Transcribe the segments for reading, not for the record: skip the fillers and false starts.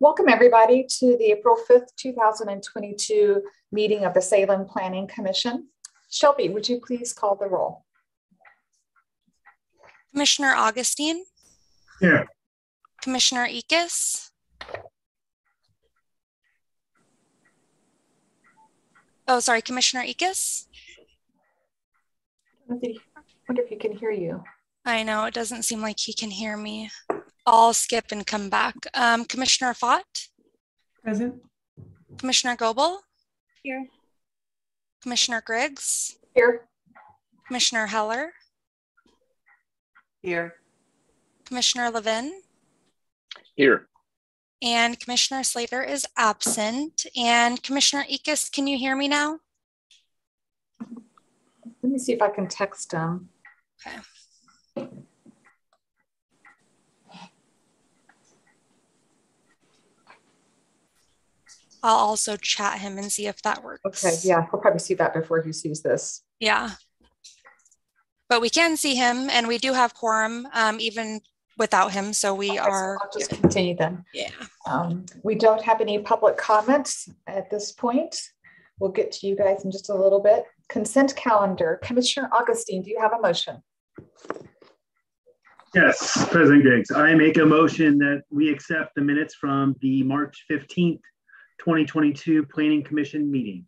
Welcome everybody to the April 5th, 2022 meeting of the Salem Planning Commission. Shelby, would you please call the roll? Commissioner Augustine? Here. Commissioner Ickes? Oh, sorry, Commissioner Ickes? I wonder if he can hear you. I know, it doesn't seem like he can hear me. I'll skip and come back. Commissioner Fott? Present. Commissioner Goebel? Here. Commissioner Griggs? Here. Commissioner Heller? Here. Commissioner Levin? Here. And Commissioner Slater is absent. And Commissioner Ickes, can you hear me now? Let me see if I can text him. Okay. I'll also chat him and see if that works. Okay, yeah, he'll probably see that before he sees this. Yeah. But we can see him and we do have quorum even without him. So we are. So I'll just continue then. Yeah. We don't have any public comments at this point. We'll get to you guys in just a little bit. Consent calendar. Commissioner Augustine, do you have a motion? Yes, President Griggs. I make a motion that we accept the minutes from the March 15th, 2022 Planning Commission meeting.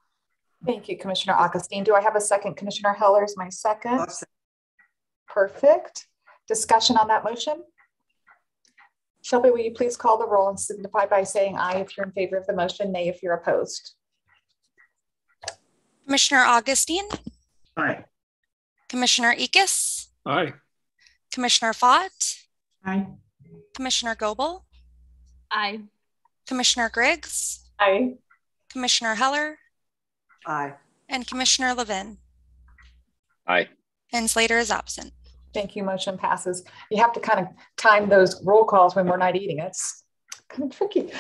Thank you, Commissioner Augustine. Do I have a second? Commissioner Heller is my second. Awesome. Perfect. Discussion on that motion? Shelby, will you please call the roll and signify by saying aye if you're in favor of the motion, nay if you're opposed? Commissioner Augustine? Aye. Commissioner Ickes? Aye. Commissioner Fott? Aye. Commissioner Goebel? Aye. Commissioner Griggs? Aye. Commissioner Heller? Aye. And Commissioner Levin? Aye. And Slater is absent. Thank you. Motion passes. You have to kind of time those roll calls when we're not eating. It's kind of tricky.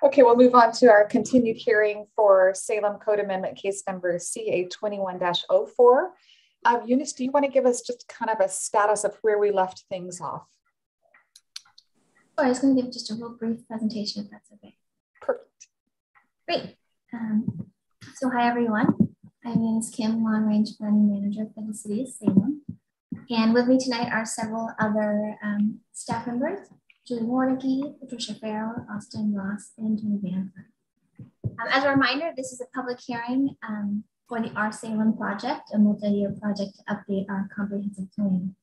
Okay, we'll move on to our continued hearing for Salem Code Amendment case number CA 21-04. Eunice, do you want to give us just kind of a status of where we left things off? Sure, I was going to give just a real brief presentation if that's okay. Perfect. Great. So hi everyone. My name is Kim, Long Range Planning Manager for the City of Salem. And with me tonight are several other staff members, Julie Warnicki, Patricia Farrell, Austin Ross, and Tony Banford. As a reminder, this is a public hearing for the Our Salem project, a multi-year project to update our comprehensive plan.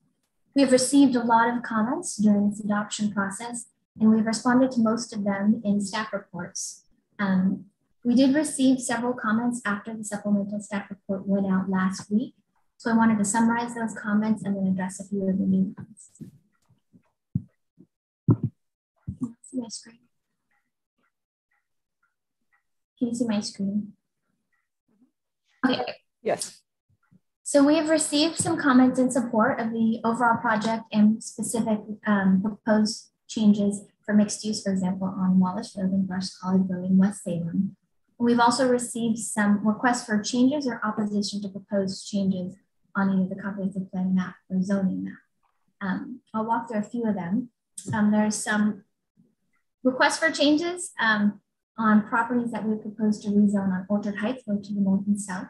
We have received a lot of comments during this adoption process, and we've responded to most of them in staff reports. We did receive several comments after the supplemental staff report went out last week. So I wanted to summarize those comments and then address a few of the new ones. See my screen? Can you see my screen? Okay. Yes. So we have received some comments in support of the overall project and specific proposed changes for mixed use, for example, on Wallace Road and Brush College Road in West Salem. We've also received some requests for changes or opposition to proposed changes on either the comprehensive plan map or zoning map. I'll walk through a few of them. There's some requests for changes on properties that we propose to rezone on Orchard Heights, both to the north and south,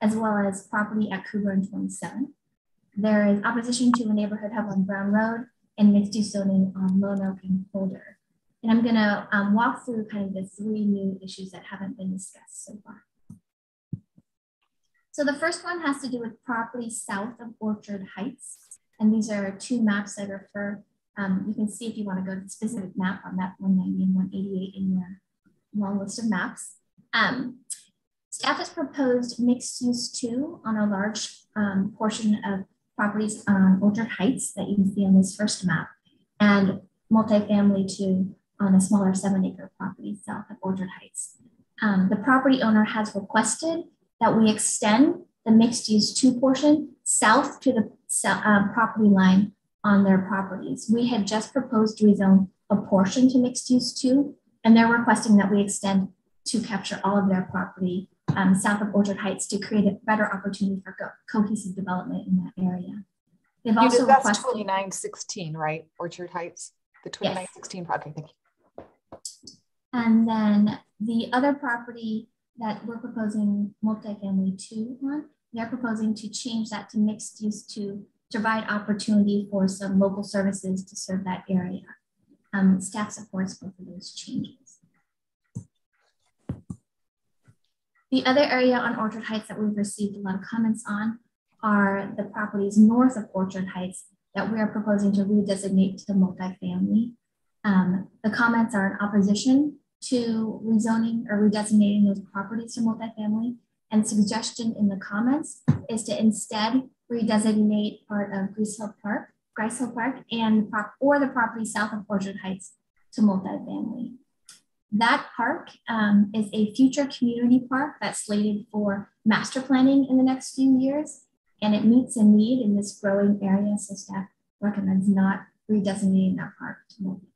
as well as property at Cougar and 27. There is opposition to a neighborhood hub on Brown Road and mixed use zoning on Lone Oak and Boulder. And I'm gonna walk through kind of the three new issues that haven't been discussed so far. So the first one has to do with property south of Orchard Heights. And these are two maps that refer, you can see if you want to go to the specific map on map 190 and 188 in your long list of maps. Staff has proposed mixed use 2 on a large portion of properties on Orchard Heights that you can see on this first map, and multifamily 2 on a smaller 7-acre property south of Orchard Heights. The property owner has requested that we extend the mixed use 2 portion south to the property line on their properties. We had just proposed to rezone a portion to mixed use 2, and they're requesting that we extend to capture all of their property south of Orchard Heights to create a better opportunity for cohesive development in that area. They've also requested 2916, right? Orchard Heights, the 2916 project. Thank you. And then the other property that we're proposing multifamily 2 on, they're proposing to change that to mixed use to provide opportunity for some local services to serve that area. Staff supports both of those changes. The other area on Orchard Heights that we've received a lot of comments on are the properties north of Orchard Heights that we are proposing to redesignate to multifamily. The comments are in opposition to rezoning or redesignating those properties to multifamily, and suggestion in the comments is to instead redesignate part of Grice Hill Park and the property south of Orchard Heights to multifamily. That park is a future community park that's slated for master planning in the next few years, and it meets a need in this growing area, so staff recommends not redesignating that park to multifamily.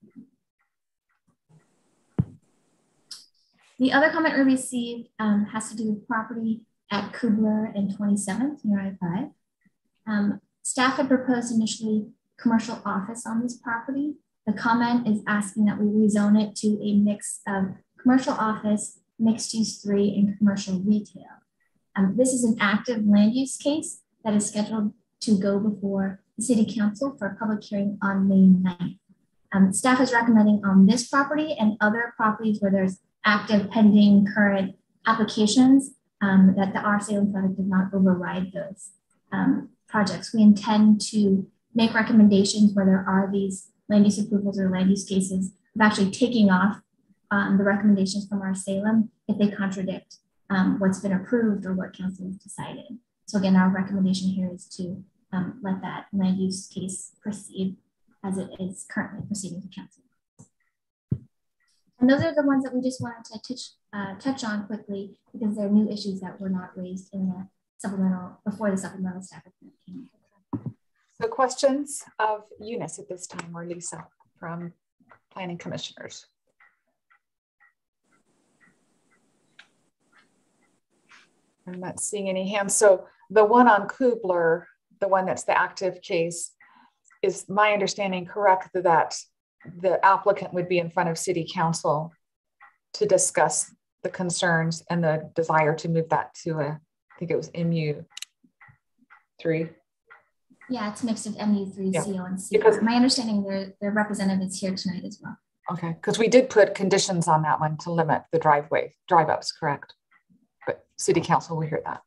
The other comment we received has to do with property at Kubler and 27th near I-5. Staff had proposed initially commercial office on this property. The comment is asking that we rezone it to a mix of commercial office, mixed use 3, and commercial retail. This is an active land use case that is scheduled to go before the City Council for a public hearing on May 9th. Staff is recommending on this property and other properties where there's active, pending, current applications that the Our Salem project did not override those projects. We intend to make recommendations where there are these land use approvals or land use cases of actually taking off the recommendations from Our Salem if they contradict what's been approved or what council has decided. So again, our recommendation here is to let that land use case proceed as it is currently proceeding to council. And those are the ones that we just wanted to touch on quickly because they're new issues that were not raised in the supplemental, before the supplemental staff report came in. So questions of Eunice at this time, or Lisa from planning commissioners? I'm not seeing any hands. So the one on Kubler, the one that's the active case, is my understanding correct that the applicant would be in front of City Council to discuss the concerns and the desire to move that to I think it was MU3. Yeah, it's mixed with MU3, yeah. CO, and CO. Because my understanding their representative is here tonight as well. Okay, because we did put conditions on that one to limit the drive-ups, correct? But City Council will hear that.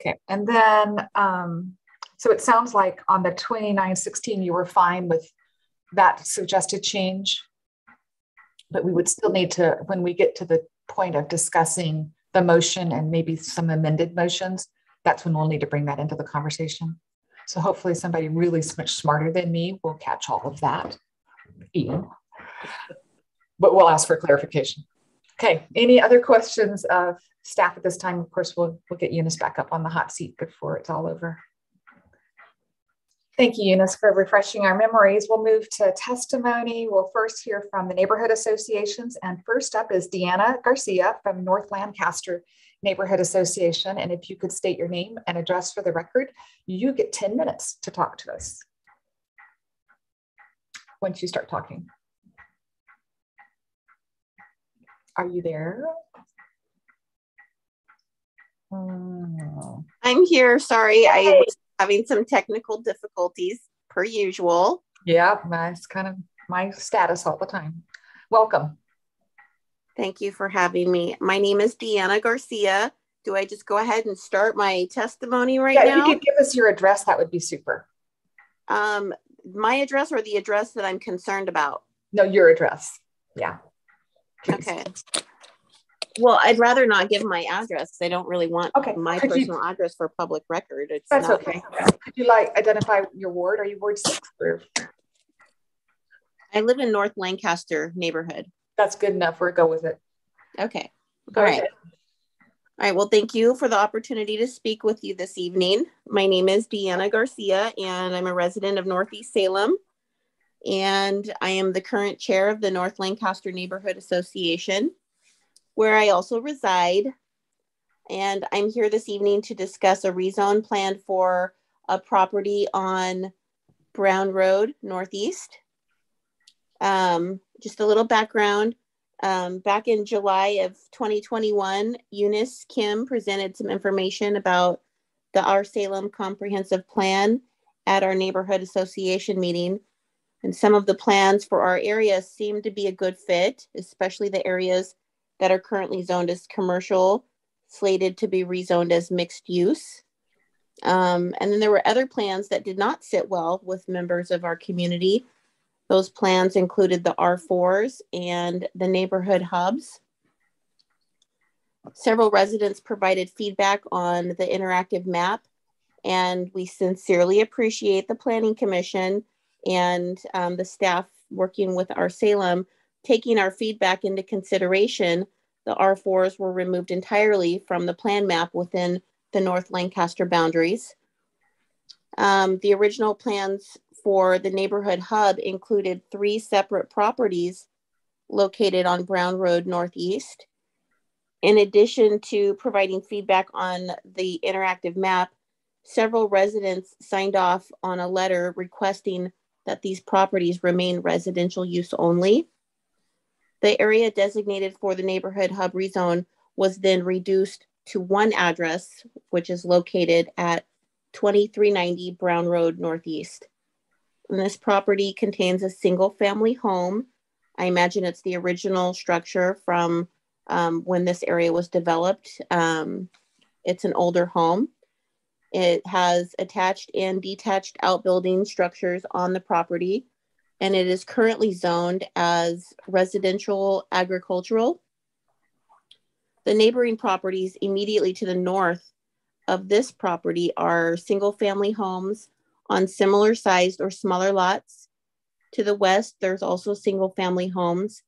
Okay, and then, so it sounds like on the 2916, you were fine with that suggested change, but we would still need to, when we get to the point of discussing the motion and maybe some amended motions, that's when we'll need to bring that into the conversation. So hopefully somebody really much smarter than me will catch all of that, Ian. But we'll ask for clarification. Okay, any other questions of staff at this time? Of course, we'll get Eunice back up on the hot seat before it's all over. Thank you, Eunice, for refreshing our memories. We'll move to testimony. We'll first hear from the neighborhood associations. And first up is Deanna Garcia from North Lancaster Neighborhood Association. And if you could state your name and address for the record, you get 10 minutes to talk to us once you start talking. Are you there? I'm here. Sorry, I was having some technical difficulties per usual. Yeah, that's kind of my status all the time. Welcome. Thank you for having me. My name is Deanna Garcia. Do I just go ahead and start my testimony now? If you could give us your address, that would be super. My address or the address that I'm concerned about? No, your address. Yeah. Please. Okay. Well, I'd rather not give my address. I don't really want my personal address for public record. That's not okay. Could you identify your ward? Are you Ward 6? Or? I live in North Lancaster neighborhood. That's good enough. We'll go with it. Okay. All right. All right. Well, thank you for the opportunity to speak with you this evening. My name is Deanna Garcia, and I'm a resident of Northeast Salem. And I am the current chair of the North Lancaster Neighborhood Association, where I also reside. And I'm here this evening to discuss a rezone plan for a property on Brown Road Northeast. Just a little background. Back in July of 2021, Eunice Kim presented some information about the Our Salem Comprehensive Plan at our neighborhood association meeting. And some of the plans for our area seem to be a good fit, especially the areas that are currently zoned as commercial, slated to be rezoned as mixed use. And then there were other plans that did not sit well with members of our community. Those plans included the R4s and the neighborhood hubs. Several residents provided feedback on the interactive map, and we sincerely appreciate the Planning Commission and the staff working with our Salem, taking our feedback into consideration. The R4s were removed entirely from the plan map within the North Lancaster boundaries. The original plans for the neighborhood hub included 3 separate properties located on Brown Road Northeast. In addition to providing feedback on the interactive map, several residents signed off on a letter requesting that these properties remain residential use only. The area designated for the neighborhood hub rezone was then reduced to one address, which is located at 2390 Brown Road Northeast. And this property contains a single family home. I imagine it's the original structure from when this area was developed. It's an older home. It has attached and detached outbuilding structures on the property, and it is currently zoned as residential agricultural. The neighboring properties immediately to the north of this property are single family homes on similar sized or smaller lots. To the west, there's also single family homes,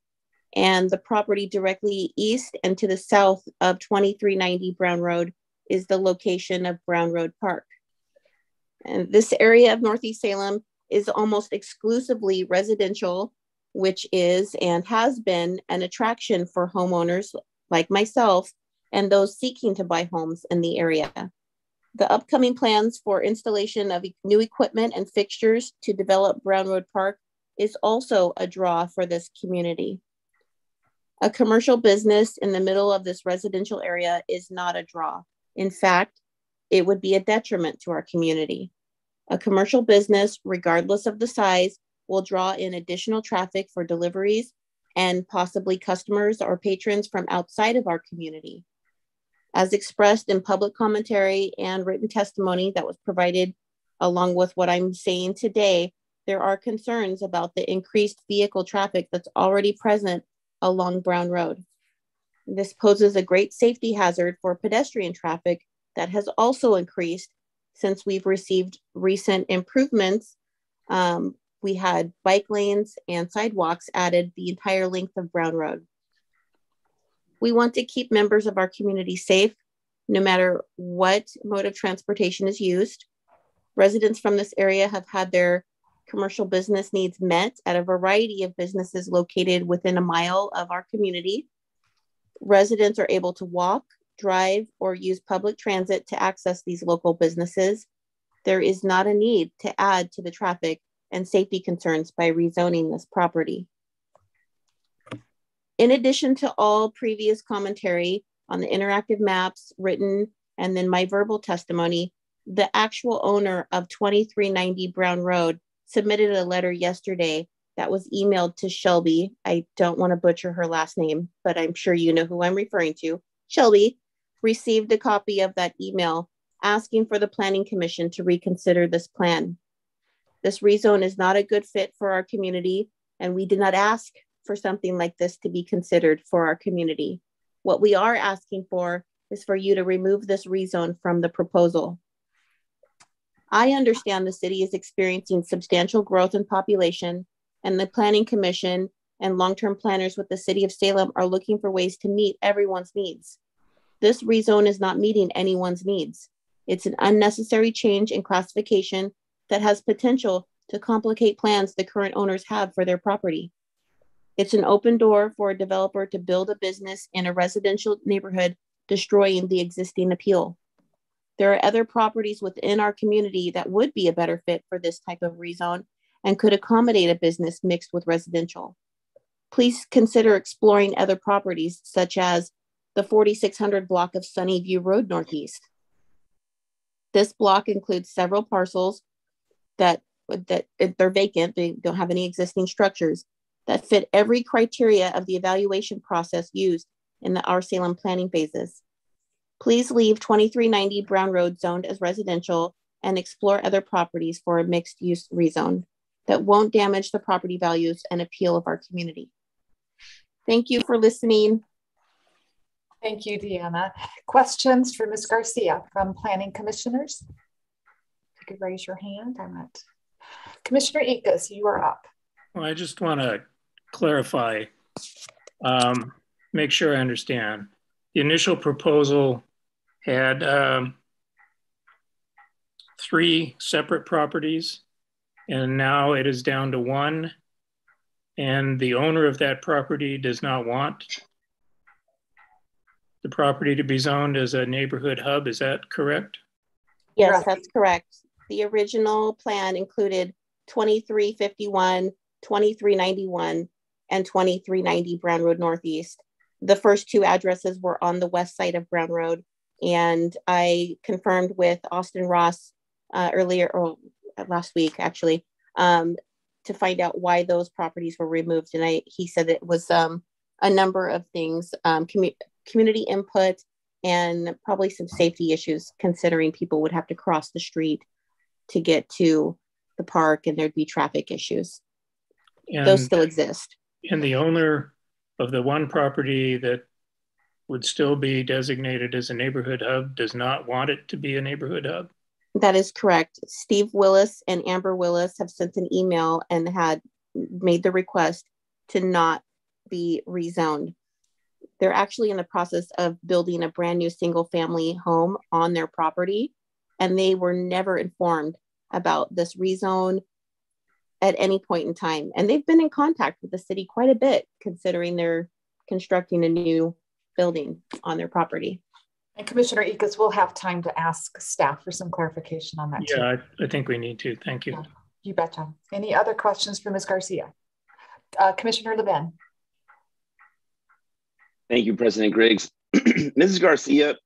and the property directly east and to the south of 2390 Brown Road is the location of Brown Road Park. And this area of Northeast Salem is almost exclusively residential, which is and has been an attraction for homeowners like myself and those seeking to buy homes in the area. The upcoming plans for installation of new equipment and fixtures to develop Brown Road Park is also a draw for this community. A commercial business in the middle of this residential area is not a draw. In fact, it would be a detriment to our community. A commercial business, regardless of the size, will draw in additional traffic for deliveries and possibly customers or patrons from outside of our community. As expressed in public commentary and written testimony that was provided along with what I'm saying today, there are concerns about the increased vehicle traffic that's already present along Brown Road. This poses a great safety hazard for pedestrian traffic that has also increased since we've received recent improvements. We had bike lanes and sidewalks added the entire length of Brown Road. We want to keep members of our community safe, no matter what mode of transportation is used. Residents from this area have had their commercial business needs met at a variety of businesses located within a mile of our community. Residents are able to walk, drive, or use public transit to access these local businesses. There is not a need to add to the traffic and safety concerns by rezoning this property. In addition to all previous commentary on the interactive maps, written, and then my verbal testimony, the actual owner of 2390 Brown Road submitted a letter yesterday that was emailed to Shelby. I don't want to butcher her last name, but I'm sure you know who I'm referring to. Shelby received a copy of that email asking for the Planning Commission to reconsider this plan. This rezone is not a good fit for our community, and we did not ask for something like this to be considered for our community. What we are asking for is for you to remove this rezone from the proposal. I understand the city is experiencing substantial growth in population, and the Planning Commission and long-term planners with the city of Salem are looking for ways to meet everyone's needs. This rezone is not meeting anyone's needs. It's an unnecessary change in classification that has potential to complicate plans the current owners have for their property. It's an open door for a developer to build a business in a residential neighborhood, destroying the existing appeal. There are other properties within our community that would be a better fit for this type of rezone and could accommodate a business mixed with residential. Please consider exploring other properties such as the 4600 block of Sunnyview Road Northeast. This block includes several parcels that they're vacant, they don't have any existing structures that fit every criteria of the evaluation process used in the Our Salem planning phases. Please leave 2390 Brown Road zoned as residential and explore other properties for a mixed use rezone that won't damage the property values and appeal of our community. Thank you for listening. Thank you, Deanna. Questions for Ms. Garcia from planning commissioners? If you could raise your hand. I'm not. Commissioner Ickes, you are up. Well, I just want to clarify, make sure I understand. The initial proposal had 3 separate properties, and now it is down to 1. And the owner of that property does not want the property to be zoned as a neighborhood hub. Is that correct? Yes, that's correct. The original plan included 2351, 2391, and 2390 Brown Road Northeast. The first 2 addresses were on the west side of Brown Road. And I confirmed with Austin Ross earlier, or last week actually, to find out why those properties were removed. And he said it was a number of things, community input, and probably some safety issues, considering people would have to cross the street to get to the park and there'd be traffic issues. And those still exist. And the owner of the one property that would still be designated as a neighborhood hub does not want it to be a neighborhood hub? That is correct. Steve Willis and Amber Willis have sent an email and had made the request to not be rezoned. They're actually in the process of building a brand new single family home on their property, and they were never informed about this rezone at any point in time. And they've been in contact with the city quite a bit, considering they're constructing a new building on their property. And Commissioner Ickes will have time to ask staff for some clarification on that. Yeah, I think we need to. Thank you. Yeah, you betcha. Any other questions for Ms. Garcia? Commissioner Levin. Thank you, President Griggs. Mrs. Garcia,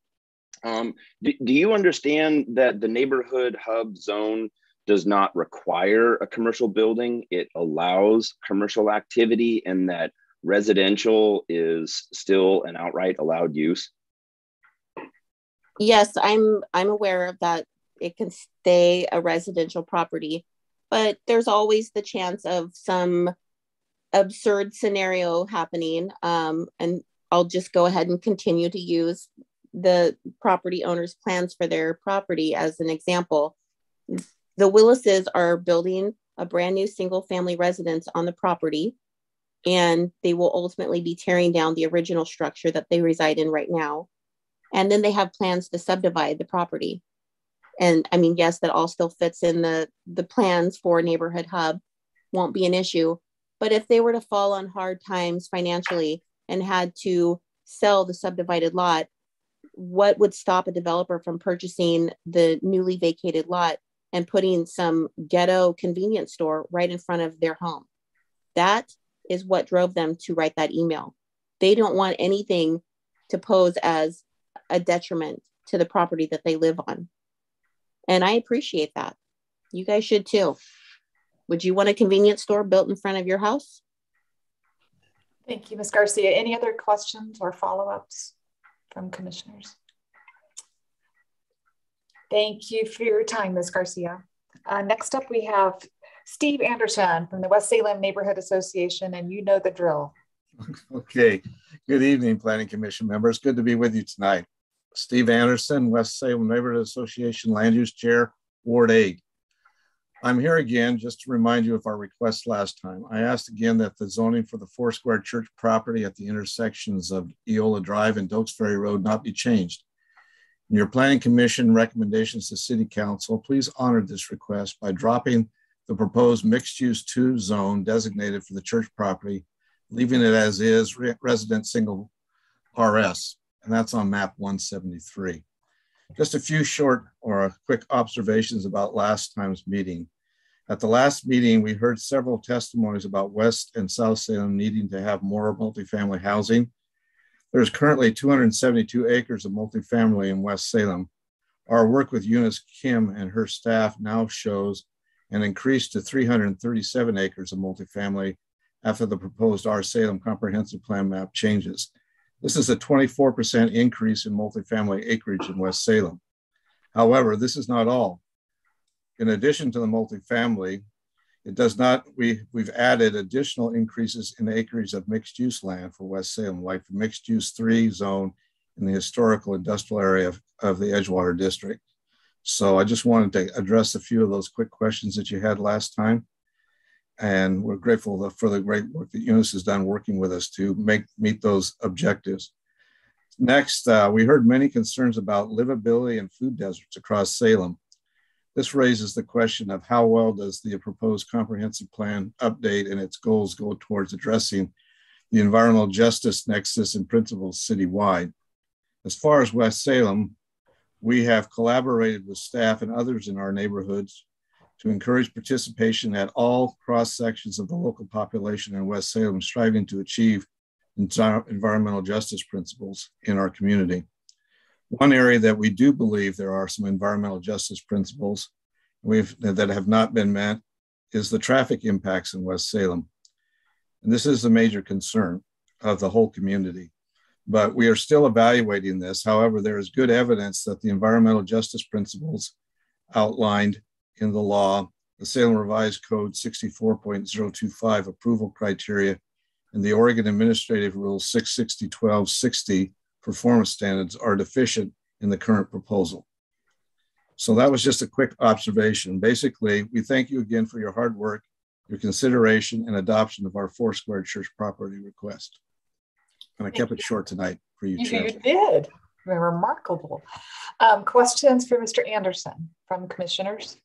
do you understand that the neighborhood hub zone does not require a commercial building? It allows commercial activity, and that residential is still an outright allowed use? Yes, I'm aware of that. It can stay a residential property, but there's always the chance of some absurd scenario happening. And I'll just go ahead and continue to use the property owner's plans for their property as an example. The Willises are building a brand new single family residence on the property, and they will ultimately be tearing down the original structure that they reside in right now. And then they have plans to subdivide the property. And I mean, yes, that all still fits in the plans for a neighborhood hub, won't be an issue. But if they were to fall on hard times financially and had to sell the subdivided lot, what would stop a developer from purchasing the newly vacated lot and putting some ghetto convenience store right in front of their home? That is what drove them to write that email. They don't want anything to pose as a detriment to the property that they live on. And I appreciate that. You guys should too. Would you want a convenience store built in front of your house? Thank you, Ms. Garcia. Any other questions or follow-ups from commissioners? Thank you for your time, Ms. Garcia. Next up, we have Steve Anderson from the West Salem Neighborhood Association, and you know the drill. Okay. Good evening, Planning Commission members. Good to be with you tonight. Steve Anderson, West Salem Neighborhood Association Land Use Chair, Ward 8. I'm here again just to remind you of our request last time. I asked again that the zoning for the Foursquare Church property at the intersections of Eola Drive and Dokes Ferry Road not be changed. In your Planning Commission recommendations to City Council, please honor this request by dropping the proposed mixed-use 2 zone designated for the church property, leaving it as is, resident single RS, and that's on map 173. Just a few short or quick observations about last time's meeting. At the last meeting, we heard several testimonies about West and South Salem needing to have more multifamily housing. There's currently 272 acres of multifamily in West Salem. Our work with Eunice Kim and her staff now shows an increase to 337 acres of multifamily after the proposed Our Salem Comprehensive Plan map changes. This is a 24% increase in multifamily acreage in West Salem. However, this is not all. In addition to the multifamily, we've added additional increases in acreage of mixed use land for West Salem, like the mixed use 3 zone in the historical industrial area of the Edgewater district. So I just wanted to address a few of those quick questions that you had last time. And we're grateful for the great work that Eunice has done working with us to meet those objectives. Next, we heard many concerns about livability and food deserts across Salem. This raises the question of how well does the proposed comprehensive plan update and its goals go towards addressing the environmental justice nexus and principles citywide. As far as West Salem, we have collaborated with staff and others in our neighborhoods to encourage participation at all cross sections of the local population in West Salem, striving to achieve environmental justice principles in our community. One area that we do believe there are some environmental justice principles that have not been met is the traffic impacts in West Salem. And this is a major concern of the whole community, but we are still evaluating this. However, there is good evidence that the environmental justice principles outlined in the law, the Salem Revised Code 64.025 approval criteria, and the Oregon Administrative Rule 660.1260 performance standards are deficient in the current proposal. So that was just a quick observation. Basically, we thank you again for your hard work, your consideration and adoption of our 4 Square Church property request. And I kept it short tonight for you, Chair. You did. Remarkable. Questions for Mr. Anderson from commissioners?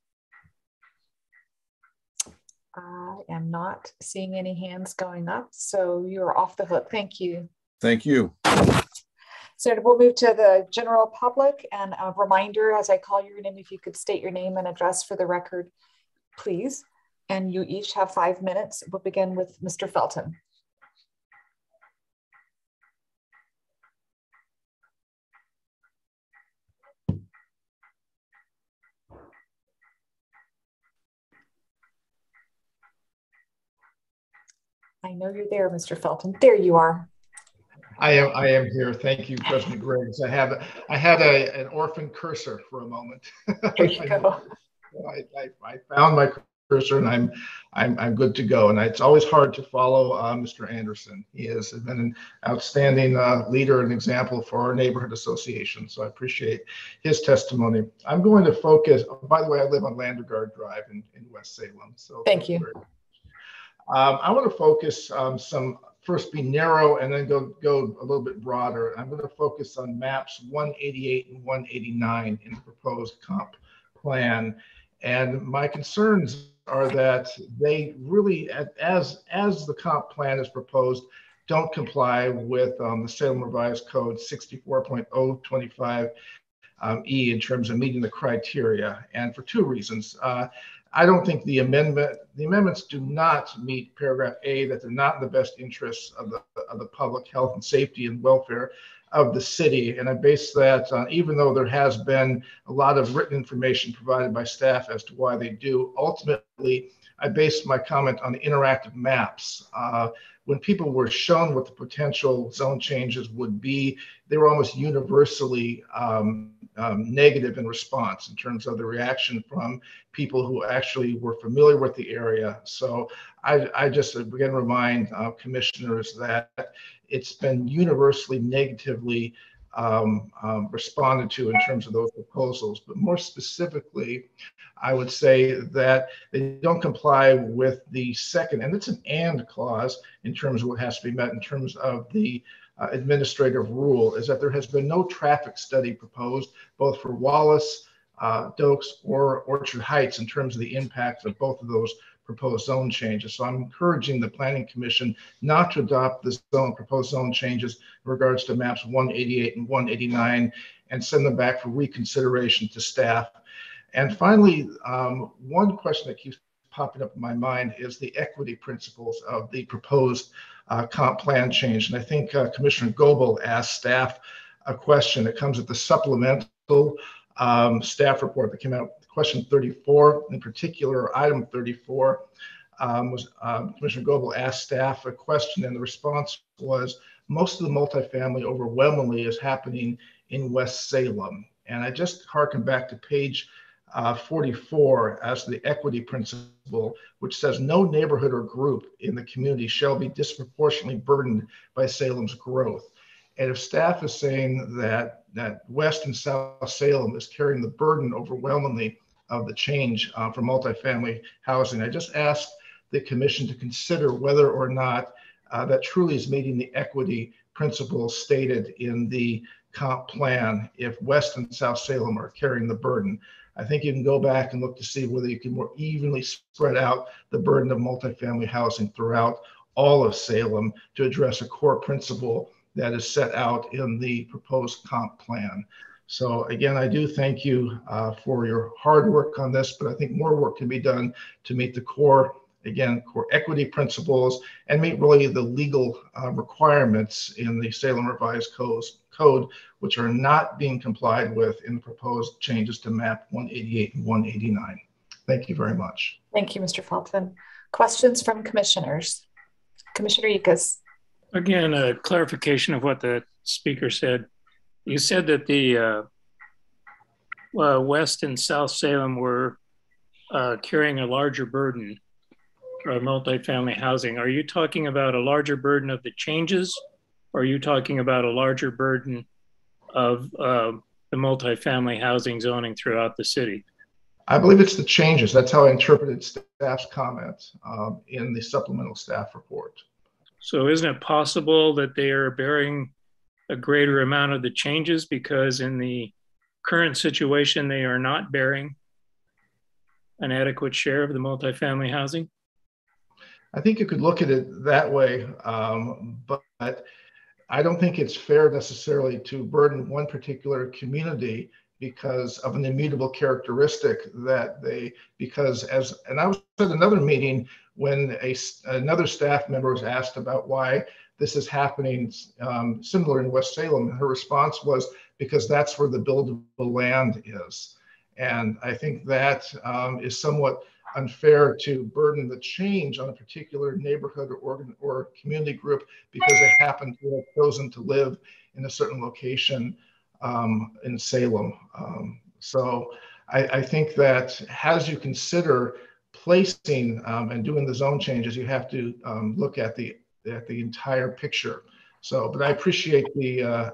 I am not seeing any hands going up, so you're off the hook. Thank you. Thank you. So we'll move to the general public, and a reminder as I call your name, if you could state your name and address for the record, please. And you each have 5 minutes. We'll begin with Mr. Felton. I know you're there, Mr. Felton. There you are. I am here. Thank you, President Griggs. I had an orphan cursor for a moment. There you go. I found my cursor, and I'm good to go. And it's always hard to follow Mr. Anderson. He has been an outstanding leader and example for our neighborhood association. So I appreciate his testimony. I'm going to focus. By the way, I live on Landergard Drive in West Salem. So thank you. I want to focus first be narrow and then go a little bit broader. I'm going to focus on maps 188 and 189 in the proposed comp plan. And my concerns are that they really, as the comp plan is proposed, don't comply with the Salem Revised Code 64.025 E in terms of meeting the criteria, and for 2 reasons. I don't think the amendments do not meet paragraph A, that they're not in the best interests of the public health and safety and welfare of the city. And I base that on, even though there has been a lot of written information provided by staff as to why they do, ultimately, I based my comment on the interactive maps. When people were shown what the potential zone changes would be, they were almost universally negative in response in terms of the reaction from people who actually were familiar with the area. So I just again remind commissioners that it's been universally negatively responded to in terms of those proposals. But more specifically, I would say that they don't comply with the second, and it's an and clause in terms of what has to be met in terms of the administrative rule, is that there has been no traffic study proposed, both for Wallace, Dokes, or Orchard Heights in terms of the impact of both of those proposed zone changes. So I'm encouraging the Planning Commission not to adopt the proposed zone changes in regards to maps 188 and 189 and send them back for reconsideration to staff. And finally, one question that keeps popping up in my mind is the equity principles of the proposed comp plan change. And I think Commissioner Goebel asked staff a question that comes at the supplemental staff report that came out. Question 34, in particular, item 34, was Commissioner Goebel asked staff a question, and the response was most of the multifamily overwhelmingly is happening in West Salem. And I just harken back to page 44 as to the equity principle, which says no neighborhood or group in the community shall be disproportionately burdened by Salem's growth. And if staff is saying that West and South Salem is carrying the burden overwhelmingly of the change for multifamily housing, I just asked the commission to consider whether or not that truly is meeting the equity principles stated in the comp plan if West and South Salem are carrying the burden. I think you can go back and look to see whether you can more evenly spread out the burden of multifamily housing throughout all of Salem to address a core principle that is set out in the proposed comp plan. So again, I do thank you for your hard work on this, but I think more work can be done to meet the core equity principles and meet really the legal requirements in the Salem Revised Code, which are not being complied with in the proposed changes to map 188 and 189. Thank you very much. Thank you, Mr. Felton. Questions from commissioners? Commissioner Ickes. Again, a clarification of what the speaker said. You said that the West and South Salem were carrying a larger burden for multifamily housing. Are you talking about a larger burden of the changes, or are you talking about a larger burden of the multifamily housing zoning throughout the city? I believe it's the changes. That's how I interpreted staff's comments in the supplemental staff report. So isn't it possible that they are bearing a greater amount of the changes because in the current situation, they are not bearing an adequate share of the multifamily housing? I think you could look at it that way, but I don't think it's fair necessarily to burden one particular community because of an immutable characteristic that and I was at another meeting when another staff member was asked about why this is happening similar in West Salem. And her response was because that's where the buildable land is. And I think that is somewhat unfair to burden the change on a particular neighborhood or community group because they happen to have chosen to live in a certain location in Salem. So I think that as you consider placing and doing the zone changes, you have to look at the entire picture. So, but I appreciate the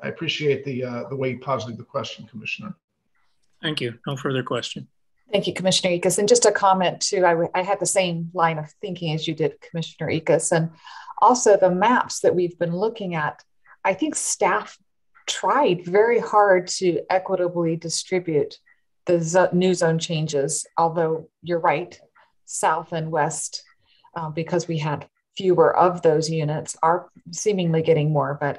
way you posited the question, Commissioner. Thank you. No further question. Thank you, Commissioner Ickes. And just a comment too, I had the same line of thinking as you did, Commissioner Ickes. And also the maps that we've been looking at, I think staff tried very hard to equitably distribute the new zone changes, although you're right, South and West, because we had fewer of those units, are seemingly getting more, but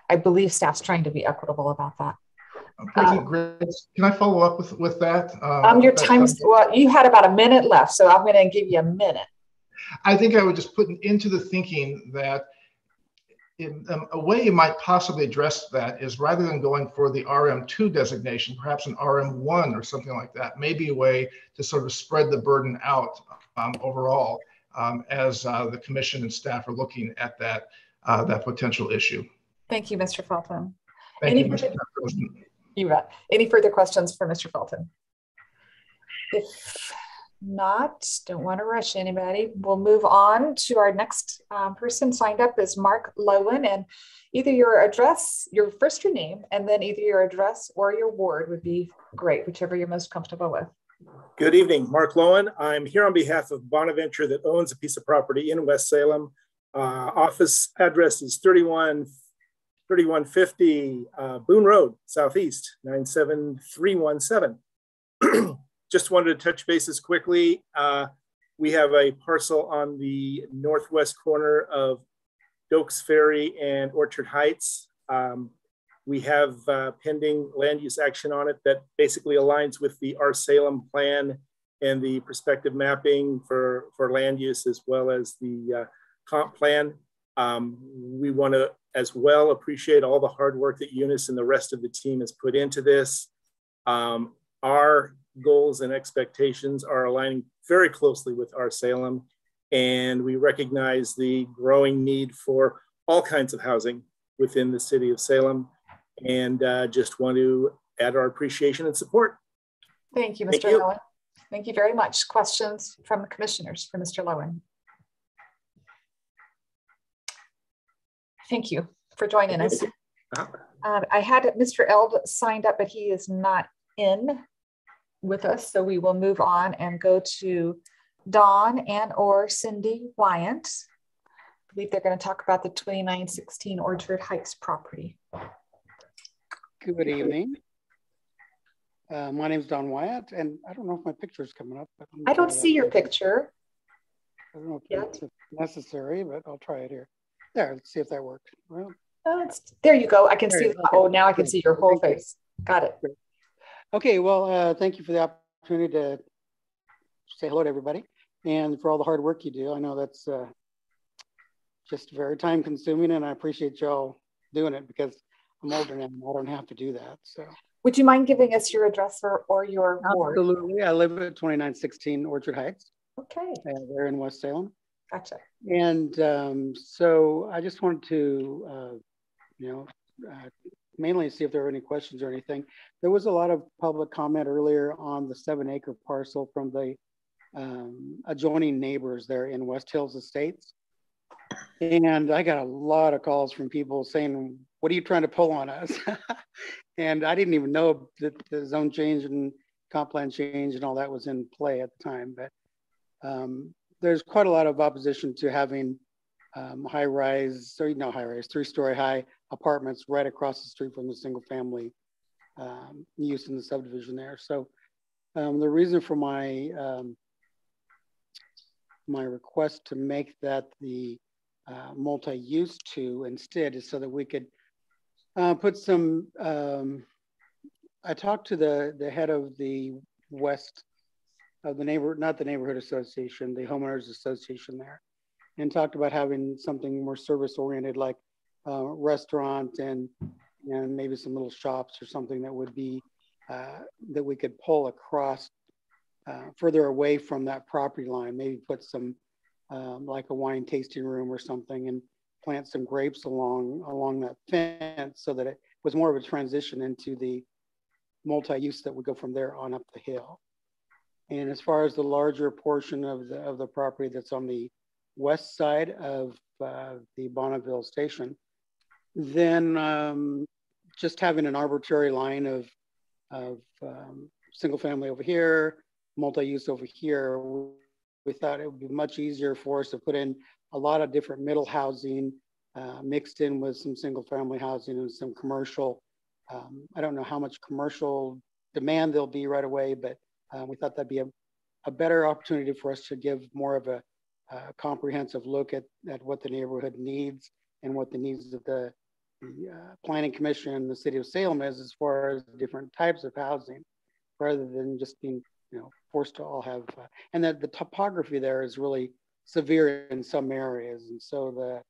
I believe staff's trying to be equitable about that. President Griggs, can I follow up with that? Your time's, well, you had about a minute left, so I'm going to give you a minute. I think I would just put into the thinking that a way you might possibly address that is rather than going for the RM2 designation, perhaps an RM1 or something like that, may be a way to sort of spread the burden out overall as the commission and staff are looking at that potential issue. Thank you, Mr. Felton. Thank you, Mr. President. You bet. Any further questions for Mr. Felton? If not, don't want to rush anybody. We'll move on to our next person signed up is Mark Lowen, and either your address, first your name, and then either your address or your ward would be great, whichever you're most comfortable with. Good evening, Mark Lowen. I'm here on behalf of Bonaventure that owns a piece of property in West Salem. Office address is 3150 Boone Road, Southeast, 97317. Just wanted to touch bases quickly. We have a parcel on the northwest corner of Dokes Ferry and Orchard Heights. We have pending land use action on it that basically aligns with the Our Salem plan and the prospective mapping for land use, as well as the comp plan. We want to as well appreciate all the hard work that Eunice and the rest of the team has put into this. Our goals and expectations are aligning very closely with our Salem, and we recognize the growing need for all kinds of housing within the city of Salem, and just want to add our appreciation and support. Thank you, Mr. Lowen. Thank you very much. Questions from the commissioners for Mr. Lowen? Thank you for joining us. I had Mr. Eld signed up, but he is not in with us. So we will move on and go to Dawn and or Cindy Wyant. I believe they're going to talk about the 2916 Orchard Heights property. Good evening. My name is Don Wyatt, and I don't know if my picture is coming up. But I don't see your picture. I don't know if it's necessary, but I'll try it here. There, let's see if that worked. Well, there you go. I can see. Okay. Oh, now I can see your whole face. Got it. Great. Okay, well, thank you for the opportunity to say hello to everybody and for all the hard work you do. I know that's just very time consuming, and I appreciate y'all doing it because I'm older now and I don't have to do that. So, would you mind giving us your address or your ward? Absolutely. I live at 2916 Orchard Heights. Okay. They're in West Salem. Gotcha. And so I just wanted to, mainly see if there were any questions or anything. There was a lot of public comment earlier on the 7-acre parcel from the adjoining neighbors there in West Hills Estates. And I got a lot of calls from people saying, what are you trying to pull on us? And I didn't even know that the zone change and comp plan change and all that was in play at the time. But there's quite a lot of opposition to having three-story high apartments right across the street from the single family use in the subdivision there. So the reason for my my request to make that the multi-use to instead is so that we could put some, I talked to the head of the West of the not the neighborhood association, the homeowners association there, and talked about having something more service oriented, like restaurant and maybe some little shops or something that would be that we could pull across further away from that property line. Maybe put some like a wine tasting room or something, and plant some grapes along that fence so that it was more of a transition into the multi-use that would go from there on up the hill. And as far as the larger portion of the property that's on the west side of the Bonneville station, then just having an arbitrary line of single family over here, multi-use over here, we thought it would be much easier for us to put in a lot of different middle housing mixed in with some single family housing and some commercial. I don't know how much commercial demand there'll be right away, but we thought that'd be a better opportunity for us to give more of a comprehensive look at what the neighborhood needs and what the needs of the Planning Commission and the City of Salem is as far as different types of housing, rather than just being forced to all have, and that the topography there is really severe in some areas. And so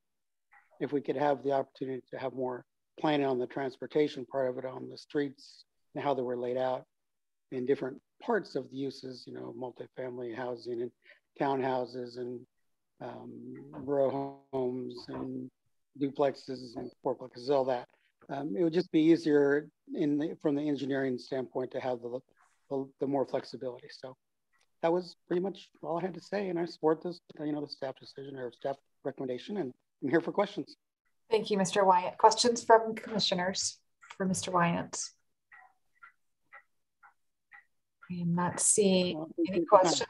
if we could have the opportunity to have more planning on the transportation part of it, on the streets and how they were laid out in different parts of the uses, multifamily housing and townhouses and row homes and duplexes and fourplexes, all that. It would just be easier from the engineering standpoint to have the more flexibility. So that was pretty much all I had to say, and I support this, the staff decision or staff recommendation, and I'm here for questions. Thank you, Mr. Wyatt. Questions from commissioners for Mr. Wyatt? I am not seeing any questions.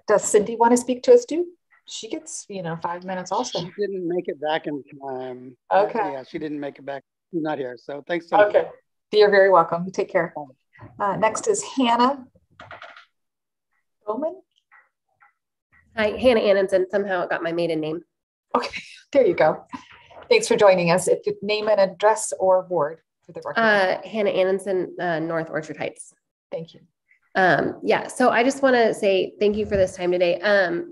Does Cindy want to speak to us too? She gets, 5 minutes also. She didn't make it back in time. Okay. Yeah, she didn't make it back. She's not here. So thanks so much. Okay. You're very welcome. You take care. Next is Hannah Bowman. Hi, Hannah Annenson. Somehow it got my maiden name. Okay, there you go. Thanks for joining us. If you name an address or ward for the record. Hannah Annenson, North Orchard Heights. Thank you. Yeah, so I just want to say thank you for this time today.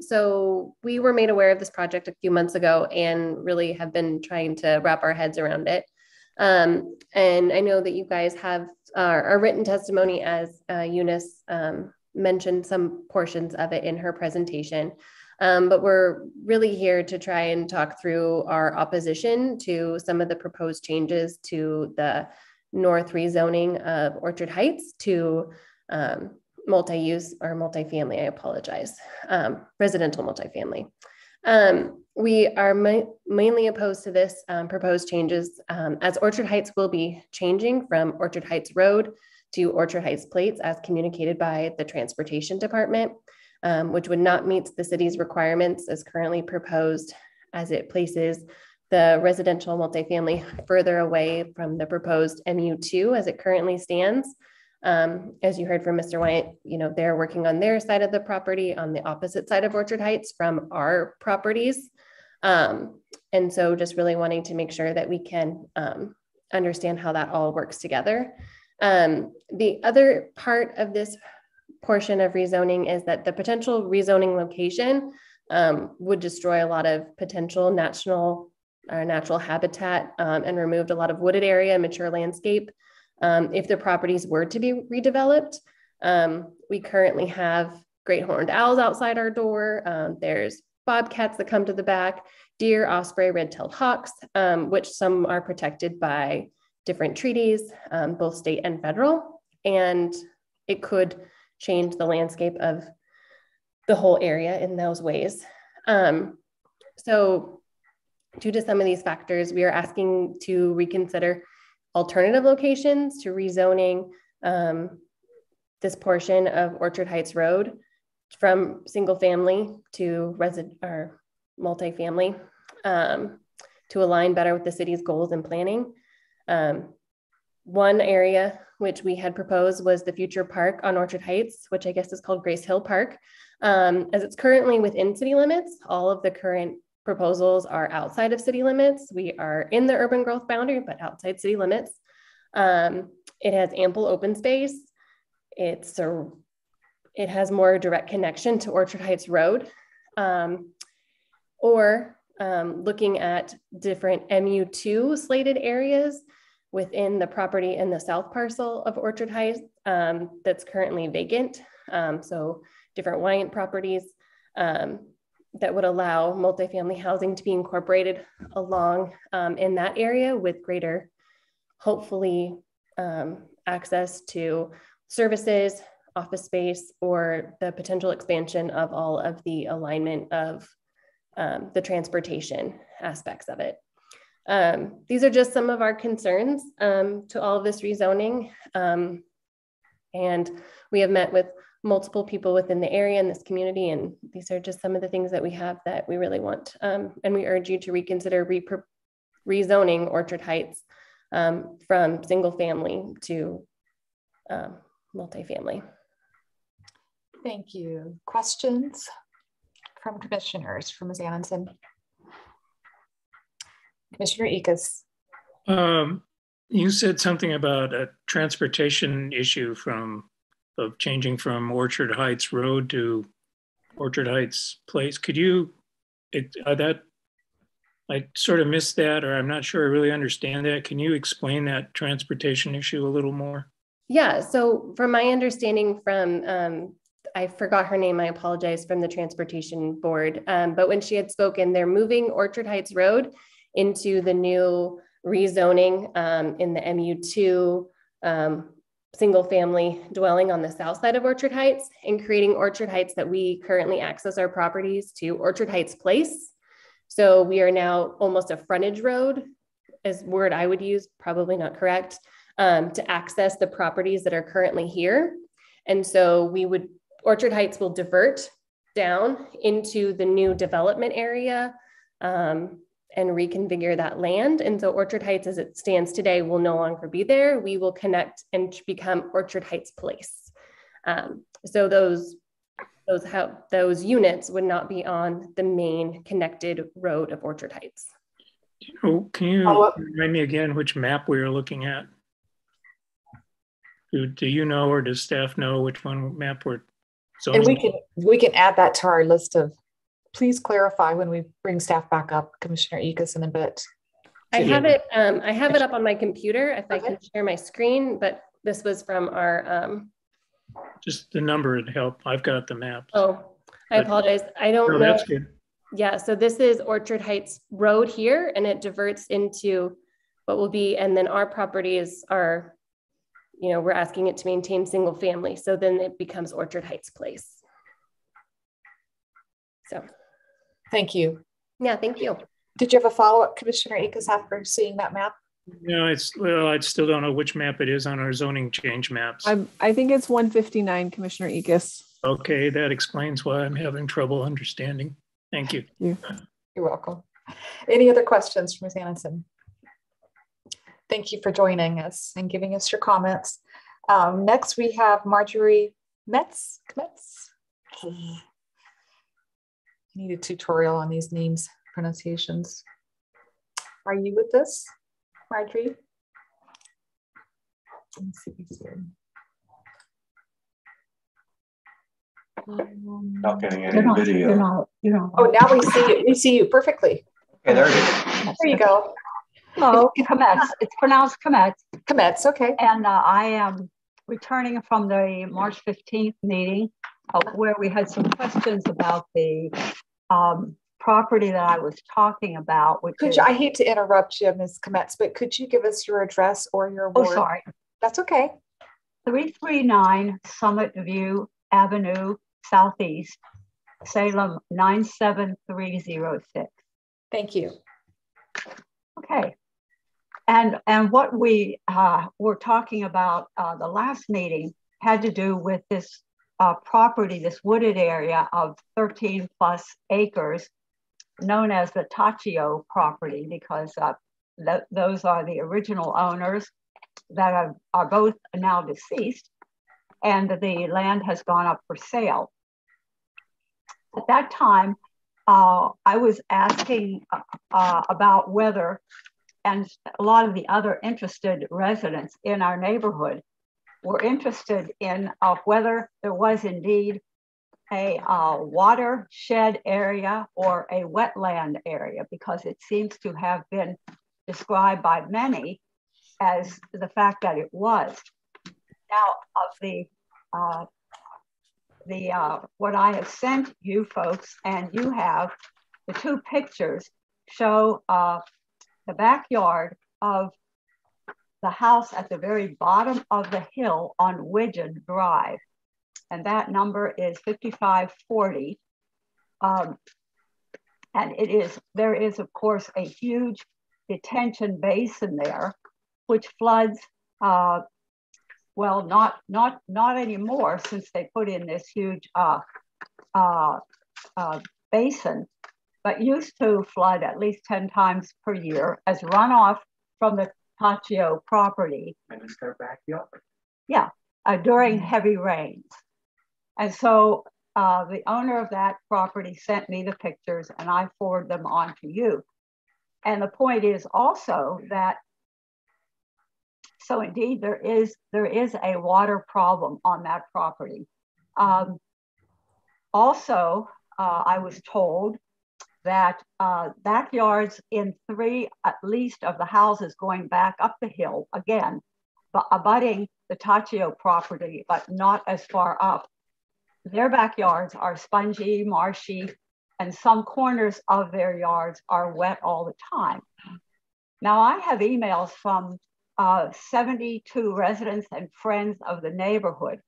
So we were made aware of this project a few months ago and really have been trying to wrap our heads around it. And I know that you guys have our written testimony, as Eunice mentioned some portions of it in her presentation. But we're really here to try and talk through our opposition to some of the proposed changes to the north rezoning of Orchard Heights to multi-use or multifamily, I apologize, residential multifamily. We are mainly opposed to this proposed changes as Orchard Heights will be changing from Orchard Heights Road to Orchard Heights Plates as communicated by the Transportation Department, which would not meet the city's requirements as currently proposed, as it places the residential multifamily further away from the proposed MU2 as it currently stands. As you heard from Mr. White, you know, they're working on their side of the property on the opposite side of Orchard Heights from our properties. And so just really wanting to make sure that we can understand how that all works together. The other part of this portion of rezoning is that the potential rezoning location would destroy a lot of potential natural habitat and removed a lot of wooded area, mature landscape. If the properties were to be redeveloped, we currently have great horned owls outside our door. There's bobcats that come to the back, deer, osprey, red-tailed hawks, which some are protected by different treaties, both state and federal, and it could change the landscape of the whole area in those ways. So due to some of these factors, we are asking to reconsider alternative locations to rezoning this portion of Orchard Heights Road from single family to multifamily to align better with the city's goals and planning. One area which we had proposed was the future park on Orchard Heights, which I guess is called Grace Hill Park. As it's currently within city limits, all of the current proposals are outside of city limits. We are in the urban growth boundary, but outside city limits. It has ample open space. It has more direct connection to Orchard Heights Road. Looking at different MU2 slated areas within the property in the south parcel of Orchard Heights that's currently vacant. So different Wyant properties that would allow multifamily housing to be incorporated along in that area with greater, hopefully, access to services, office space, or the potential expansion of all of the alignment of the transportation aspects of it. These are just some of our concerns to all of this rezoning. And we have met with multiple people within the area in this community, and these are just some of the things that we have that we really want. And we urge you to reconsider rezoning Orchard Heights from single family to multifamily. Thank you. Questions from commissioners, from Ms. Annenson? Commissioner Ekus. You said something about a transportation issue of changing from Orchard Heights Road to Orchard Heights Place. Could you, I sort of missed that, or I'm not sure I really understand that. Can you explain that transportation issue a little more? Yeah, so from my understanding from, I forgot her name, I apologize, from the Transportation Board, but when she had spoken, they're moving Orchard Heights Road into the new rezoning in the MU2 single family dwelling on the south side of Orchard Heights, and creating Orchard Heights that we currently access our properties to Orchard Heights Place. So we are now almost a frontage road, is word I would use, probably not correct, to access the properties that are currently here. And so Orchard Heights will divert down into the new development area and reconfigure that land. And so Orchard Heights as it stands today will no longer be there. We will connect and become Orchard Heights Place. So those units would not be on the main connected road of Orchard Heights. Can you remind me again which map we were looking at? Do you know, or does staff know which one map we're And zoning? we can add that to our list of, please clarify when we bring staff back up, Commissioner Ekus, in a bit. I have it up on my computer if I can share my screen, but this was from our Just the number would help. I've got the map. Oh, I apologize. I don't know. That's good. Yeah, so this is Orchard Heights Road here, and it diverts into what will be, and then our properties are, you know, we're asking it to maintain single family. So then it becomes Orchard Heights Place. So. Thank you. Yeah, thank you. Did you have a follow-up, Commissioner Ekus, after seeing that map? No, well, I still don't know which map it is on our zoning change maps. I think it's 159, Commissioner Ekus. Okay, that explains why I'm having trouble understanding. Thank you. You're welcome. Any other questions from Ms. Anderson? Thank you for joining us and giving us your comments. Next, we have Marjorie Metz. I need a tutorial on these names, pronunciations. Are you with us, Marjorie? Let me see here. Not getting any video. Oh, now we see you. We see you perfectly. Okay, there it is. There you go. Hello, Kametz. It's pronounced Kametz. Kametz, okay. And I am returning from the March 15th meeting where we had some questions about the property that I was talking about. Which I hate to interrupt you, Ms. Kametz, but could you give us your address or your ward? Oh, sorry. That's okay. 339 Summit View Avenue, Southeast, Salem 97306. Thank you. Okay. And what we were talking about the last meeting had to do with this property, this wooded area of 13 plus acres known as the Taccio property, because those are the original owners that are both now deceased, and the land has gone up for sale. At that time, I was asking about whether, and a lot of the other interested residents in our neighborhood were interested in whether there was indeed a watershed area or a wetland area, because it seems to have been described by many as the fact that it was. Now, of what I have sent you folks, and you have, the two pictures show the backyard of the house at the very bottom of the hill on Widgeon Drive. And that number is 5540. And there is, of course, a huge detention basin there, which floods, well, not anymore, since they put in this huge basin, but used to flood at least 10 times per year as runoff from the Taccio property. And it's their backyard. Yeah, during heavy rains. And so the owner of that property sent me the pictures, and I forwarded them on to you. And the point is also that, so indeed there is a water problem on that property. Also, I was told that backyards in 3 at least of the houses going back up the hill, again, but abutting the Taccio property, but not as far up, their backyards are spongy, marshy, and some corners of their yards are wet all the time. Now, I have emails from 72 residents and friends of the neighborhood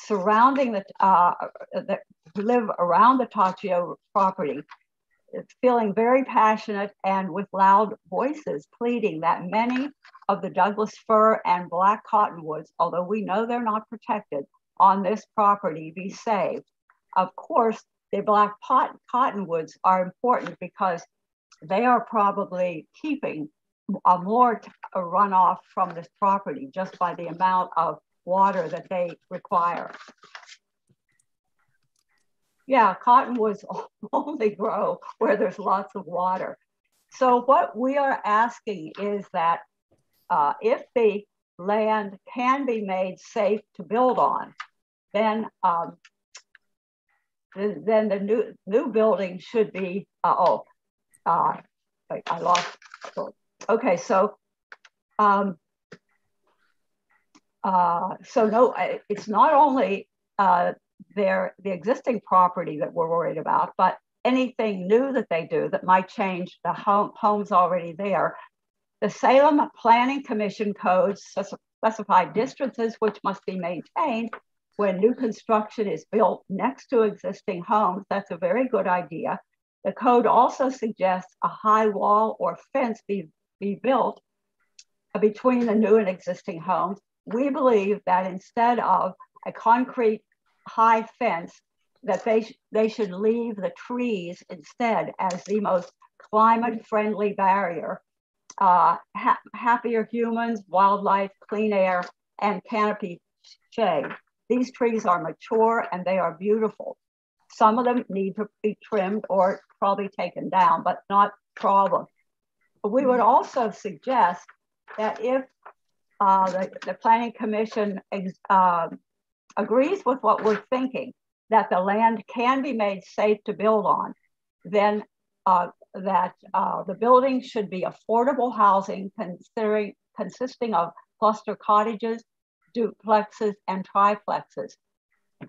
surrounding who live around the Taccio property, feeling very passionate and with loud voices pleading that many of the Douglas fir and black cottonwoods, although we know they're not protected on this property, be saved. Of course, the black cottonwoods are important because they are probably keeping more runoff from this property just by the amount of water that they require. Yeah, cottonwoods only grow where there's lots of water. So what we are asking is that if the land can be made safe to build on, then the new building should be, wait, I lost, okay, so, no, it's not only the existing property that we're worried about, but anything new that they do that might change the homes already there. The Salem Planning Commission codes specify distances which must be maintained when new construction is built next to existing homes. That's a very good idea. The code also suggests a high wall or fence be built between the new and existing homes. We believe that instead of a concrete high fence, that they should leave the trees instead as the most climate-friendly barrier. Happier humans, wildlife, clean air, and canopy shade. These trees are mature and they are beautiful. Some of them need to be trimmed or probably taken down, but not a problem. But we would also suggest that if the Planning Commission agrees with what we're thinking, that the land can be made safe to build on, then the building should be affordable housing consisting of cluster cottages, duplexes, and triplexes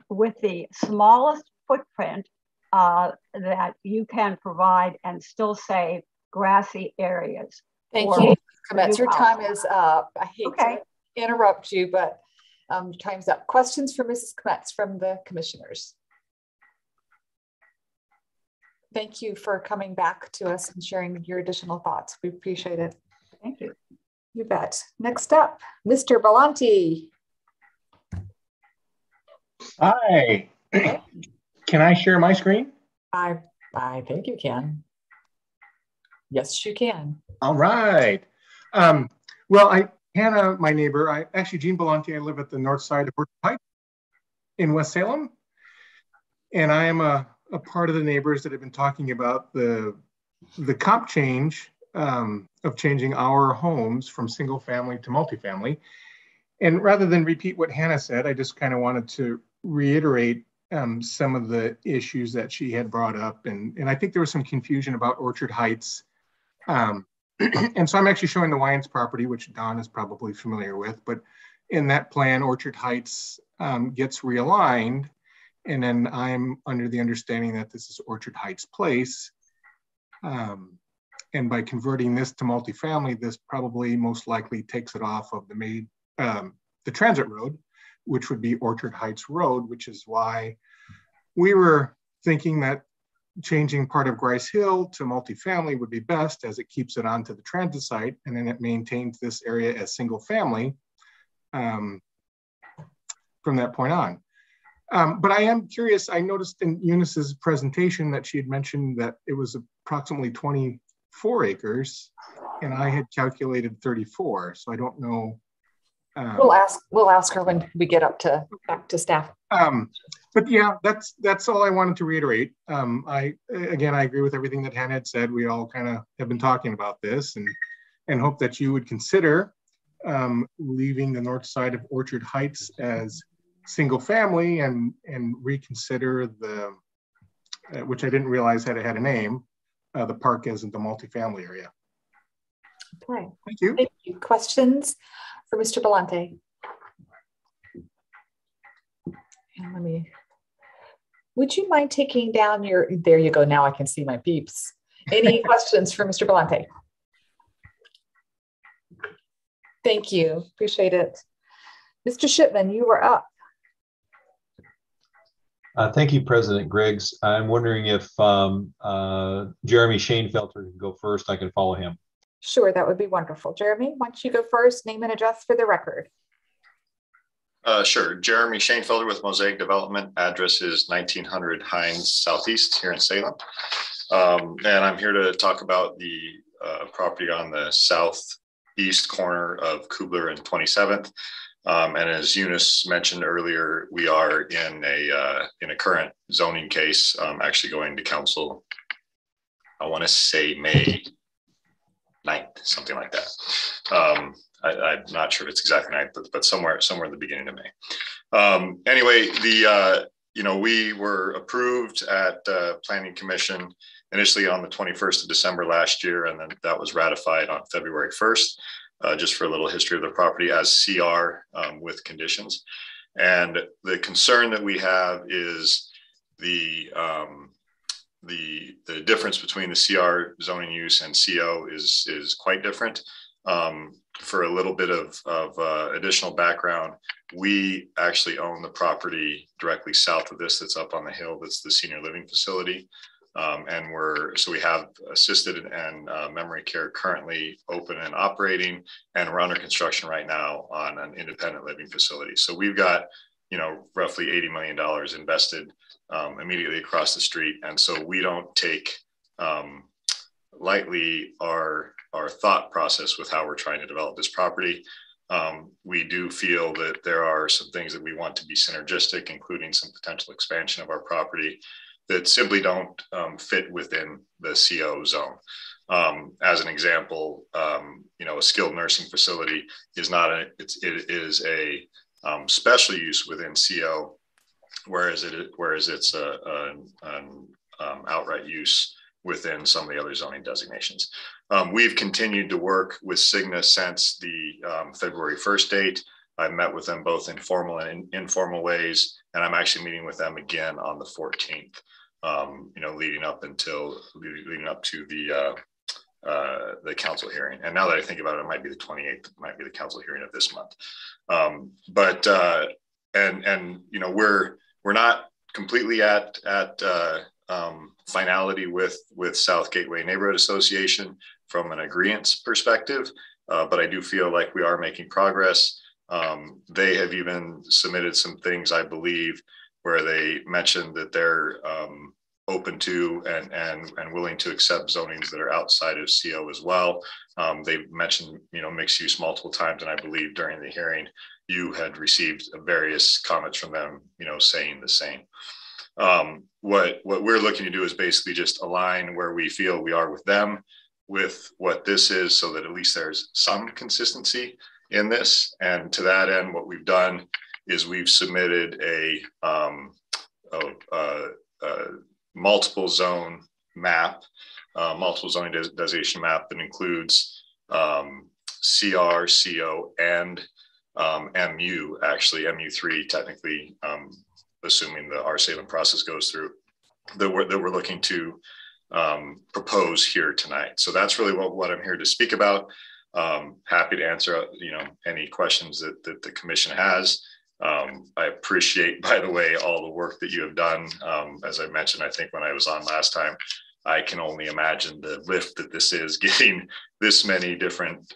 with the smallest footprint that you can provide and still save grassy areas. Thank you, Mrs. Your time is up. I hate to interrupt you, but time's up. Questions for Mrs. Kmetz from the commissioners? Thank you for coming back to us and sharing your additional thoughts. We appreciate it. Thank you. You bet. Next up, Mr. Imbalances. Hi. Can I share my screen? I think you can. Yes, you can. All right. Hannah, my neighbor, Jean Belanti, I live at the north side of Orchard Heights in West Salem. And I am a part of the neighbors that have been talking about the comp change of changing our homes from single family to multifamily. And rather than repeat what Hannah said, I just kind of wanted to reiterate some of the issues that she had brought up. And I think there was some confusion about Orchard Heights. And so I'm actually showing the Wyans property, which Don is probably familiar with, but in that plan, Orchard Heights gets realigned. And then I'm under the understanding that this is Orchard Heights Place. And by converting this to multifamily, this probably most likely takes it off of the transit road, which would be Orchard Heights Road, which is why we were thinking that changing part of Grice Hill to multifamily would be best, as it keeps it onto the transit site, and then it maintains this area as single family from that point on. But I am curious, I noticed in Eunice's presentation that she had mentioned that it was approximately 24 acres, and I had calculated 34, so I don't know. We'll ask her when we get back to staff. But yeah, that's all I wanted to reiterate. I agree with everything that Hannah had said. We all kind of have been talking about this, and hope that you would consider leaving the north side of Orchard Heights as single family and reconsider which I didn't realize had a name, the park as in the multifamily area. Okay. Thank you. Thank you. Questions for Mr. Belantes? And would you mind taking down there you go, now I can see my beeps. Any questions for Mr. Belantes? Thank you, appreciate it. Mr. Shipman, you are up. Thank you, President Griggs. I'm wondering if Jeremy Shanefelter can go first. I can follow him. Sure, that would be wonderful. Jeremy, why don't you go first, name and address for the record. Sure. Jeremy Shanefelter with Mosaic Development. Address is 1900 Hines Southeast here in Salem. And I'm here to talk about the property on the southeast corner of Kubler and 27th. And as Eunice mentioned earlier, we are in a current zoning case, actually going to council, I want to say May 9th, something like that, I'm not sure if it's exactly 9th, but somewhere in the beginning of May. Anyway, we were approved at Planning Commission initially on the 21st of December last year, and then that was ratified on February 1st, just for a little history of the property as CR with conditions. And the concern that we have is the difference between the CR zoning use and CO is quite different. For a little bit of additional background, we actually own the property directly south of this that's up on the hill. That's the senior living facility. And we have assisted and memory care currently open and operating, and we're under construction right now on an independent living facility. So we've got, roughly $80 million invested immediately across the street. And so we don't take lightly our thought process with how we're trying to develop this property. We do feel that there are some things that we want to be synergistic, including some potential expansion of our property that simply don't fit within the CO zone. As an example, a skilled nursing facility is it is a special use within CO, whereas it's an outright use within some of the other zoning designations. We've continued to work with Cigna since the February 1st date. I've met with them both in formal and informal ways, and I'm actually meeting with them again on the 14th. Leading up to the council hearing. And now that I think about it, it might be the 28th, it might be the council hearing of this month. We're not completely at finality with South Gateway Neighborhood Association from an agreeance perspective, but I do feel like we are making progress. They have even submitted some things, I believe, where they mentioned that they're open to and willing to accept zonings that are outside of CO as well. They've mentioned, mixed use multiple times, and I believe during the hearing, you had received various comments from them, saying the same. What we're looking to do is basically just align where we feel we are with them with what this is, so that at least there's some consistency in this. And to that end, what we've done is we've submitted a multiple zone map, multiple zoning designation map that includes CR, CO, and MU, actually MU3 technically, assuming the our Salem process goes through, that we're looking to propose here tonight. So that's really what I'm here to speak about. Happy to answer any questions that the commission has. I appreciate, by the way, all the work that you have done. As I mentioned, I think when I was on last time, I can only imagine the lift that this is, getting this many different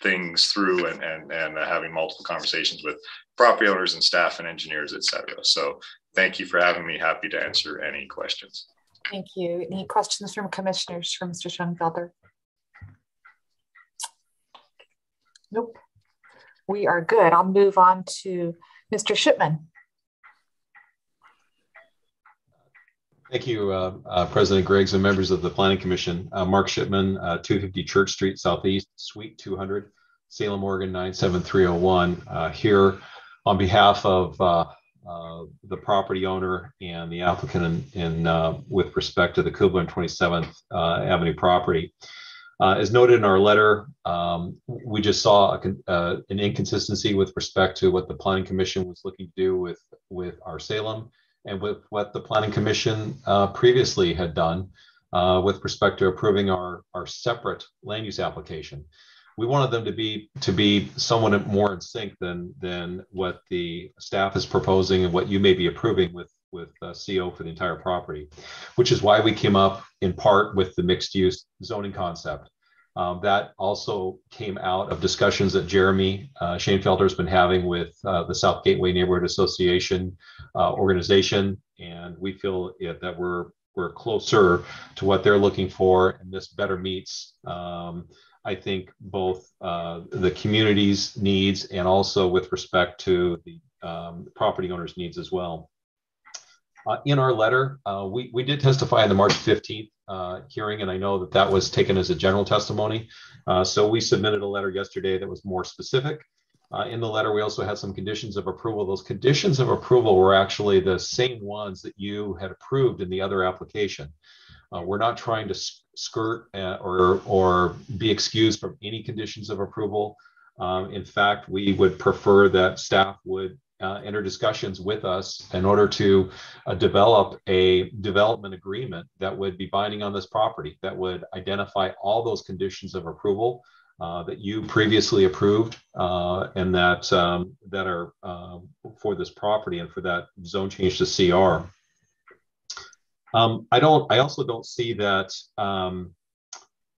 things through and having multiple conversations with property owners and staff and engineers, et cetera. So thank you for having me. Happy to answer any questions. Thank you. Any questions from commissioners for Mr. Schoenfelder? Nope. We are good. I'll move on to Mr. Shipman. Thank you, President Griggs and members of the Planning Commission. Mark Shipman, 250 Church Street Southeast, Suite 200, Salem, Oregon 97301. Here on behalf of the property owner and the applicant with respect to the Kubler and 27th Avenue property. As noted in our letter, we just saw an inconsistency with respect to what the Planning Commission was looking to do with our Salem, and with what the Planning Commission previously had done with respect to approving our separate land use application. We wanted them to be somewhat more in sync than what the staff is proposing and what you may be approving with CO for the entire property, which is why we came up in part with the mixed use zoning concept. That also came out of discussions that Jeremy Schoenfelder has been having with the South Gateway Neighborhood Association organization, and we feel that we're closer to what they're looking for, and this better meets I think both the community's needs and also with respect to the property owner's needs as well. In our letter, we did testify in the March 15th hearing, and I know that that was taken as a general testimony. So we submitted a letter yesterday that was more specific. In the letter, we also had some conditions of approval. Those conditions of approval were actually the same ones that you had approved in the other application. We're not trying to skirt or be excused from any conditions of approval. In fact, we would prefer that staff would enter discussions with us in order to develop a development agreement that would be binding on this property, that would identify all those conditions of approval that you previously approved and that are for this property and for that zone change to CR. I also don't see that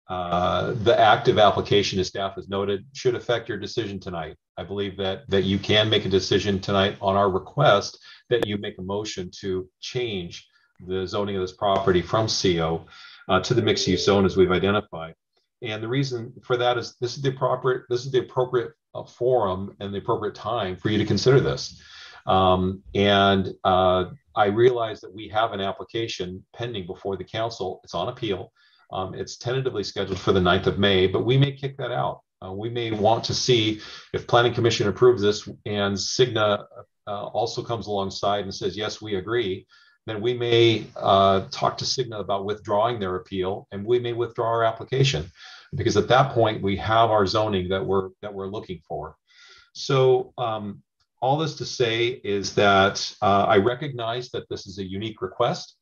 the active application, as staff has noted, should affect your decision tonight. I believe that you can make a decision tonight on our request that you make a motion to change the zoning of this property from CO to the mixed use zone as we've identified. And the reason for that is this is the appropriate forum and the appropriate time for you to consider this. I realize that we have an application pending before the council. It's on appeal. It's tentatively scheduled for the 9th of May, but we may kick that out. We may want to see if Planning Commission approves this and Cigna also comes alongside and says, yes, we agree, then we may talk to Cigna about withdrawing their appeal, and we may withdraw our application, because at that point we have our zoning that we're looking for. So all this to say is that I recognize that this is a unique request.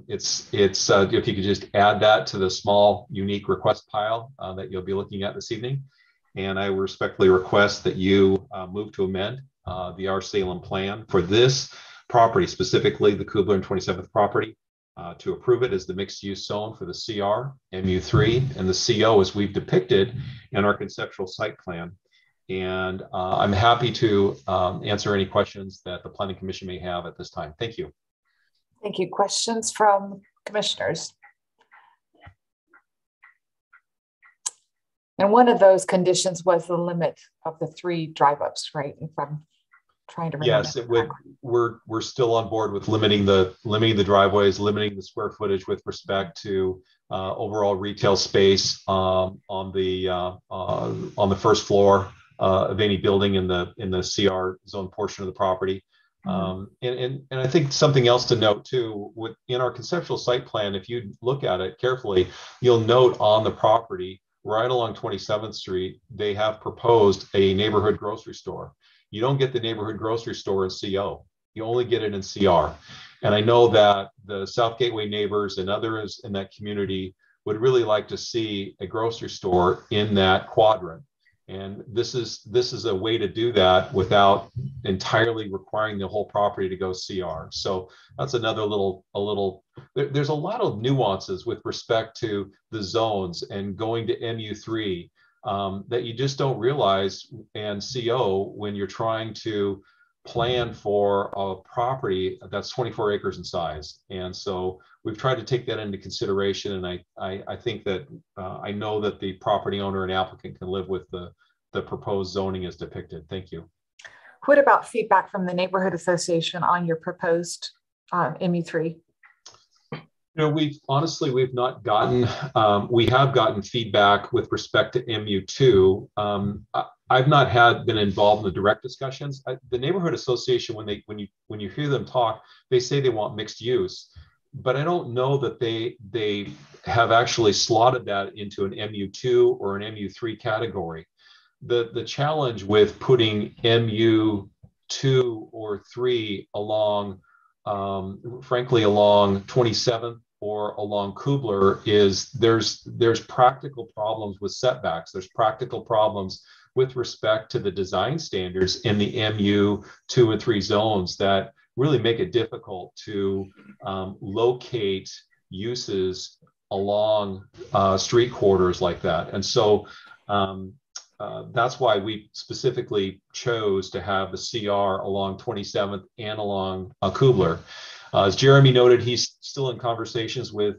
It's if you could just add that to the small unique request pile that you'll be looking at this evening. And I respectfully request that you move to amend the R Salem plan for this property, specifically the Kubler and 27th property, to approve it as the mixed use zone for the CR, MU3, and the CO as we've depicted in our conceptual site plan. And I'm happy to answer any questions that the Planning Commission may have at this time. Thank you. Thank you. Questions from commissioners? And one of those conditions was the limit of the 3 drive-ups, right? If I'm trying to remember. Yes, it would. We're still on board with limiting the driveways, limiting the square footage with respect to overall retail space on the first floor of any building in the CR zone portion of the property. And I think something else to note too, in our conceptual site plan, if you look at it carefully, you'll note on the property right along 27th Street, they have proposed a neighborhood grocery store. You don't get the neighborhood grocery store in CO. You only get it in CR. And I know that the South Gateway neighbors and others in that community would really like to see a grocery store in that quadrant. And this is a way to do that without entirely requiring the whole property to go CR. So that's another there's a lot of nuances with respect to the zones and going to MU3 that you just don't realize and CO when you're trying to plan for a property that's 24 acres in size. And so we've tried to take that into consideration. And I think that I know that the property owner and applicant can live with the proposed zoning as depicted. Thank you. What about feedback from the neighborhood association on your proposed MU3? We've not gotten, we have gotten feedback with respect to MU2. I've not been involved in the direct discussions. The neighborhood association, when you hear them talk, they say they want mixed use, but I don't know that they have actually slotted that into an MU2 or an MU3 category. The challenge with putting MU2 or 3 along, frankly, along 27th or along Kubler is there's practical problems with setbacks. There's practical problems with respect to the design standards in the MU2 and 3 zones that really make it difficult to locate uses along street corridors like that. And so that's why we specifically chose to have the CR along 27th and along Kubler. As Jeremy noted, he's still in conversations with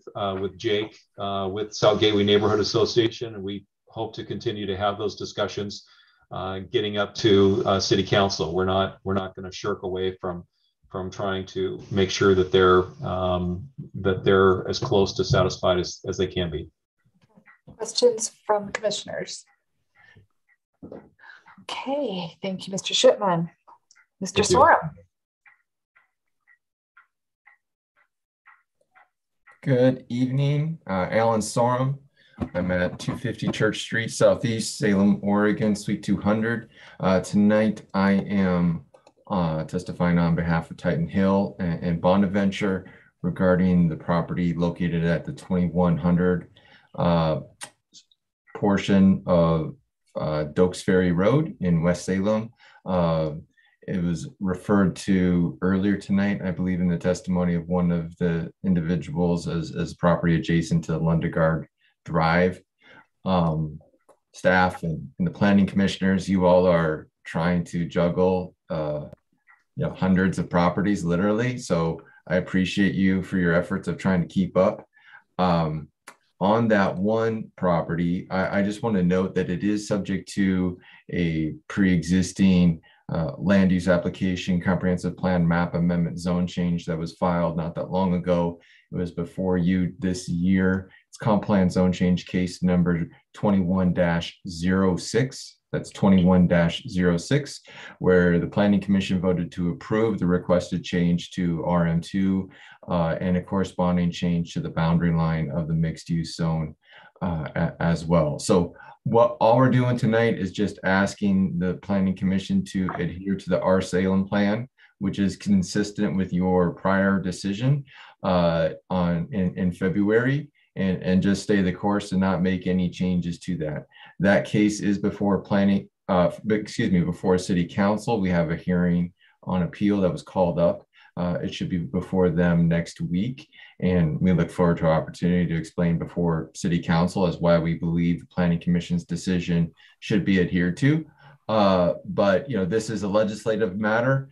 Jake, with South Gateway Neighborhood Association, and we hope to continue to have those discussions getting up to City Council. We're not going to shirk away from from trying to make sure that they're as close to satisfied as they can be. Questions from commissioners? Okay, thank you, Mr. Shipman. Mr. Sorum. Good evening, Alan Sorum. I'm at 250 Church Street, Southeast, Salem, Oregon, Suite 200. Tonight, I am testifying on behalf of Titan Hill and Bonaventure regarding the property located at the 2100 portion of Dokes Ferry Road in West Salem. It was referred to earlier tonight, I believe, in the testimony of one of the individuals as property adjacent to Lundegard Drive. Staff and the planning commissioners, you all are trying to juggle hundreds of properties, literally. So I appreciate you for your efforts of trying to keep up. On that one property, I just want to note that it is subject to a pre-existing land use application, comprehensive plan map amendment zone change that was filed not that long ago. It was before you this year. It's comp plan zone change case number 21-06. That's 21-06, where the Planning Commission voted to approve the requested change to RM2 and a corresponding change to the boundary line of the mixed use zone as well. So all we're doing tonight is just asking the Planning Commission to adhere to the R Salem plan, which is consistent with your prior decision in February, and just stay the course and not make any changes to that. That case is before before City Council. We have a hearing on appeal that was called up. It should be before them next week, and we look forward to our opportunity to explain before City Council as why we believe the Planning Commission's decision should be adhered to. But this is a legislative matter.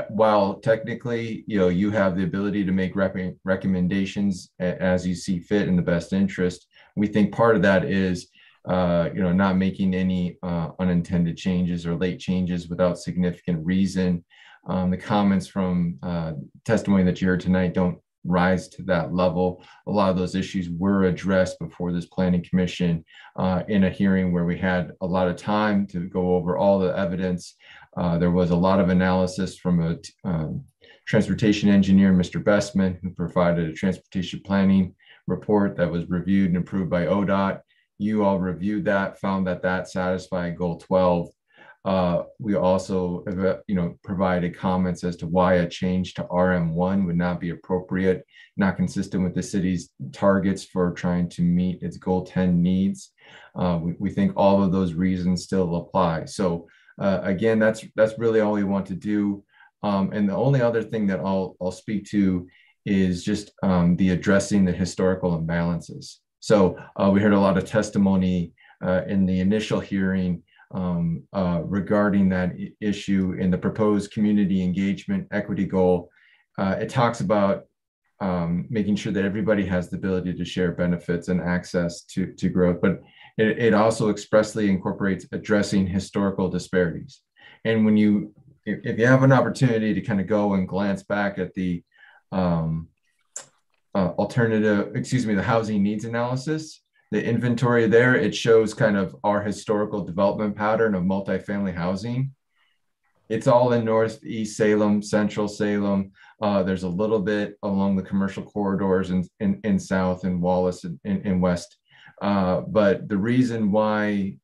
While technically, you have the ability to make recommendations as you see fit in the best interest, we think part of that is not making any unintended changes or late changes without significant reason. The comments from testimony that you heard tonight don't rise to that level. A lot of those issues were addressed before this Planning Commission in a hearing where we had a lot of time to go over all the evidence. There was a lot of analysis from a transportation engineer, Mr. Bestman, who provided a transportation planning report that was reviewed and approved by ODOT. You all reviewed that, found that satisfied Goal 12. We also, provided comments as to why a change to RM1 would not be appropriate, not consistent with the city's targets for trying to meet its Goal 10 needs. We think all of those reasons still apply. So again, that's really all we want to do. And the only other thing that I'll speak to is just the addressing the historical imbalances. So we heard a lot of testimony in the initial hearing regarding that issue in the proposed community engagement equity goal. It talks about making sure that everybody has the ability to share benefits and access to growth, but it also expressly incorporates addressing historical disparities. And when if you have an opportunity to kind of go and glance back at the the housing needs analysis, the inventory there, it shows kind of our historical development pattern of multifamily housing. It's all in Northeast Salem, Central Salem. There's a little bit along the commercial corridors in South and Wallace and West. But the reason why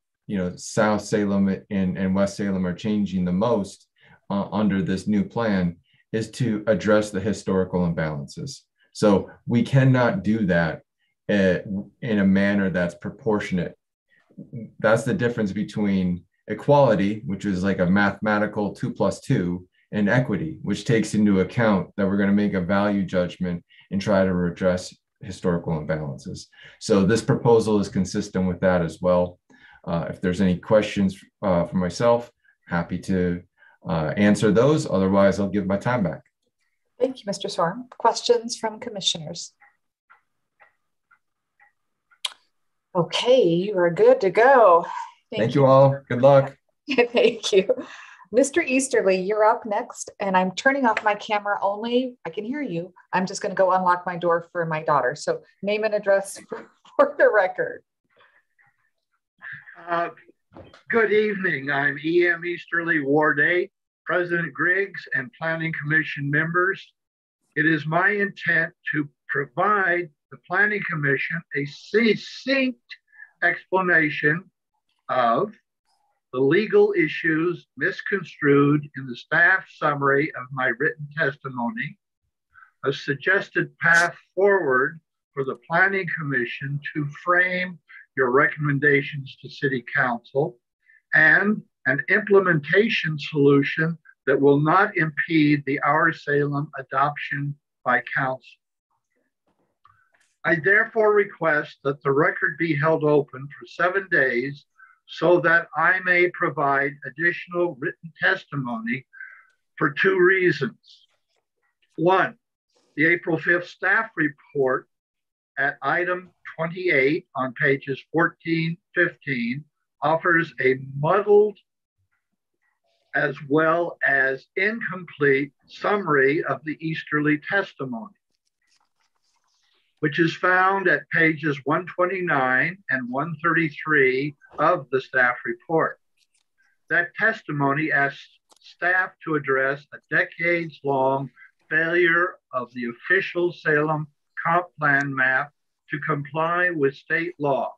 South Salem and West Salem are changing the most under this new plan is to address the historical imbalances. So we cannot do that in a manner that's proportionate. That's the difference between equality, which is like a mathematical 2 + 2, and equity, which takes into account that we're going to make a value judgment and try to address historical imbalances. So this proposal is consistent with that as well. If there's any questions for myself, happy to answer those. Otherwise, I'll give my time back. Thank you, Mr. Sorum. Questions from commissioners? Okay, you are good to go. Thank you all. Good luck. Thank you. Mr. Easterly, you're up next, and I'm turning off my camera only. I can hear you. I'm just going to go unlock my door for my daughter. So name and address for the record. Good evening. I'm E.M. Easterly, Ward 8, President Griggs, and Planning Commission members. It is my intent to provide the Planning Commission a succinct explanation of the legal issues misconstrued in the staff summary of my written testimony, a suggested path forward for the Planning Commission to frame your recommendations to City Council, and an implementation solution that will not impede the Our Salem adoption by Council. I therefore request that the record be held open for 7 days so that I may provide additional written testimony for 2 reasons. 1, the April 5th staff report at item 28 on pages 14, 15 offers a muddled as well as incomplete summary of the Easterly testimony, which is found at pages 129 and 133 of the staff report. That testimony asks staff to address a decades-long failure of the official Salem comp plan map to comply with state law,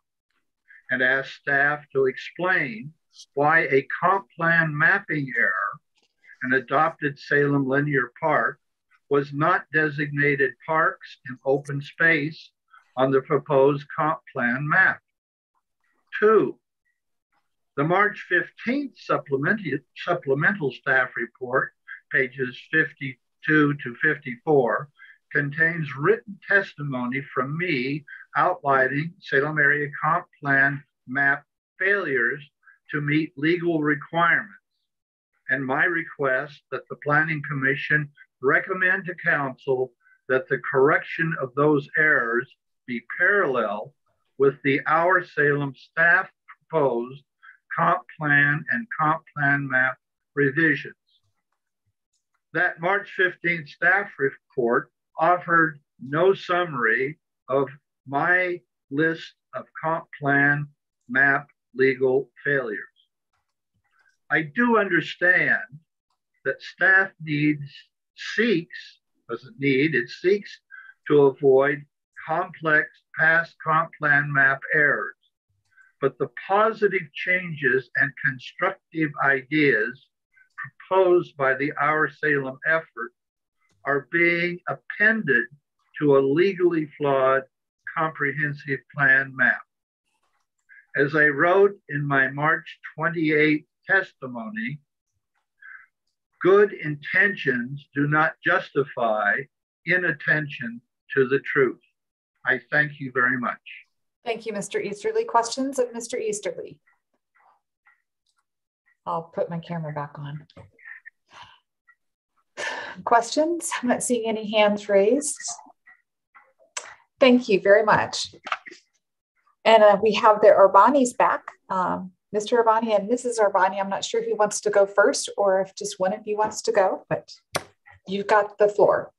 and asks staff to explain why a comp plan mapping error, an adopted Salem linear park, was not designated parks and open space on the proposed comp plan map. 2, the March 15th supplemental staff report, pages 52 to 54, contains written testimony from me outlining Salem area comp plan map failures to meet legal requirements, and my request that the Planning Commission recommend to Council that the correction of those errors be parallel with the Our Salem staff proposed comp plan and comp plan map revisions. That March 15th staff report offered no summary of my list of comp plan map legal failures. I do understand that staff seeks to avoid complex past comp plan map errors, but the positive changes and constructive ideas proposed by the Our Salem effort are being appended to a legally flawed comprehensive plan map. As I wrote in my March 28th testimony, good intentions do not justify inattention to the truth. I thank you very much. Thank you, Mr. Easterly. Questions of Mr. Easterly? I'll put my camera back on. Questions? I'm not seeing any hands raised. Thank you very much. And we have the Urbanis back. Mr. Urbani and Mrs. Urbani, I'm not sure who wants to go first or if just one of you wants to go, but you've got the floor.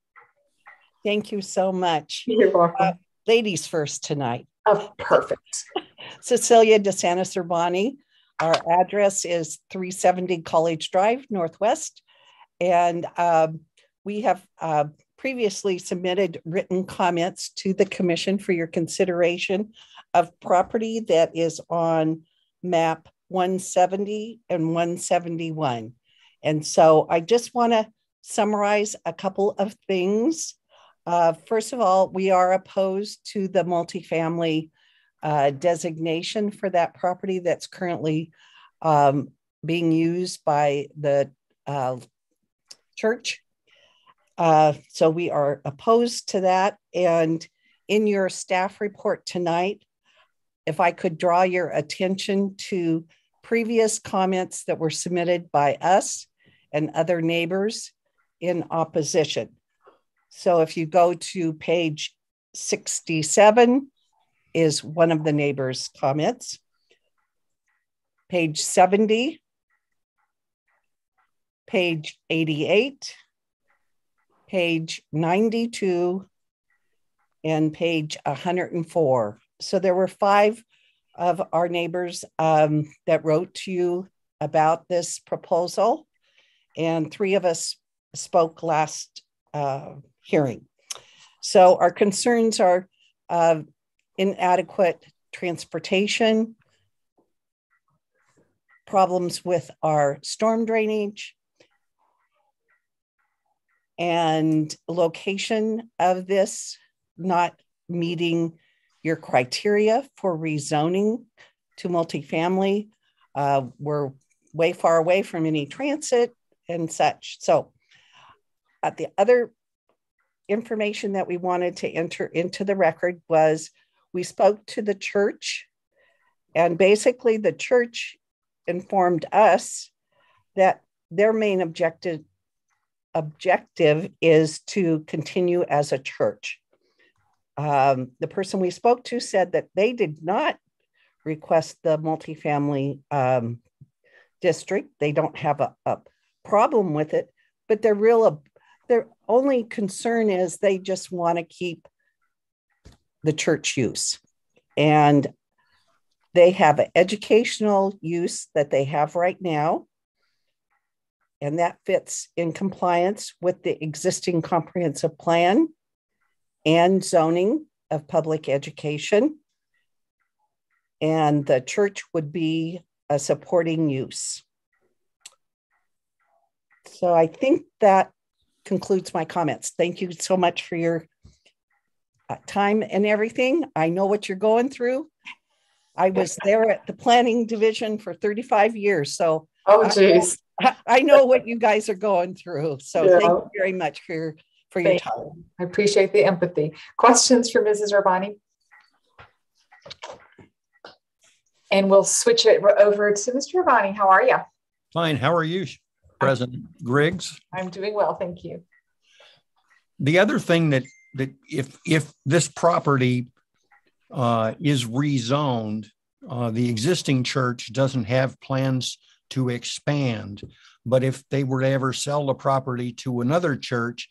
Thank you so much. You're welcome. Ladies first tonight. Oh, perfect. Cecilia DeSantis Urbani. Our address is 370 College Drive, Northwest. And we have previously submitted written comments to the commission for your consideration of property that is on map 170 and 171. And so I just want to summarize a couple of things. First of all, we are opposed to the multifamily designation for that property that's currently being used by the church. So we are opposed to that. And in your staff report tonight, if I could draw your attention to previous comments that were submitted by us and other neighbors in opposition. So if you go to page 67 is one of the neighbors' comments. Page 70 page 88, page 92, and page 104. So there were 5 of our neighbors that wrote to you about this proposal, and 3 of us spoke last hearing. So our concerns are inadequate transportation, problems with our storm drainage, and location of this not meeting your criteria for rezoning to multifamily. We're way far away from any transit and such. So the other information that we wanted to enter into the record was we spoke to the church, and basically the church informed us that their main objective is to continue as a church. The person we spoke to said that they did not request the multifamily district. They don't have a problem with it, but their only concern is they just want to keep the church use. And they have an educational use that they have right now, and that fits in compliance with the existing comprehensive plan and zoning of public education. And the church would be a supporting use. So I think that concludes my comments. Thank you so much for your time and everything. I know what you're going through. I was there at the planning division for 35 years. So geez. I know what you guys are going through. So yeah. Thank you very much for your time. I appreciate the empathy. Questions for Mrs. Rabbani? And we'll switch it over to Mr. Rabbani. How are you? Fine. How are you, President Griggs? I'm doing well, thank you. The other thing that if this property is rezoned, the existing church doesn't have plans to expand. But if they were to ever sell the property to another church,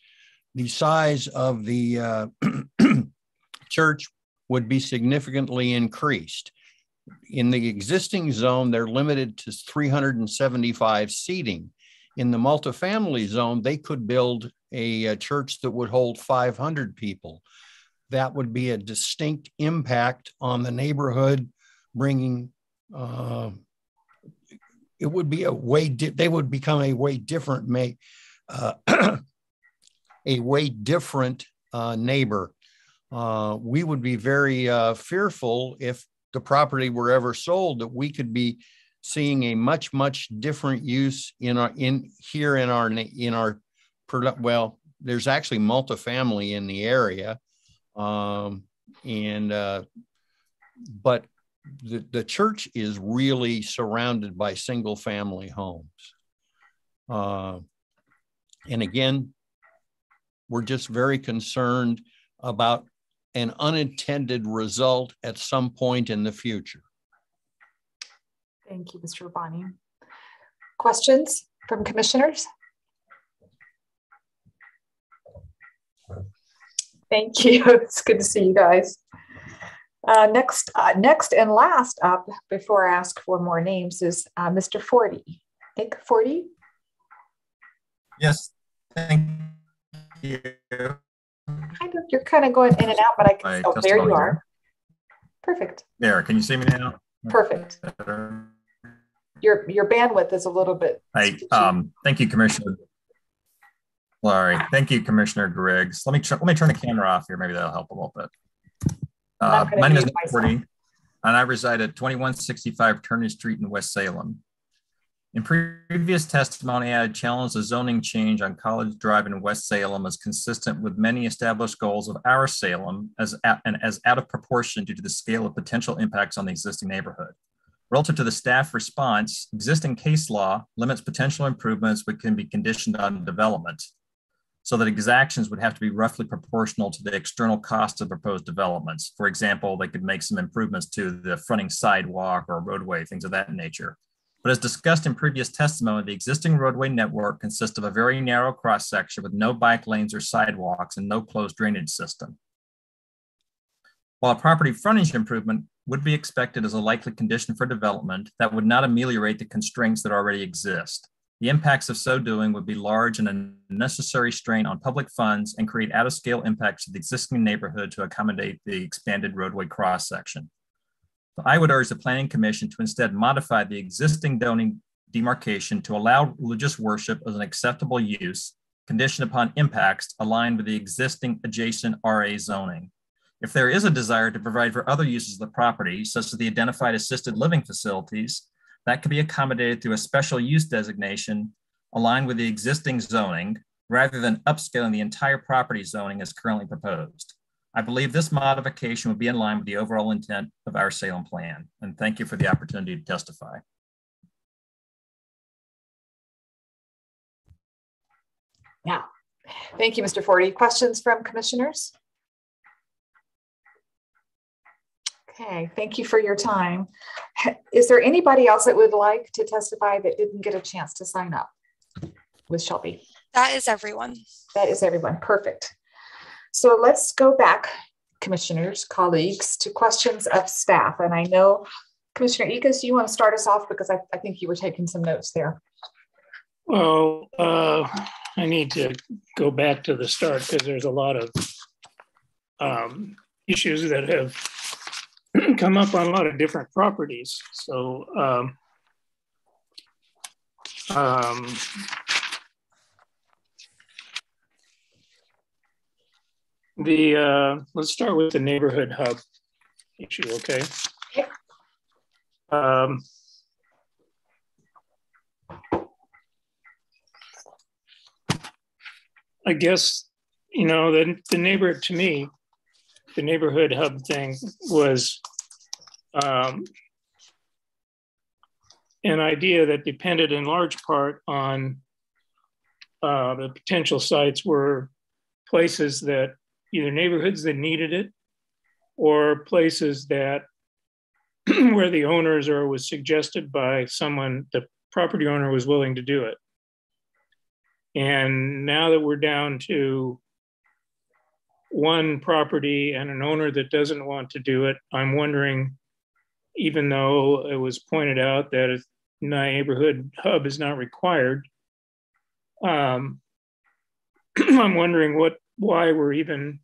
the size of the church would be significantly increased. In the existing zone, they're limited to 375 seating. In the multifamily zone, they could build a church that would hold 500 people. That would be a distinct impact on the neighborhood, bringing, it would be a way, they would become a way different, neighbor. We would be very fearful if the property were ever sold, that we could be seeing a much different use in our well, there's actually multifamily in the area, but the church is really surrounded by single family homes, and again, we're just very concerned about an unintended result at some point in the future. Thank you, Mr. Rabbani. Questions from commissioners? Thank you. It's good to see you guys. Next and last up, before I ask for more names, is Mr. Forty. Nick Forty? Yes, thank you. You're kind of going in and out, but I can. Oh, there you are. Perfect. There, can you see me now? Perfect. Your bandwidth is a little bit. Thank you, Commissioner. Sorry, thank you, Commissioner Griggs. Let me turn the camera off here. Maybe that'll help a little bit. My name is Nick Forty, and I reside at 2165 Turney Street in West Salem. In previous testimony, I had challenged the zoning change on College Drive in West Salem as consistent with many established goals of our Salem as out of proportion due to the scale of potential impacts on the existing neighborhood. Relative to the staff response, existing case law limits potential improvements which can be conditioned on development, so that exactions would have to be roughly proportional to the external cost of proposed developments. For example, they could make some improvements to the fronting sidewalk or roadway, things of that nature. But as discussed in previous testimony, the existing roadway network consists of a very narrow cross section with no bike lanes or sidewalks and no closed drainage system. While a property frontage improvement would be expected as a likely condition for development, that would not ameliorate the constraints that already exist. The impacts of so doing would be large and a necessary strain on public funds and create out-of-scale impacts to the existing neighborhood to accommodate the expanded roadway cross-section. So I would urge the Planning Commission to instead modify the existing zoning demarcation to allow religious worship as an acceptable use, conditioned upon impacts aligned with the existing adjacent RA zoning. If there is a desire to provide for other uses of the property, such as the identified assisted living facilities, that could be accommodated through a special use designation aligned with the existing zoning, rather than upscaling the entire property zoning as currently proposed. I believe this modification would be in line with the overall intent of our Salem plan. And thank you for the opportunity to testify. Yeah, thank you, Mr. Forty. Questions from commissioners? Okay, thank you for your time. Is there anybody else that would like to testify that didn't get a chance to sign up with Shelby? That is everyone. That is everyone. Perfect. So let's go back, commissioners, colleagues, to questions of staff. And I know, Commissioner Ickes, you want to start us off because I think you were taking some notes there. Well, I need to go back to the start because there's a lot of issues that have come up on a lot of different properties. So let's start with the neighborhood hub issue, okay? I guess, you know, the neighborhood hub thing was an idea that depended in large part on the potential sites were places that either neighborhoods that needed it or places that where the owners or was suggested by someone, the property owner was willing to do it. And now that we're down to one property and an owner that doesn't want to do it, I'm wondering, even though it was pointed out that a neighborhood hub is not required, I'm wondering why we're even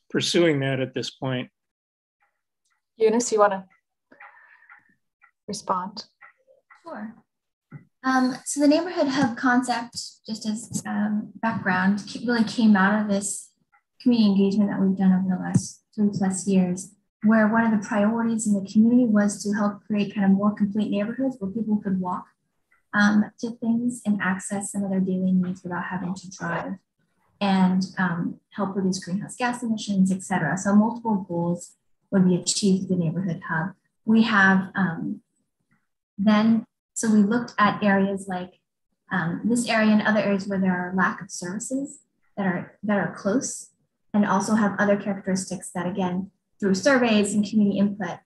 pursuing that at this point. Eunice, you want to respond? Sure. So the neighborhood hub concept, just as background, really came out of this community engagement that we've done over the last 3+ years, where one of the priorities in the community was to help create kind of more complete neighborhoods where people could walk to things and access some of their daily needs without having to drive, and help reduce greenhouse gas emissions, et cetera. So multiple goals would be achieved with the neighborhood hub. We have so we looked at areas like this area and other areas where there are lack of services that are close, and also have other characteristics that, again, through surveys and community input,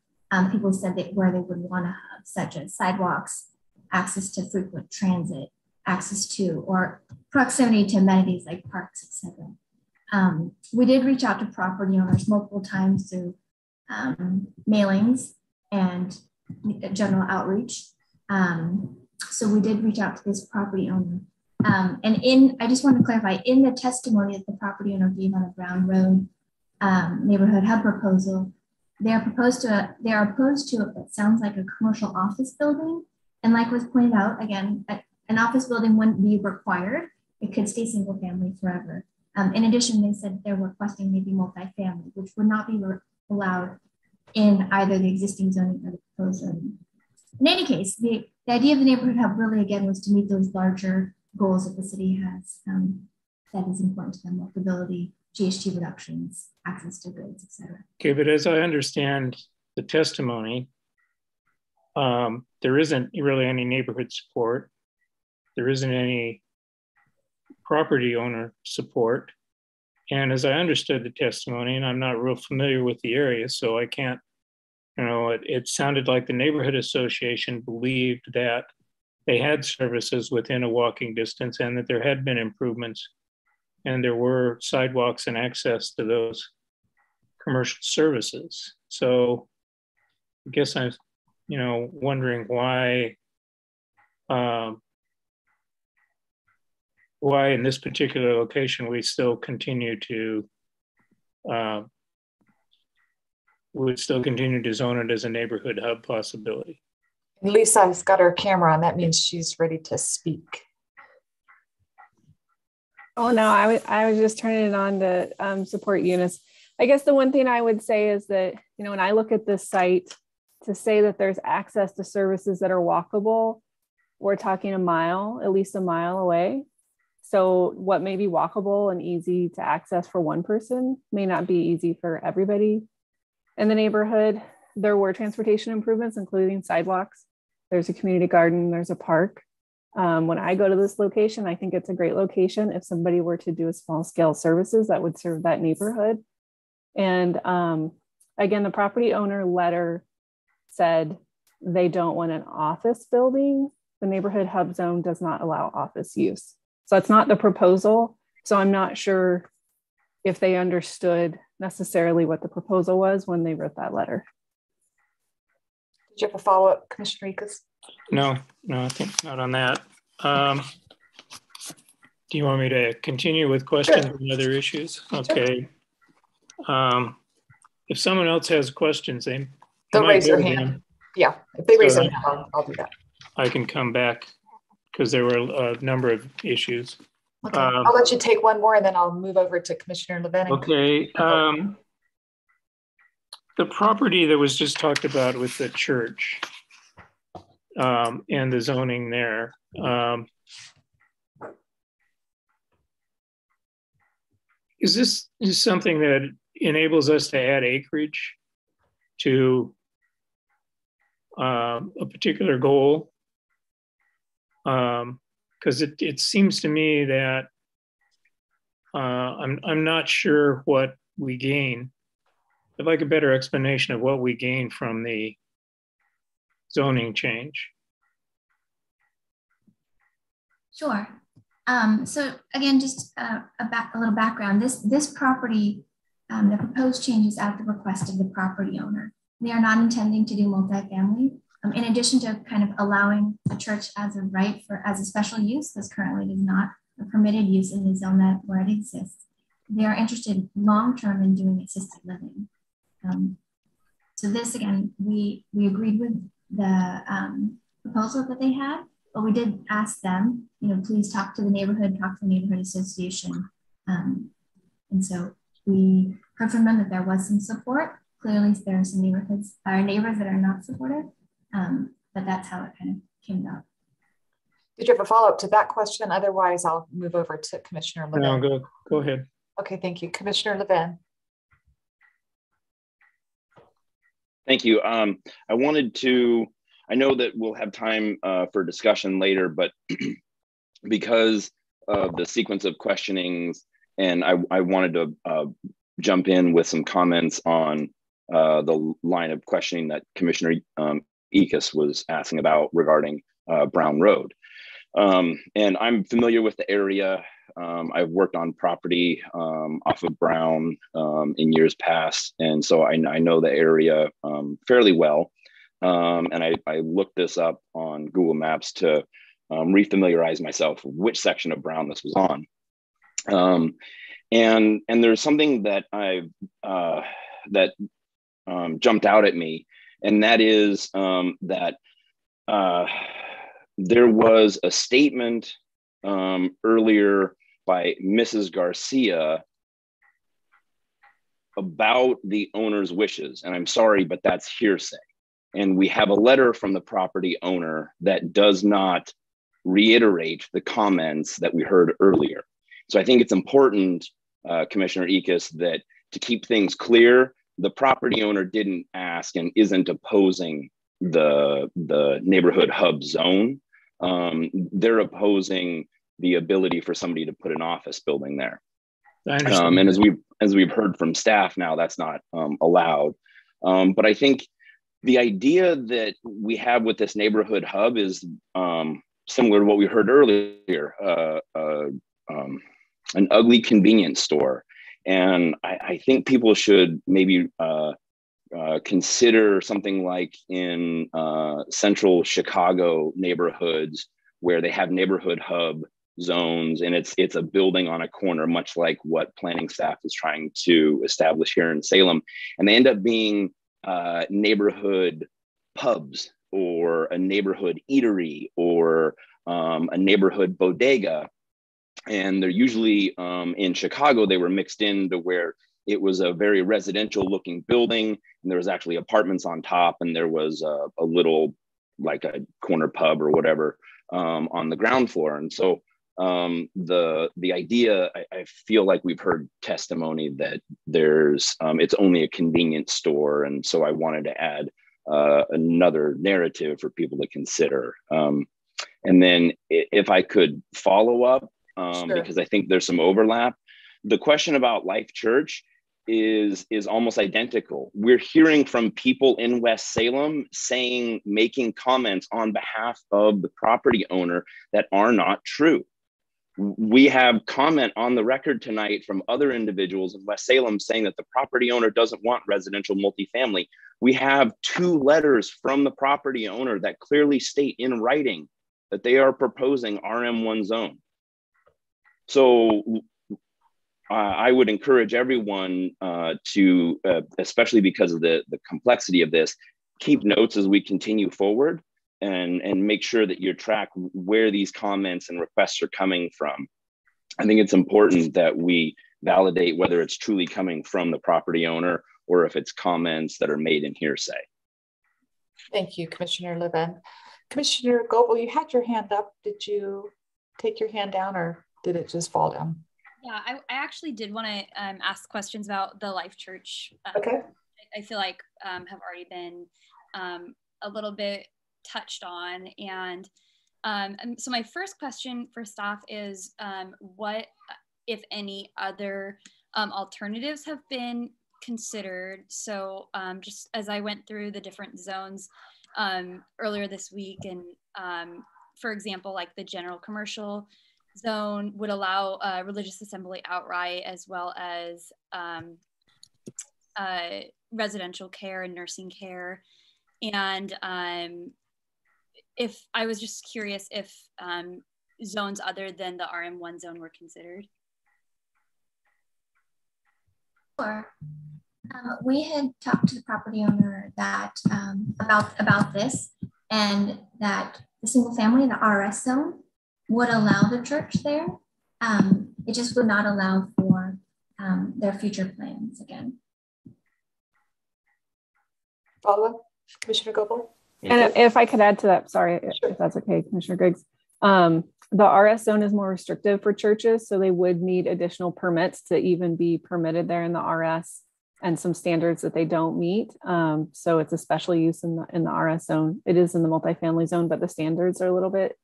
people said that where they would want to have, such as sidewalks, access to frequent transit, access to or proximity to amenities like parks, etc. We did reach out to property owners multiple times through mailings and general outreach. So we did reach out to this property owner. I just want to clarify, in the testimony that the property owner gave on the Brown Road neighborhood hub proposal, they are opposed to it that sounds like a commercial office building. And like was pointed out, again, an office building wouldn't be required. It could stay single family forever. In addition, they said they're requesting maybe multifamily, which would not be allowed in either the existing zoning or the proposed zoning. In any case, the idea of the neighborhood hub really, again, was to meet those larger goals that the city has that is important to them: walkability, GHG reductions, access to goods, et cetera. Okay, but as I understand the testimony, there isn't really any neighborhood support. There isn't any property owner support. And as I understood the testimony, and I'm not real familiar with the area, so I can't You know, it sounded like the neighborhood association believed that they had services within a walking distance and that there had been improvements and there were sidewalks and access to those commercial services. So I guess I'm, wondering why in this particular location we still continue to zone it as a neighborhood hub possibility. Lisa's got her camera on. That means she's ready to speak. Oh no, I was just turning it on to support Eunice. I guess the one thing I would say is that, when I look at this site, to say that there's access to services that are walkable, we're talking at least a mile away. So what may be walkable and easy to access for one person may not be easy for everybody in the neighborhood. There were transportation improvements, including sidewalks. There's a community garden, there's a park. When I go to this location, I think it's a great location. If somebody were to do a small scale services that would serve that neighborhood. And again, the property owner letter said they don't want an office building. The neighborhood hub zone does not allow office use. So it's not the proposal. So I'm not sure if they understood necessarily what the proposal was when they wrote that letter. Did you have a follow-up, Commissioner Ickes? No, I think not on that. Do you want me to continue with questions and other issues? Okay. If someone else has questions, they'll raise their hand. Yeah, if they raise their hand, I'll do that. I can come back because there were a number of issues. Okay. I'll let you take one more and then I'll move over to Commissioner Levin. Okay. The property that was just talked about with the church and the zoning there. Is this something that enables us to add acreage to a particular goal? Because it seems to me that I'm not sure what we gain. I'd like a better explanation of what we gain from the zoning change. Sure. So again, just a little background. This property, the proposed change is at the request of the property owner. They are not intending to do multifamily. In addition to kind of allowing the church as a right as a special use, this currently is not a permitted use in the zone where it exists. They are interested long-term in doing assisted living. So this, again, we agreed with the proposal that they had, but we did ask them, please talk to the neighborhood association. And so we heard from them that there was some support. Clearly there are some neighbors that are not supportive. But that's how it kind of came out. Did you have a follow-up to that question? Otherwise, I'll move over to Commissioner Levin. No, go ahead. Okay, thank you. Commissioner Levin. Thank you. I know that we'll have time for discussion later, but because of the sequence of questionings, and I wanted to jump in with some comments on the line of questioning that Commissioner Ickes was asking about regarding Brown Road. And I'm familiar with the area. I've worked on property off of Brown in years past. And so I know the area fairly well. And I looked this up on Google Maps to refamiliarize myself with which section of Brown this was on. And there's something that jumped out at me, and that is that there was a statement earlier by Mrs. Garcia about the owner's wishes. And I'm sorry, but that's hearsay. And we have a letter from the property owner that does not reiterate the comments that we heard earlier. So I think it's important, Commissioner Ickes, that to keep things clear, the property owner didn't ask and isn't opposing the neighborhood hub zone. They're opposing the ability for somebody to put an office building there. And as we've heard from staff now, that's not allowed. But I think the idea that we have with this neighborhood hub is similar to what we heard earlier, an ugly convenience store. And I think people should maybe consider something like in central Chicago neighborhoods where they have neighborhood hub zones, and it's a building on a corner, much like what planning staff is trying to establish here in Salem. And they end up being neighborhood pubs or a neighborhood eatery or a neighborhood bodega. And they're usually in Chicago, they were mixed into where it was a very residential looking building, and there was actually apartments on top, and there was a little, like a corner pub or whatever on the ground floor. And so the idea, I feel like we've heard testimony that there's it's only a convenience store, and so I wanted to add another narrative for people to consider. And then if I could follow up, sure, because I think there's some overlap. The question about Life Church is almost identical. We're hearing from people in West Salem making comments on behalf of the property owner that are not true. We have comment on the record tonight from other individuals in West Salem saying that the property owner doesn't want residential multifamily. We have 2 letters from the property owner that clearly state in writing that they are proposing RM1 zone. So I would encourage everyone to, especially because of the complexity of this, keep notes as we continue forward and make sure that you track where these comments and requests are coming from. I think it's important that we validate whether it's truly coming from the property owner or if it's comments that are made in hearsay. Thank you, Commissioner Levin. Commissioner Goebel, you had your hand up. Did you take your hand down or did it just fall down? Yeah, I actually did want to ask questions about the Life Church. Okay. I feel like have already been a little bit touched on. And so my first question for staff is what, if any, other alternatives have been considered? So just as I went through the different zones earlier this week, and for example, like the general commercial zone would allow religious assembly outright, as well as residential care and nursing care. And if I was just curious if zones other than the RM1 zone were considered. Sure. We had talked to the property owner that about this, and that the single family in the RS zone would allow the church there. It just would not allow for their future plans again. Follow up, Commissioner Goebel? And if I could add to that, sorry, if that's okay, Commissioner Griggs. The RS zone is more restrictive for churches, so they would need additional permits to even be permitted there in the RS, and some standards that they don't meet. So it's a special use in the RS zone. It is in the multifamily zone, but the standards are a little bit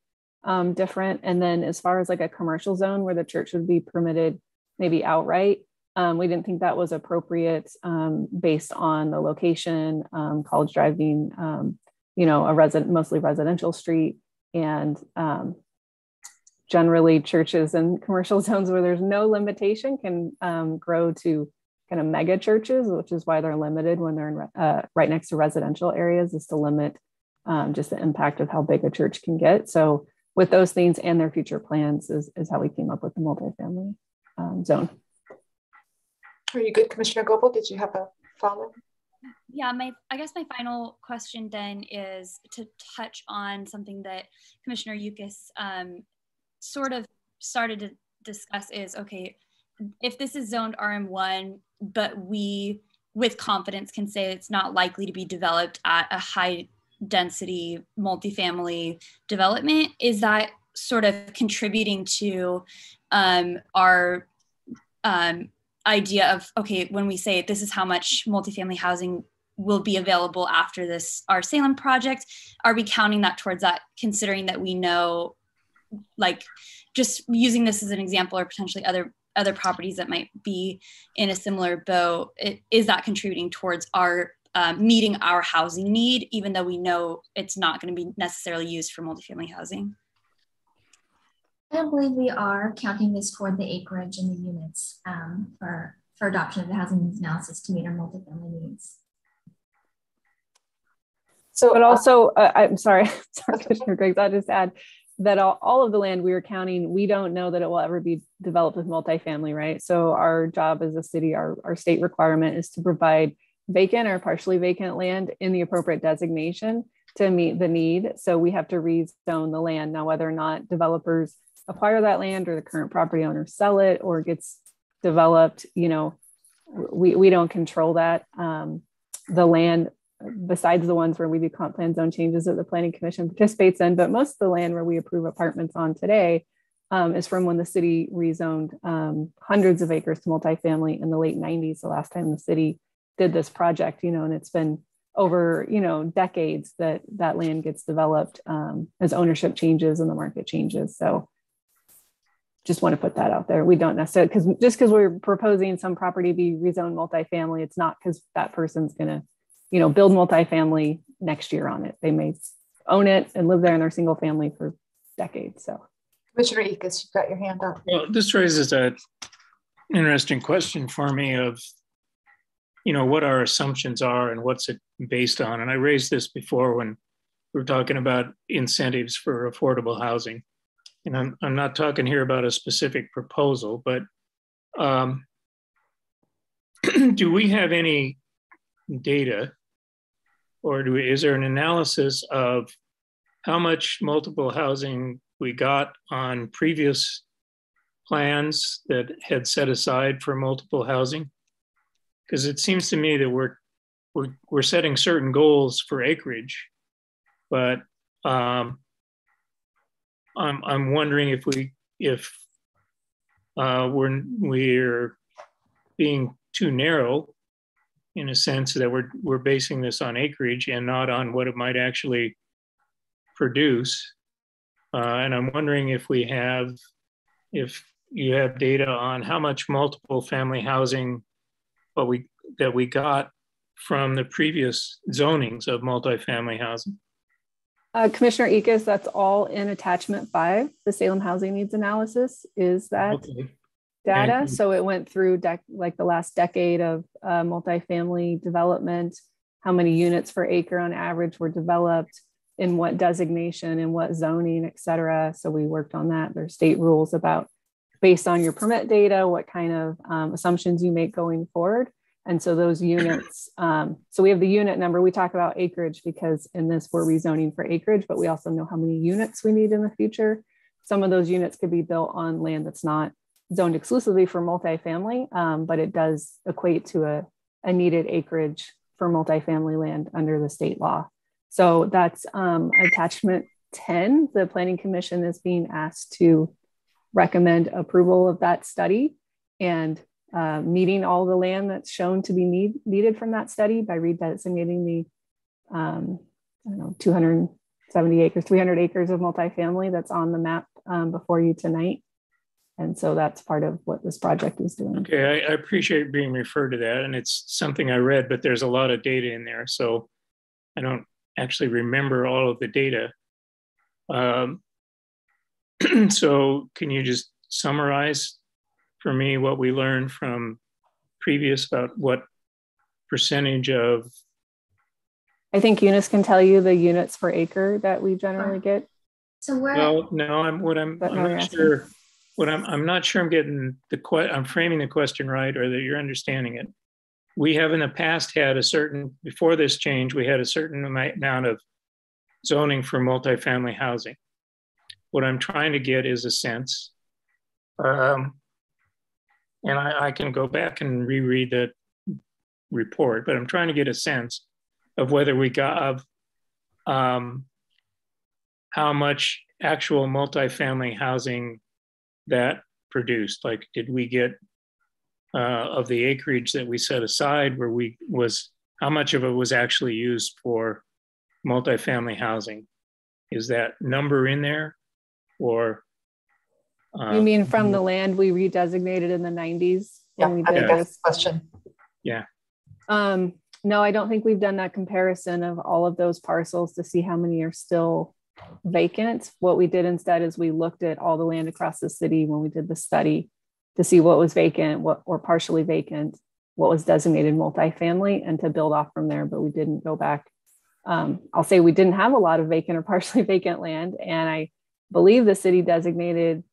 different. And then as far as like a commercial zone where the church would be permitted maybe outright, we didn't think that was appropriate based on the location, College Drive being, a mostly residential street, and generally churches and commercial zones where there's no limitation can grow to kind of mega churches, which is why they're limited when they're in right next to residential areas, is to limit just the impact of how big a church can get. So with those things and their future plans is how we came up with the multifamily zone. Are you good, Commissioner Goebel? Did you have a follow-up? Yeah, I guess my final question then is to touch on something that Commissioner Yukis sort of started to discuss is, okay, if this is zoned RM1, but we with confidence can say it's not likely to be developed at a high density multifamily development, is that sort of contributing to our idea of, okay, when we say this is how much multifamily housing will be available after this, our Salem project, are we counting that towards that, considering that we know, like, just using this as an example, or potentially other properties that might be in a similar boat, is that contributing towards our meeting our housing need, even though we know it's not going to be necessarily used for multifamily housing? I don't believe we are counting this toward the acreage and the units for adoption of the housing needs analysis to meet our multifamily needs. So, but also, I'm sorry, Commissioner Griggs, I'll just add that all of the land we are counting, we don't know that it will ever be developed with multifamily, right? So our job as a city, our state requirement is to provide vacant or partially vacant land in the appropriate designation to meet the need. So we have to rezone the land. Now, whether or not developers acquire that land or the current property owners sell it or gets developed, you know, we don't control that. The land, besides the ones where we do comp plan zone changes that the Planning Commission participates in, but most of the land where we approve apartments on today is from when the city rezoned hundreds of acres to multifamily in the late 90s, the last time the city did this project, you know, and it's been over, you know, decades that land gets developed as ownership changes and the market changes. So just want to put that out there. We don't necessarily, because we're proposing some property be rezoned multifamily, it's not because that person's going to, you know, build multifamily next year on it. They may own it and live there in their single family for decades. So, Commissioner Ekus, you've got your hand up. Well, this raises an interesting question for me of, you know, what our assumptions are and what's it based on. And I raised this before when we were talking about incentives for affordable housing. And I'm not talking here about a specific proposal, but do we have any data, or is there an analysis of how much multiple housing we got on previous plans that had set aside for multiple housing? Because it seems to me that we're setting certain goals for acreage, but I'm wondering if we're being too narrow in a sense that we're basing this on acreage and not on what it might actually produce. And I'm wondering if you have data on how much multiple family housing that we got from the previous zonings of multifamily housing. Commissioner Ekus, that's all in attachment 5. The Salem Housing Needs Analysis is that data. So it went through like the last decade of multifamily development, how many units per acre on average were developed, in what designation, in what zoning, et cetera. So we worked on that. There's state rules about, based on your permit data, what kind of assumptions you make going forward. And so those units, so we have the unit number. We talk about acreage because in this we're rezoning for acreage, but we also know how many units we need in the future. Some of those units could be built on land that's not zoned exclusively for multifamily, but it does equate to a needed acreage for multifamily land under the state law. So that's attachment 10. The Planning Commission is being asked to recommend approval of that study and meeting all the land that's shown to be needed from that study by redesignating the 270 acres, 300 acres of multifamily that's on the map before you tonight. And so that's part of what this project is doing. Okay, I appreciate being referred to that. And it's something I read, but there's a lot of data in there. So I don't actually remember all of the data. So can you just summarize for me what we learned from previous about what percentage of? I think Eunice can tell you the units per acre that we generally get. So where? Well, no, I'm not sure. I'm not sure I'm getting I'm framing the question right, or that you're understanding it. We have in the past had before this change, we had a certain amount of zoning for multifamily housing. What I'm trying to get is a sense, and I can go back and reread the report, but I'm trying to get a sense of whether we got how much actual multifamily housing that produced. Like, did we get of the acreage that we set aside, how much of it was actually used for multifamily housing? Is that number in there, or? You mean from the land we redesignated in the 90s? Yeah, I think that's the question. Yeah. No, I don't think we've done that comparison of all of those parcels to see how many are still vacant. What we did instead is we looked at all the land across the city when we did the study to see what was vacant, what or partially vacant, what was designated multifamily, and to build off from there. But we didn't go back. I'll say we didn't have a lot of vacant or partially vacant land. And I believe the city designated,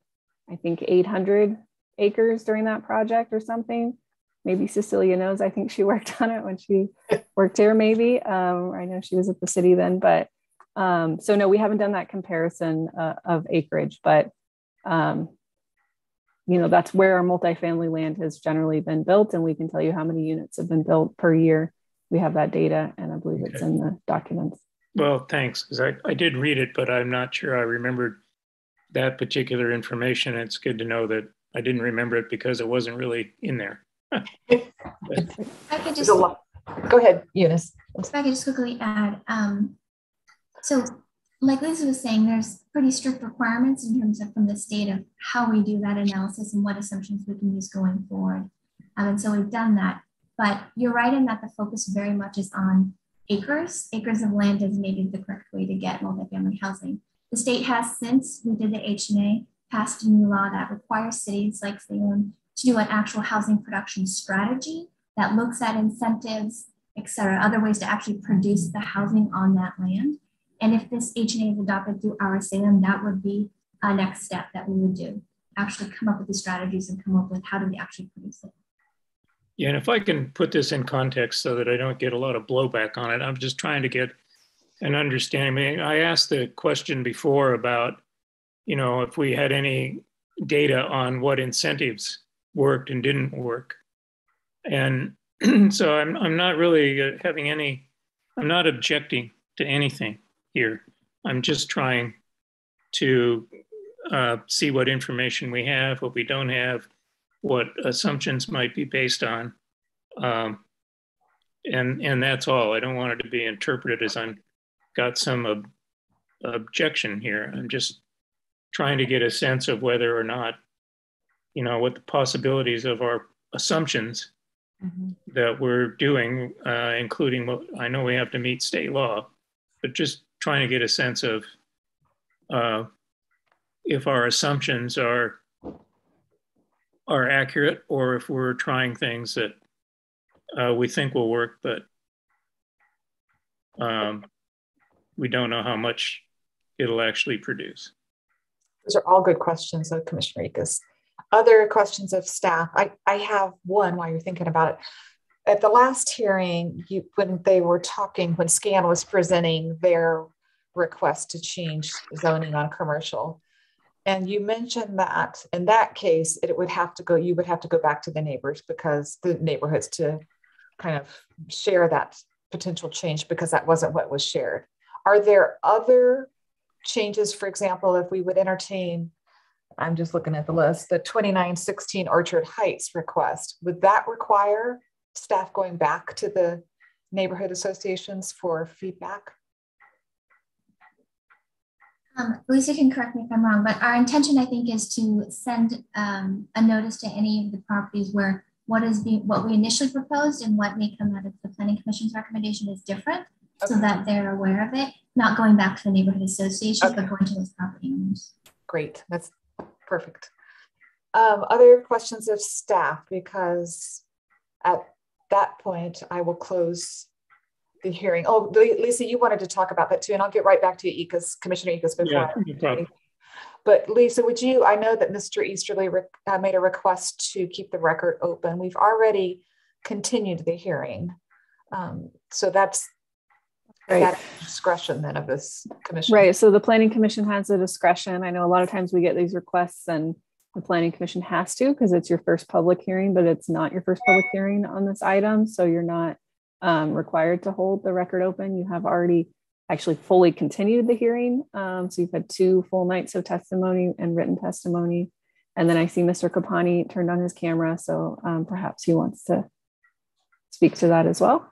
I think, 800 acres during that project or something. Maybe Cecilia knows. I think she worked on it when she worked here, maybe. I know she was at the city then, but so no, we haven't done that comparison of acreage, but you know, that's where our multifamily land has generally been built, and we can tell you how many units have been built per year. We have that data, and I believe it's in the documents. Well, thanks, because I did read it, but I'm not sure I remembered that particular information. It's good to know that I didn't remember it because it wasn't really in there. I could just go ahead, Eunice. If I could just quickly add, so like Lisa was saying, there's pretty strict requirements in terms of from the state of how we do that analysis and what assumptions we can use going forward. And so we've done that, but you're right in that the focus very much is on acres of land designated the correct way to get multifamily housing. The state has, since we did the H&A, passed a new law that requires cities like Salem to do an actual housing production strategy that looks at incentives, et cetera, other ways to actually produce the housing on that land. And if this H&A is adopted through our Salem, that would be a next step that we would do, actually come up with the strategies and come up with how do we actually produce it. Yeah, and if I can put this in context so that I don't get a lot of blowback on it, I'm just trying to get an understanding. I mean, I asked the question before about, you know, if we had any data on what incentives worked and didn't work. And so I'm not really having any, I'm not objecting to anything here. I'm just trying to see what information we have, what we don't have, what assumptions might be based on. And that's all. I don't want it to be interpreted as I'm got some objection here. I'm just trying to get a sense of whether or not, you know, what the possibilities of our assumptions that we're doing, including what I know we have to meet state law, but just trying to get a sense of if our assumptions are accurate or if we're trying things that we think will work, but we don't know how much it'll actually produce. Those are all good questions, Commissioner Ickes. Other questions of staff? I have one while you're thinking about it. At the last hearing, when they were talking, when SCAN was presenting their request to change zoning on commercial, and you mentioned that in that case, it would have to go, you would have to go back to the neighbors because the neighborhoods to kind of share that potential change because that wasn't what was shared. Are there other changes, for example, if we would entertain, I'm just looking at the list, the 2916 Orchard Heights request, would that require staff going back to the neighborhood associations for feedback? Lisa can correct me if I'm wrong, but our intention, I think, is to send a notice to any of the properties where what we initially proposed and what may come out of the Planning Commission's recommendation is different, so that they're aware of it, not going back to the neighborhood associations, but going to those property owners. Great, that's perfect. Other questions of staff, because at that point, I will close the hearing. Oh, Lisa, you wanted to talk about that too, and I'll get right back to you, Ickes, Commissioner Ickes, before. Yeah, no problem. But Lisa, would you, I know that Mr. Easterly made a request to keep the record open. We've already continued the hearing. So that's that discretion then of this commission. Right, so the Planning Commission has a discretion. I know a lot of times we get these requests and the Planning Commission has to because it's your first public hearing, but it's not your first public hearing on this item. So you're not required to hold the record open. You have already actually fully continued the hearing. So you've had 2 full nights of testimony and written testimony. And then I see Mr. Kapani turned on his camera. So perhaps he wants to speak to that as well.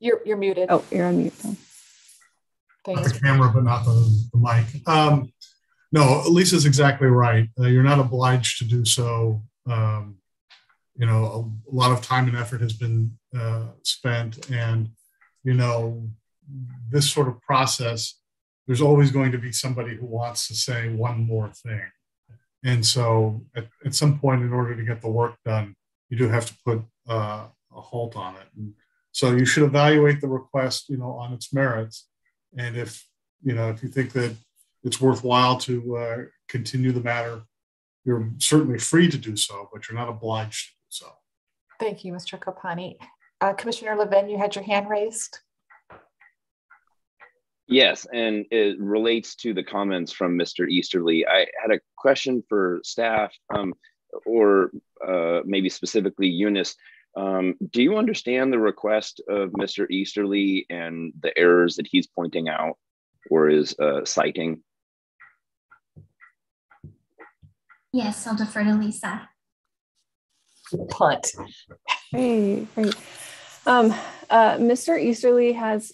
You're muted. Oh, you're on mute. Thanks. The camera, but not the mic. No, Lisa's exactly right. You're not obliged to do so. you know, a lot of time and effort has been spent, and, you know, this sort of process, there's always going to be somebody who wants to say one more thing. And so at some point, in order to get the work done, you do have to put a halt on it. And so you should evaluate the request, you know, on its merits. And if, you know, if you think that it's worthwhile to continue the matter, you're certainly free to do so, but you're not obliged to do so. Thank you, Mr. Kopani. Commissioner Levin, you had your hand raised. Yes, and it relates to the comments from Mr. Easterly. I had a question for staff, or maybe specifically Eunice. Do you understand the request of Mr. Easterly and the errors that he's pointing out or is citing? Yes, I'll defer to Lisa. Punt. Hey, great. Mr. Easterly has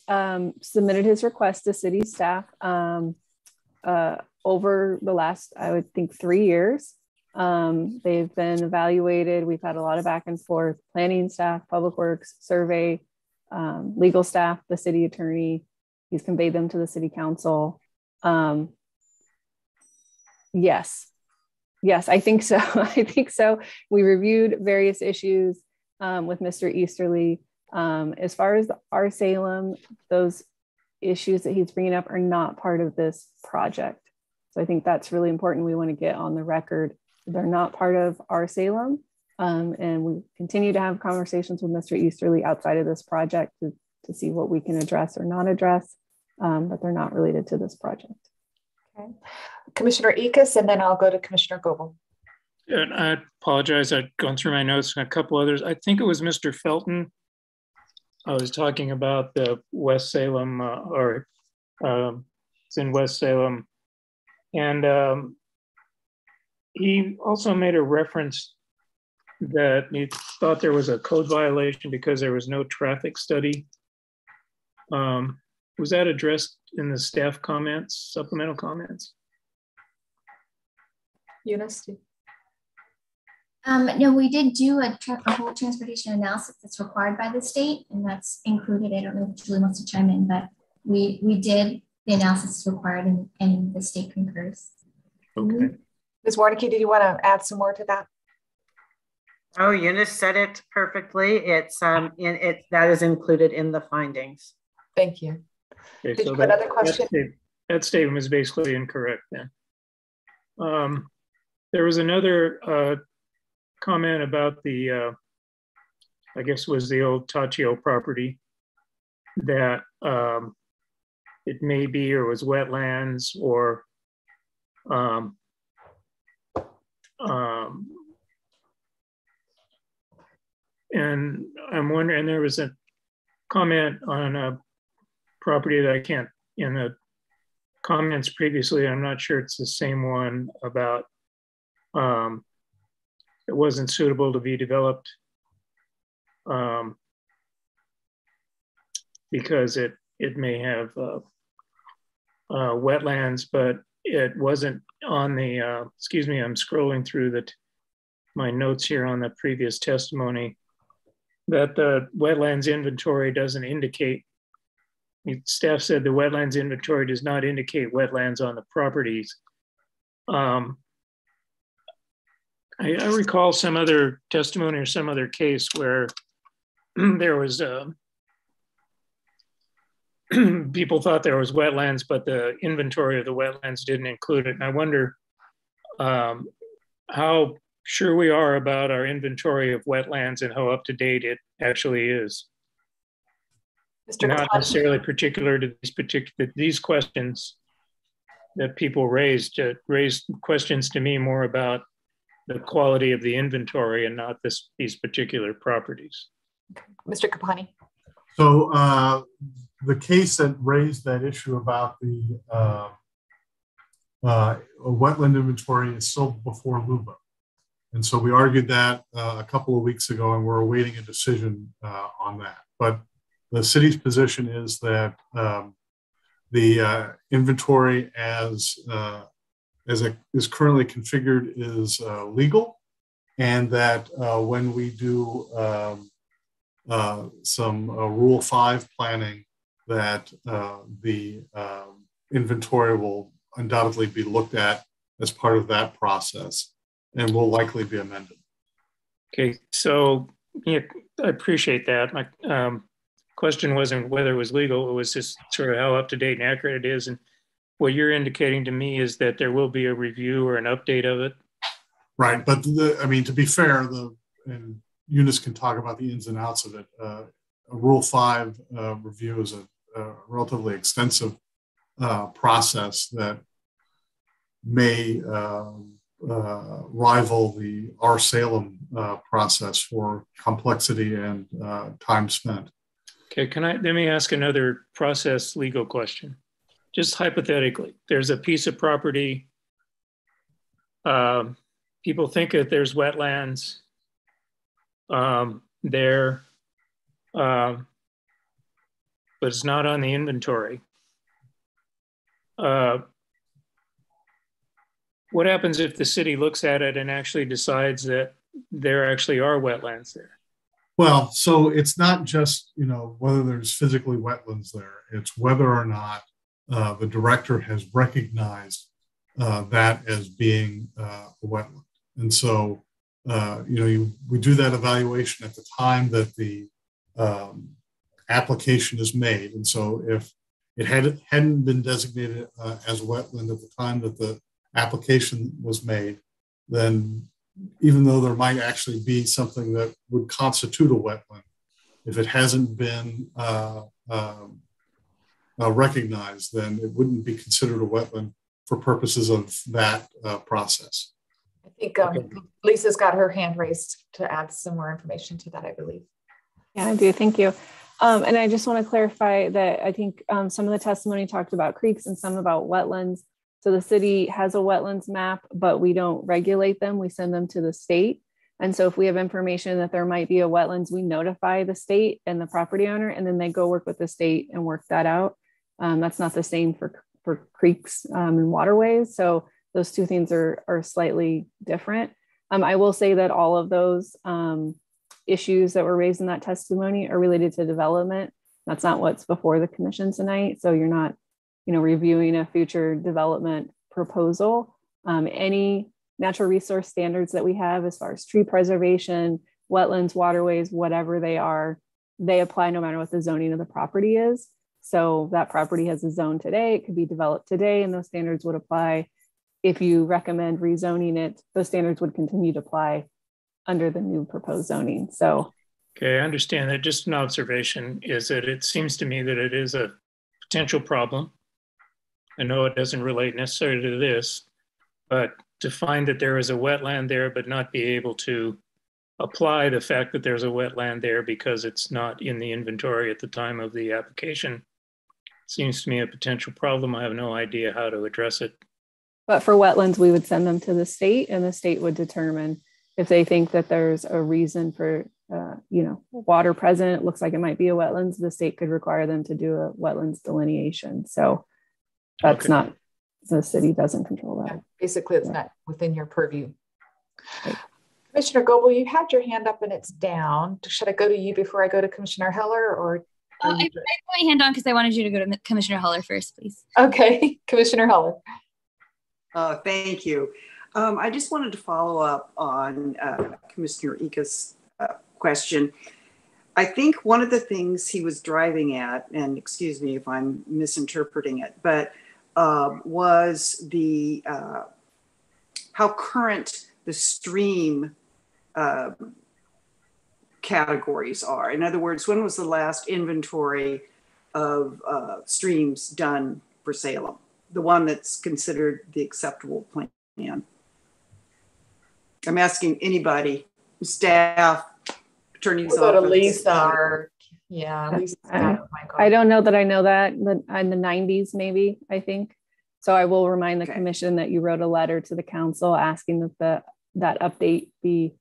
submitted his request to city staff over the last, I would think, 3 years. They've been evaluated. We've had a lot of back and forth, planning staff, public works, survey, legal staff, the city attorney. He's conveyed them to the city council. Yes, I think so. I think so. We reviewed various issues with Mr. Easterly. As far as our Salem, those issues that he's bringing up are not part of this project. So I think that's really important. We want to get on the record. They're not part of our Salem. And we continue to have conversations with Mr. Easterly outside of this project to see what we can address or not address, but they're not related to this project. Okay. Commissioner Ickes, and then I'll go to Commissioner Goebel. And I apologize. I've gone through my notes and a couple others. I think it was Mr. Felton. I was talking about the West Salem, it's in West Salem. And he also made a reference that he thought there was a code violation because there was no traffic study. Was that addressed in the staff comments, supplemental comments? Eunice? No, we did do a whole transportation analysis that's required by the state, and that's included. I don't know if Julie wants to chime in, but we did the analysis required, and the state concurs. Okay. Ms. Warnicki, did you want to add some more to that? Oh, Eunice said it perfectly. It's that is included in the findings. Thank you. Okay, did so you have another question? That statement is basically incorrect then. There was another comment about the, I guess was the old Tachio property, that it may be or was wetlands or and I'm wondering, there was a comment on a property that I can't, in the comments previously, I'm not sure it's the same one, about it wasn't suitable to be developed because it may have wetlands, but it wasn't on the, excuse me, I'm scrolling through my notes here on the previous testimony, that the wetlands inventory doesn't indicate, staff said the wetlands inventory does not indicate wetlands on the properties. I recall some other testimony or some other case where there was people thought there was wetlands, but the inventory of the wetlands didn't include it. And I wonder how sure we are about our inventory of wetlands and how up to date it actually is. Mr. Not necessarily particular to these questions that people raised questions to me more about the quality of the inventory and not these particular properties. Mr. Kapani. So the case that raised that issue about the wetland inventory is still before LUBA. And so we argued that a couple of weeks ago, and we're awaiting a decision on that. But the city's position is that the inventory as it is currently configured is legal, and that when we do some Rule 5 planning, that the inventory will undoubtedly be looked at as part of that process and will likely be amended. Okay, so yeah, I appreciate that. My question wasn't whether it was legal, it was just sort of how up to date and accurate it is. And what you're indicating to me is that there will be a review or an update of it. Right, but I mean, to be fair, and Eunice can talk about the ins and outs of it. A Rule 5 review is a relatively extensive process that may rival our Salem process for complexity and time spent. Okay, let me ask another process legal question. Just hypothetically, there's a piece of property. People think that there's wetlands there, but it's not on the inventory. What happens if the city looks at it and actually decides that there actually are wetlands there? Well, so it's not just, whether there's physically wetlands there, it's whether or not the director has recognized that as being a wetland. And so, we do that evaluation at the time that the application is made. And so if it hadn't been designated as a wetland at the time that the application was made, then even though there might actually be something that would constitute a wetland, if it hasn't been recognized, then it wouldn't be considered a wetland for purposes of that process. I think Lisa's got her hand raised to add some more information to that, I believe. Yeah, I do. Thank you. And I just want to clarify that I think some of the testimony talked about creeks and some about wetlands. So the city has a wetlands map, but we don't regulate them. We send them to the state. And so if we have information that there might be a wetlands, we notify the state and the property owner, and then they go work with the state and work that out. That's not the same for creeks and waterways. So those two things are slightly different. I will say that all of those issues that were raised in that testimony are related to development. That's not what's before the commission tonight. So you're not, reviewing a future development proposal. Any natural resource standards that we have as far as tree preservation, wetlands, waterways, whatever they are, they apply no matter what the zoning of the property is. So that property has a zone today, it could be developed today, and those standards would apply. If you recommend rezoning it, those standards would continue to apply under the new proposed zoning. So, okay, I understand that. Just an observation is that it seems to me that it is a potential problem. I know it doesn't relate necessarily to this, but to find that there is a wetland there, but not be able to apply the fact that there's a wetland there because it's not in the inventory at the time of the application seems to me a potential problem. I have no idea how to address it. But for wetlands, we would send them to the state, and the state would determine if they think that there's a reason for, water present, it looks like it might be a wetlands, the state could require them to do a wetlands delineation. So that's not, the city doesn't control that. Yeah, basically, it's not within your purview. Right. Commissioner Goebel, you had your hand up and it's down. Should I go to you before I go to Commissioner Heller, or? I put my hand on because I wanted you to go to Commissioner Heller first, please. Okay, Commissioner Heller. Thank you. I just wanted to follow up on Commissioner Ika's question. I think one of the things he was driving at, and excuse me if I'm misinterpreting it, but was the how current the stream categories are. In other words, when was the last inventory of streams done for Salem? The one that's considered the acceptable plan. I'm asking anybody, staff, attorney's office. Go to Lisa or, yeah, Lisa. I don't know that I know that in the 90s, maybe, I think. So I will remind the commission that you wrote a letter to the council asking that that update be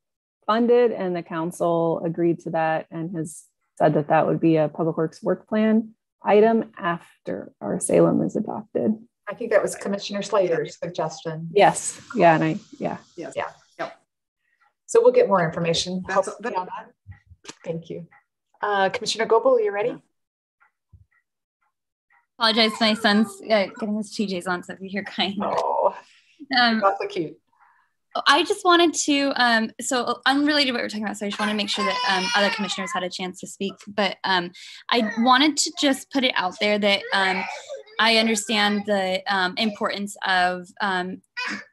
funded, and the council agreed to that and has said that that would be a public works work plan item after our Salem is adopted. I think that was Commissioner Slater's suggestion. Yes. Yeah. And Yes. Yeah. Yep. So we'll get more information hopefully on that. Thank you. Commissioner Goebel, are you ready? Apologize, my son's getting his TJs on, so if you hear crying. Oh, that's so cute. I just wanted to, so unrelated to what we're talking about, so I just want to make sure that other commissioners had a chance to speak, but I wanted to just put it out there that I understand the importance of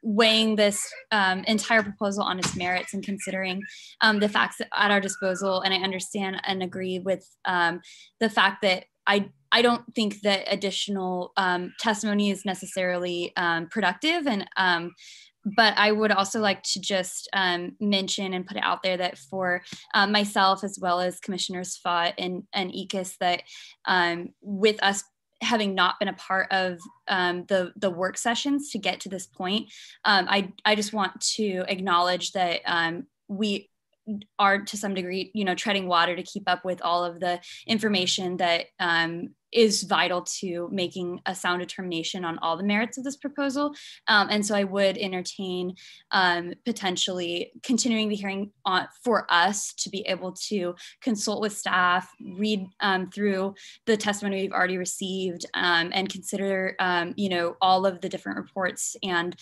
weighing this entire proposal on its merits and considering the facts at our disposal. And I understand and agree with the fact that I don't think that additional testimony is necessarily productive. And but I would also like to just mention and put it out there that for myself, as well as Commissioners Fott and Ickes, that with us having not been a part of the work sessions to get to this point, I just want to acknowledge that we are to some degree, treading water to keep up with all of the information that is vital to making a sound determination on all the merits of this proposal. And so I would entertain potentially continuing the hearing for us to be able to consult with staff, read through the testimony we've already received, and consider all of the different reports and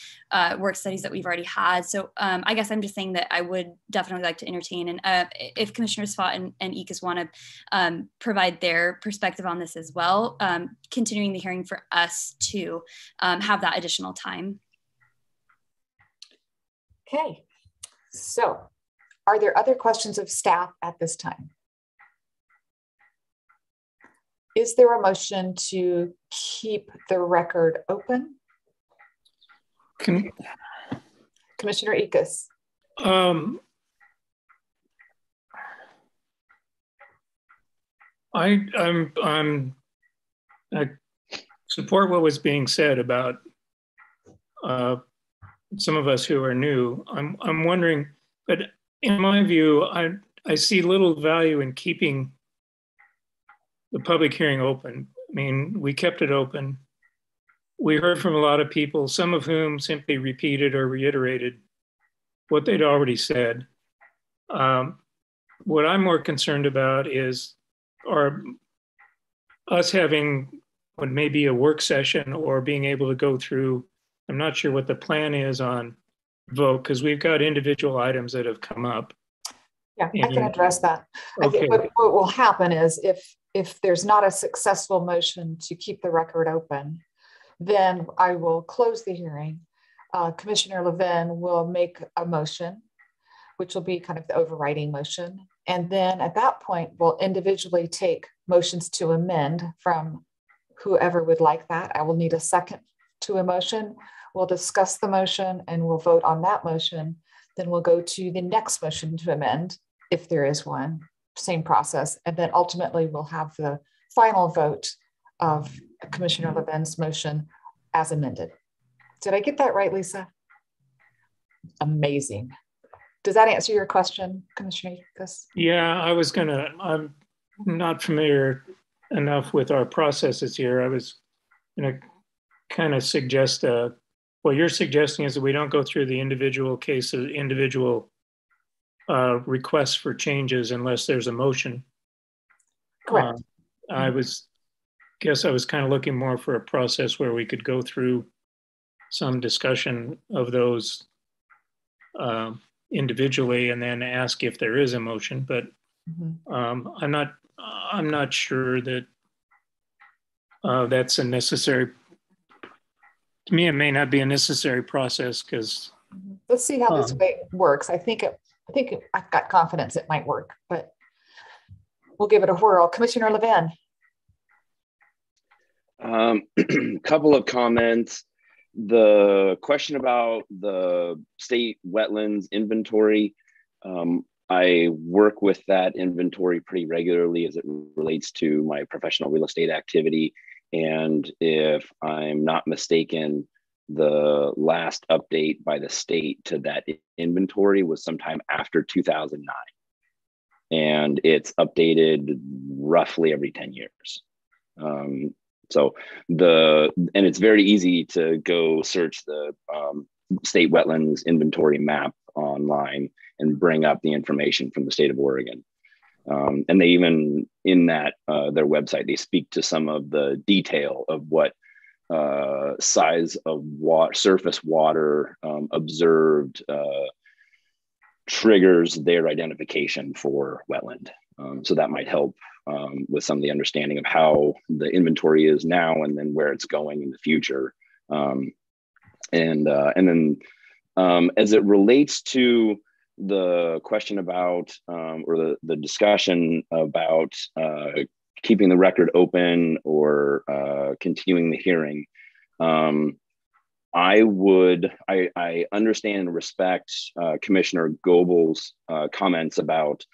work studies that we've already had. So I guess I'm just saying that I would definitely like to entertain, and if Commissioners Fott and Ickes want to provide their perspective on this as well, continuing the hearing for us to have that additional time. Okay, so are there other questions of staff at this time? Is there a motion to keep the record open? Commissioner Ickes. I support what was being said about some of us who are new. I'm wondering, but in my view, I see little value in keeping the public hearing open. I mean, we kept it open. We heard from a lot of people, some of whom simply repeated or reiterated what they'd already said. What I'm more concerned about is us having what may be a work session or being able to go through, I'm not sure what the plan is on vote, because we've got individual items that have come up. Yeah, I can address that. Okay. I think what will happen is if there's not a successful motion to keep the record open, then I will close the hearing. Commissioner Levin will make a motion, which will be kind of the overriding motion. And then at that point, we'll individually take motions to amend from whoever would like that. I will need a second to a motion. We'll discuss the motion and we'll vote on that motion. Then we'll go to the next motion to amend, if there is one, same process. And then ultimately we'll have the final vote of Commissioner Levin's motion as amended. Did I get that right, Lisa? Amazing. Does that answer your question, Commissioner Ickes? Yeah, I'm not familiar enough with our processes here. I was going to kind of suggest, what you're suggesting is that we don't go through the individual cases, individual requests for changes unless there's a motion. Correct. I guess I was kind of looking more for a process where we could go through some discussion of those individually and then ask if there is a motion, but I'm not sure that that's a necessary. To me, it may not be a necessary process because. Let's see how this way works. I think I've got confidence it might work, but we'll give it a whirl. Commissioner Levin. Couple of comments. The question about the state wetlands inventory, I work with that inventory pretty regularly as it relates to my professional real estate activity. And if I'm not mistaken, the last update by the state to that inventory was sometime after 2009. And it's updated roughly every 10 years. And it's very easy to go search the state wetlands inventory map online and bring up the information from the state of Oregon. And they even, in that, their website, they speak to some of the detail of what size of surface water observed triggers their identification for wetland. So that might help with some of the understanding of how the inventory is now and then where it's going in the future. And then as it relates to the question about, or the discussion about keeping the record open or continuing the hearing, I understand and respect Commissioner Goebel's comments about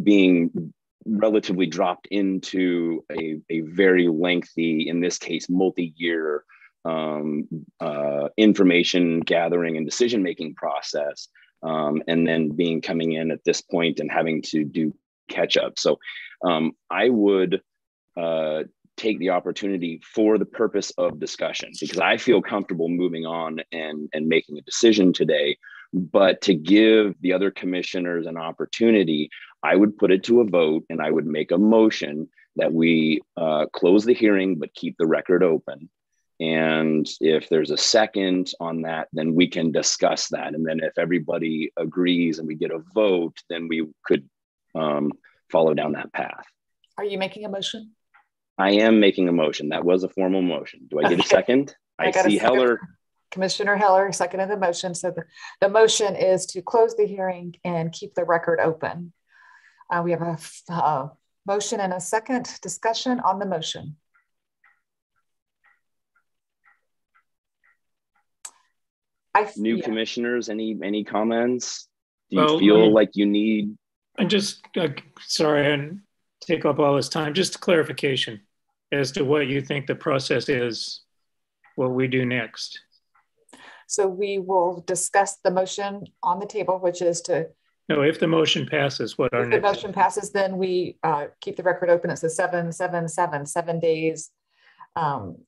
being relatively dropped into a very lengthy, in this case, multi-year information gathering and decision-making process, and then coming in at this point and having to do catch up. So I would take the opportunity for the purpose of discussion, because I feel comfortable moving on and making a decision today. But to give the other commissioners an opportunity, I would put it to a vote and I would make a motion that we close the hearing but keep the record open. And if there's a second on that, then we can discuss that. And then if everybody agrees and we get a vote, then we could follow down that path. Are you making a motion? I am making a motion. That was a formal motion. Do I get a second? I see Heller. Commissioner Heller seconded the motion. So the motion is to close the hearing and keep the record open. We have a motion and a second. Discussion on the motion. Commissioners, any comments? Do you feel like you need? I'm just sorry, and take up all this time. Just clarification as to what you think the process is, what we do next. So we will discuss the motion on the table, which is to. No, if the motion passes, what our next? If the motion passes, then we keep the record open. It says 7 days.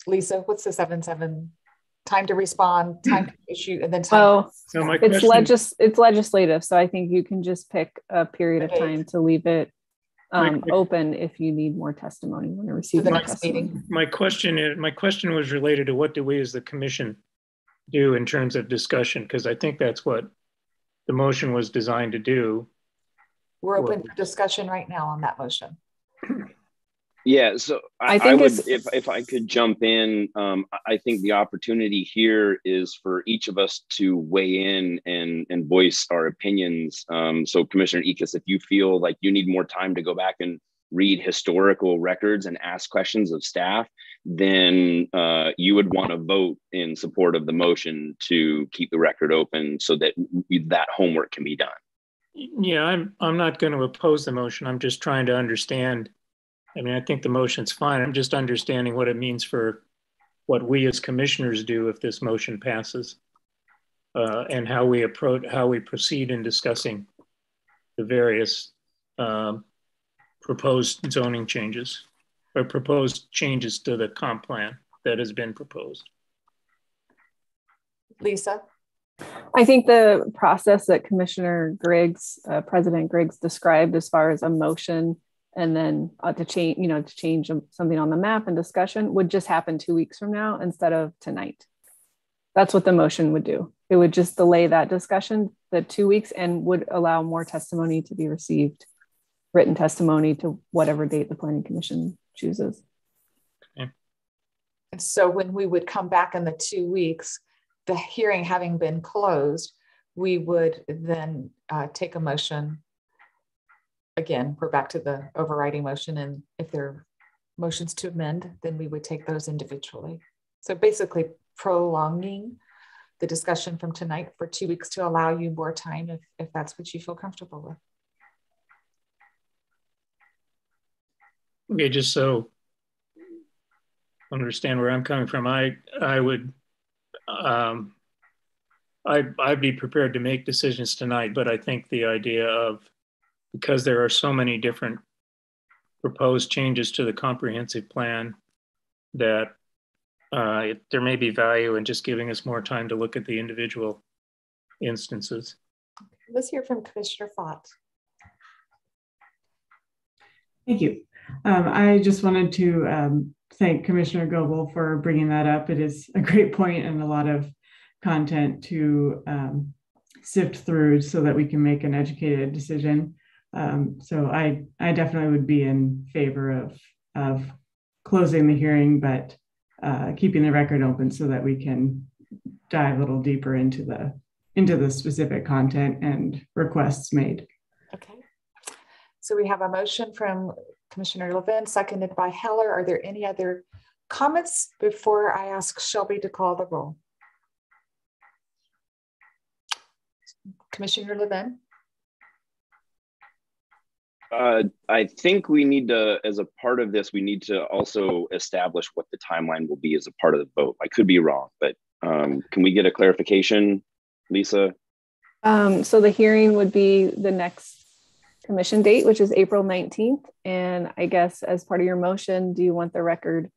Lisa, what's the 7 time to respond, time to issue, and then time. Oh, so it's legislative. So I think you can just pick a period of time to leave it open if you need more testimony when you receive the next meeting. My question was related to what do we as the commission do in terms of discussion, because I think that's what the motion was designed to do. We're open for discussion right now on that motion. Yeah, so I would, if I could jump in, I think the opportunity here is for each of us to weigh in and voice our opinions. So Commissioner Ickes, if you feel like you need more time to go back and read historical records and ask questions of staff, then you would want to vote in support of the motion to keep the record open so that that homework can be done. Yeah, I'm not going to oppose the motion. I'm just trying to understand. I mean, I think the motion's fine. I'm just understanding what it means for what we as commissioners do if this motion passes, and how we proceed in discussing the various proposed zoning changes or proposed changes to the comp plan that has been proposed. Lisa? I think the process that Commissioner Griggs, President Griggs described as far as a motion and then to change something on the map and discussion would just happen 2 weeks from now instead of tonight. That's what the motion would do. It would just delay that discussion the 2 weeks and would allow more testimony to be received, written testimony to whatever date the Planning Commission chooses. Okay. And so when we would come back in the 2 weeks, the hearing having been closed, we would then take a motion. Again, we're back to the overriding motion, and if there are motions to amend, then we would take those individually. So basically prolonging the discussion from tonight for 2 weeks to allow you more time if that's what you feel comfortable with. Okay, just so I understand where I'm coming from, I'd be prepared to make decisions tonight, but I think the idea of, because there are so many different proposed changes to the comprehensive plan, that there may be value in just giving us more time to look at the individual instances. Let's hear from Commissioner Fott. Thank you. I just wanted to thank Commissioner Goebel for bringing that up. It is a great point and a lot of content to sift through so that we can make an educated decision. So I definitely would be in favor of closing the hearing, but keeping the record open so that we can dive a little deeper into the specific content and requests made. Okay. So we have a motion from Commissioner Levin, seconded by Heller. Are there any other comments before I ask Shelby to call the roll? Commissioner Levin? I think we need to, as a part of this, we need to also establish what the timeline will be as a part of the vote. I could be wrong, but can we get a clarification, Lisa? So the hearing would be the next commission date, which is April 19th. And I guess as part of your motion, do you want the record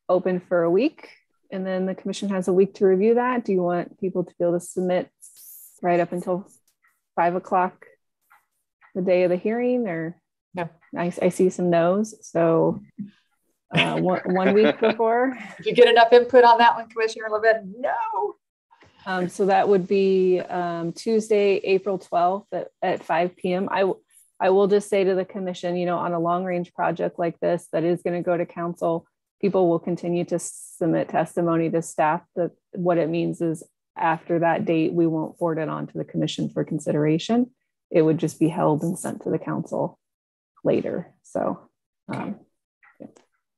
open for a week? And then the commission has a week to review that? Do you want people to be able to submit right up until 5 o'clock the day of the hearing? Or no? I see some no's. So 1 week before. If you get enough input on that one, Commissioner Levin, no. So that would be Tuesday, April 12th at 5 p.m. I will just say to the commission, you know, on a long range project like this, that is going to go to council, people will continue to submit testimony to staff. That what it means is after that date, we won't forward it on to the commission for consideration. It would just be held and sent to the council later. So,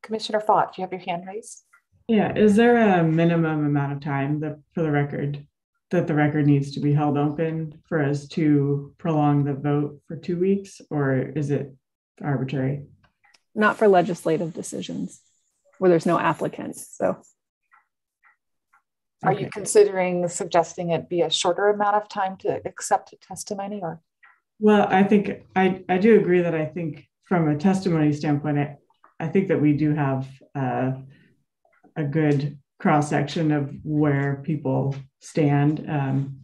Commissioner Fott, do you have your hand raised? Yeah, is there a minimum amount of time for the record that the record needs to be held open for us to prolong the vote for 2 weeks, or is it arbitrary? Not for legislative decisions where there's no applicant. So, are you considering suggesting it be a shorter amount of time to accept testimony, or? Well, I think I do agree that I think from a testimony standpoint, I think that we do have a good cross-section of where people stand,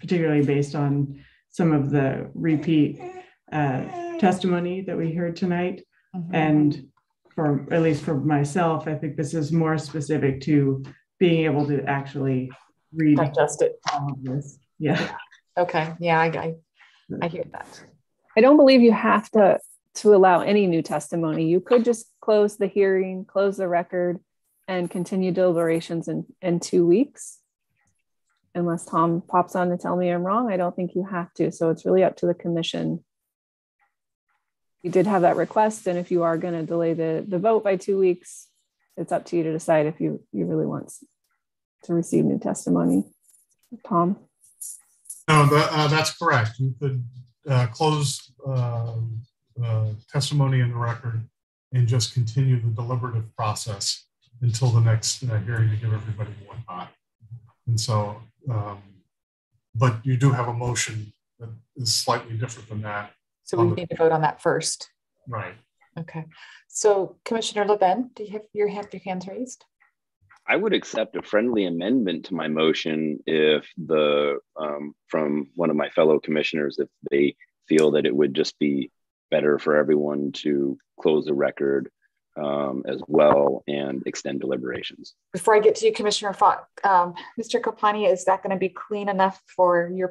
particularly based on some of the repeat testimony that we heard tonight. Mm-hmm. And for, at least for myself, I think this is more specific to being able to actually read. Digest it. All of this. Yeah. Okay. Yeah, I hear that. I don't believe you have to allow any new testimony. You could just close the hearing, close the record, and continue deliberations in 2 weeks. Unless Tom pops on to tell me I'm wrong, I don't think you have to. So it's really up to the commission. You did have that request, and if you are going to delay the vote by 2 weeks, it's up to you to decide if you really want to receive new testimony. Tom? No, that's correct. You could close testimony in the record and just continue the deliberative process until the next hearing to give everybody more time. And so, but you do have a motion that is slightly different than that. So we need to vote on that first. Right. Okay. So Commissioner Levin, do you have your hands raised? I would accept a friendly amendment to my motion if from one of my fellow commissioners, if they feel that it would just be better for everyone to close the record as well and extend deliberations. Before I get to you, Commissioner Fott, Mr. Kopani, is that going to be clean enough for your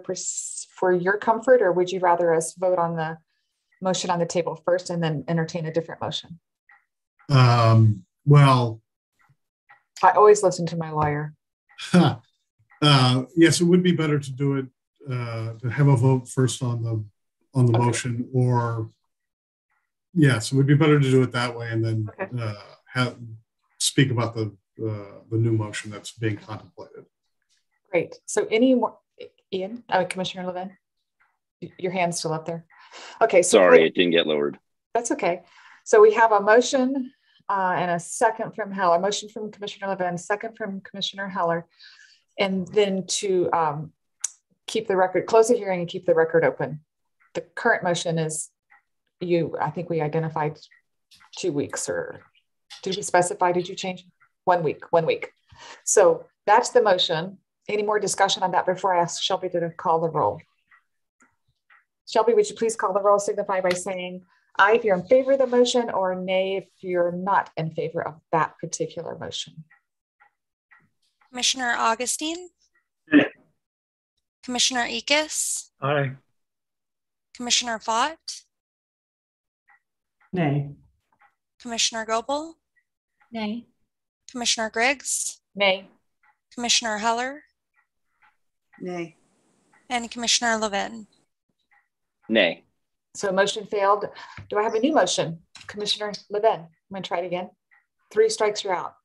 comfort, or would you rather us vote on the motion on the table first and then entertain a different motion? Well, I always listen to my lawyer. Yes, it would be better to do it to have a vote first on the motion, or yes, it would be better to do it that way and then speak about the new motion that's being contemplated. Great. So any more, Ian, Commissioner Levin, your hand's still up there. Okay. So sorry, it didn't get lowered. That's okay. So we have a motion and a second from Heller, a motion from Commissioner Levin, second from Commissioner Heller, and then to keep the record, close the hearing and keep the record open. The current motion is I think we identified 2 weeks, or did we specify, did you change? 1 week, 1 week. So that's the motion. Any more discussion on that before I ask Shelby to call the roll? Shelby, would you please call the roll, signify by saying aye if you're in favor of the motion, or nay if you're not in favor of that particular motion. Commissioner Augustine? Commissioner Ickes? Aye. Commissioner Fott? Nay. Commissioner Goebel? Nay. Commissioner Griggs? Nay. Commissioner Heller? Nay. And Commissioner Levin? Nay. So motion failed. Do I have a new motion? Commissioner Levin, I'm going to try it again. 3 strikes, you're out.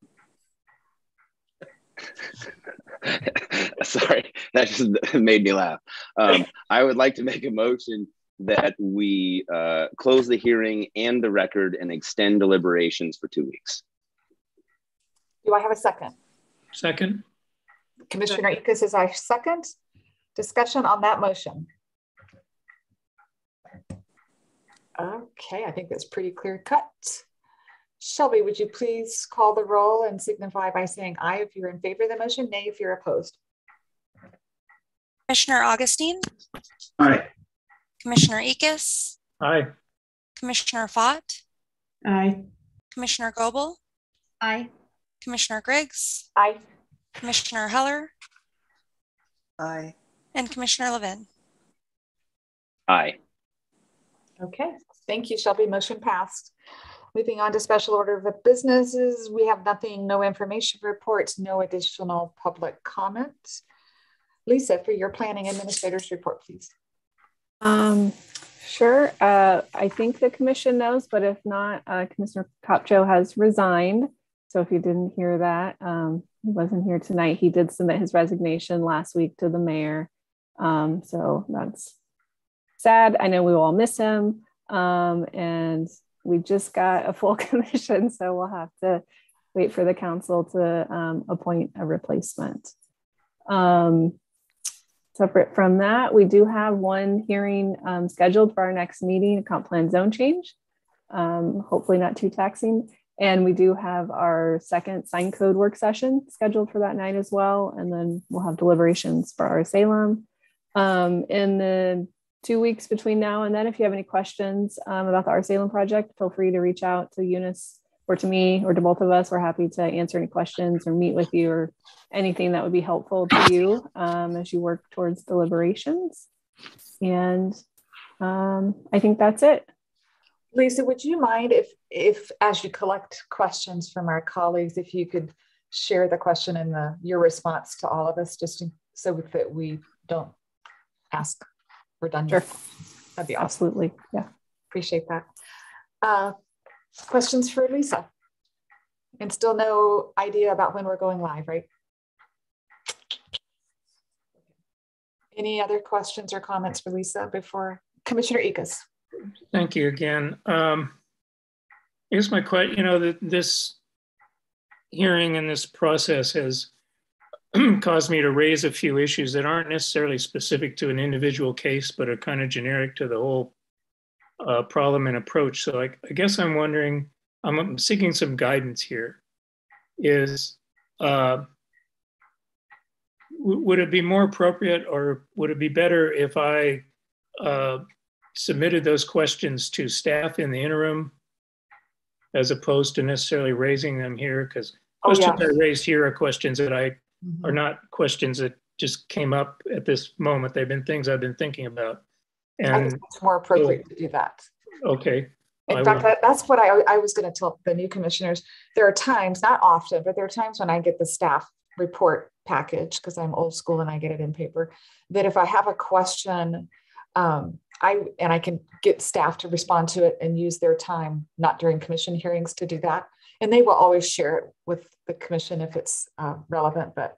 Sorry, that just made me laugh. I would like to make a motion that we close the hearing and the record and extend deliberations for 2 weeks. Do I have a second? Second. Commissioner Ickes is our second. Discussion on that motion. Okay, I think that's pretty clear cut. Shelby, would you please call the roll and signify by saying aye if you're in favor of the motion, nay if you're opposed. Commissioner Augustine? Aye. Commissioner Ickes? Aye. Commissioner Fott? Aye. Commissioner Goebel? Aye. Commissioner Griggs? Aye. Commissioner Heller? Aye. And Commissioner Levin? Aye. Okay, thank you, Shelby. Motion passed. Moving on to special order of businesses, we have nothing, no information reports, no additional public comments. Lisa, for your planning administrator's report, please. Sure. I think the commission knows, but if not, Commissioner Copcho has resigned. So if you didn't hear that, he wasn't here tonight. He did submit his resignation last week to the mayor. So that's sad. I know we will all miss him. And we just got a full commission, so we'll have to wait for the council to appoint a replacement. Separate from that, we do have one hearing scheduled for our next meeting, a comp plan zone change, hopefully not too taxing. And we do have our second sign code work session scheduled for that night as well. And then we'll have deliberations for our Salem. In the 2 weeks between now and then, if you have any questions about the Our Salem project, feel free to reach out to Eunice or to me or to both of us. We're happy to answer any questions or meet with you or anything that would be helpful to you as you work towards deliberations. And I think that's it. Lisa, would you mind if as you collect questions from our colleagues, if you could share the question and your response to all of us, just so that we don't ask redundant. Sure. That'd be awesome. Absolutely. Yeah. Appreciate that. Questions for Lisa? And still no idea about when we're going live, right? Any other questions or comments for Lisa before Commissioner Ickes? Thank you again. Here's my question. This hearing and this process has caused me to raise a few issues that aren't necessarily specific to an individual case, but are kind of generic to the whole problem and approach. So I guess I'm wondering, I'm seeking some guidance here. Would it be more appropriate, or would it be better if I submitted those questions to staff in the interim, as opposed to necessarily raising them here? Because questions I raised here are questions that are not questions that just came up at this moment. They've been things I've been thinking about. And I think it's more appropriate to do that. Okay. In fact, that's what I was going to tell the new commissioners. There are times, not often, but there are times when I get the staff report package, because I'm old school and I get it in paper, that if I have a question, I can get staff to respond to it and use their time, not during commission hearings, to do that. And they will always share it with the commission if it's relevant, but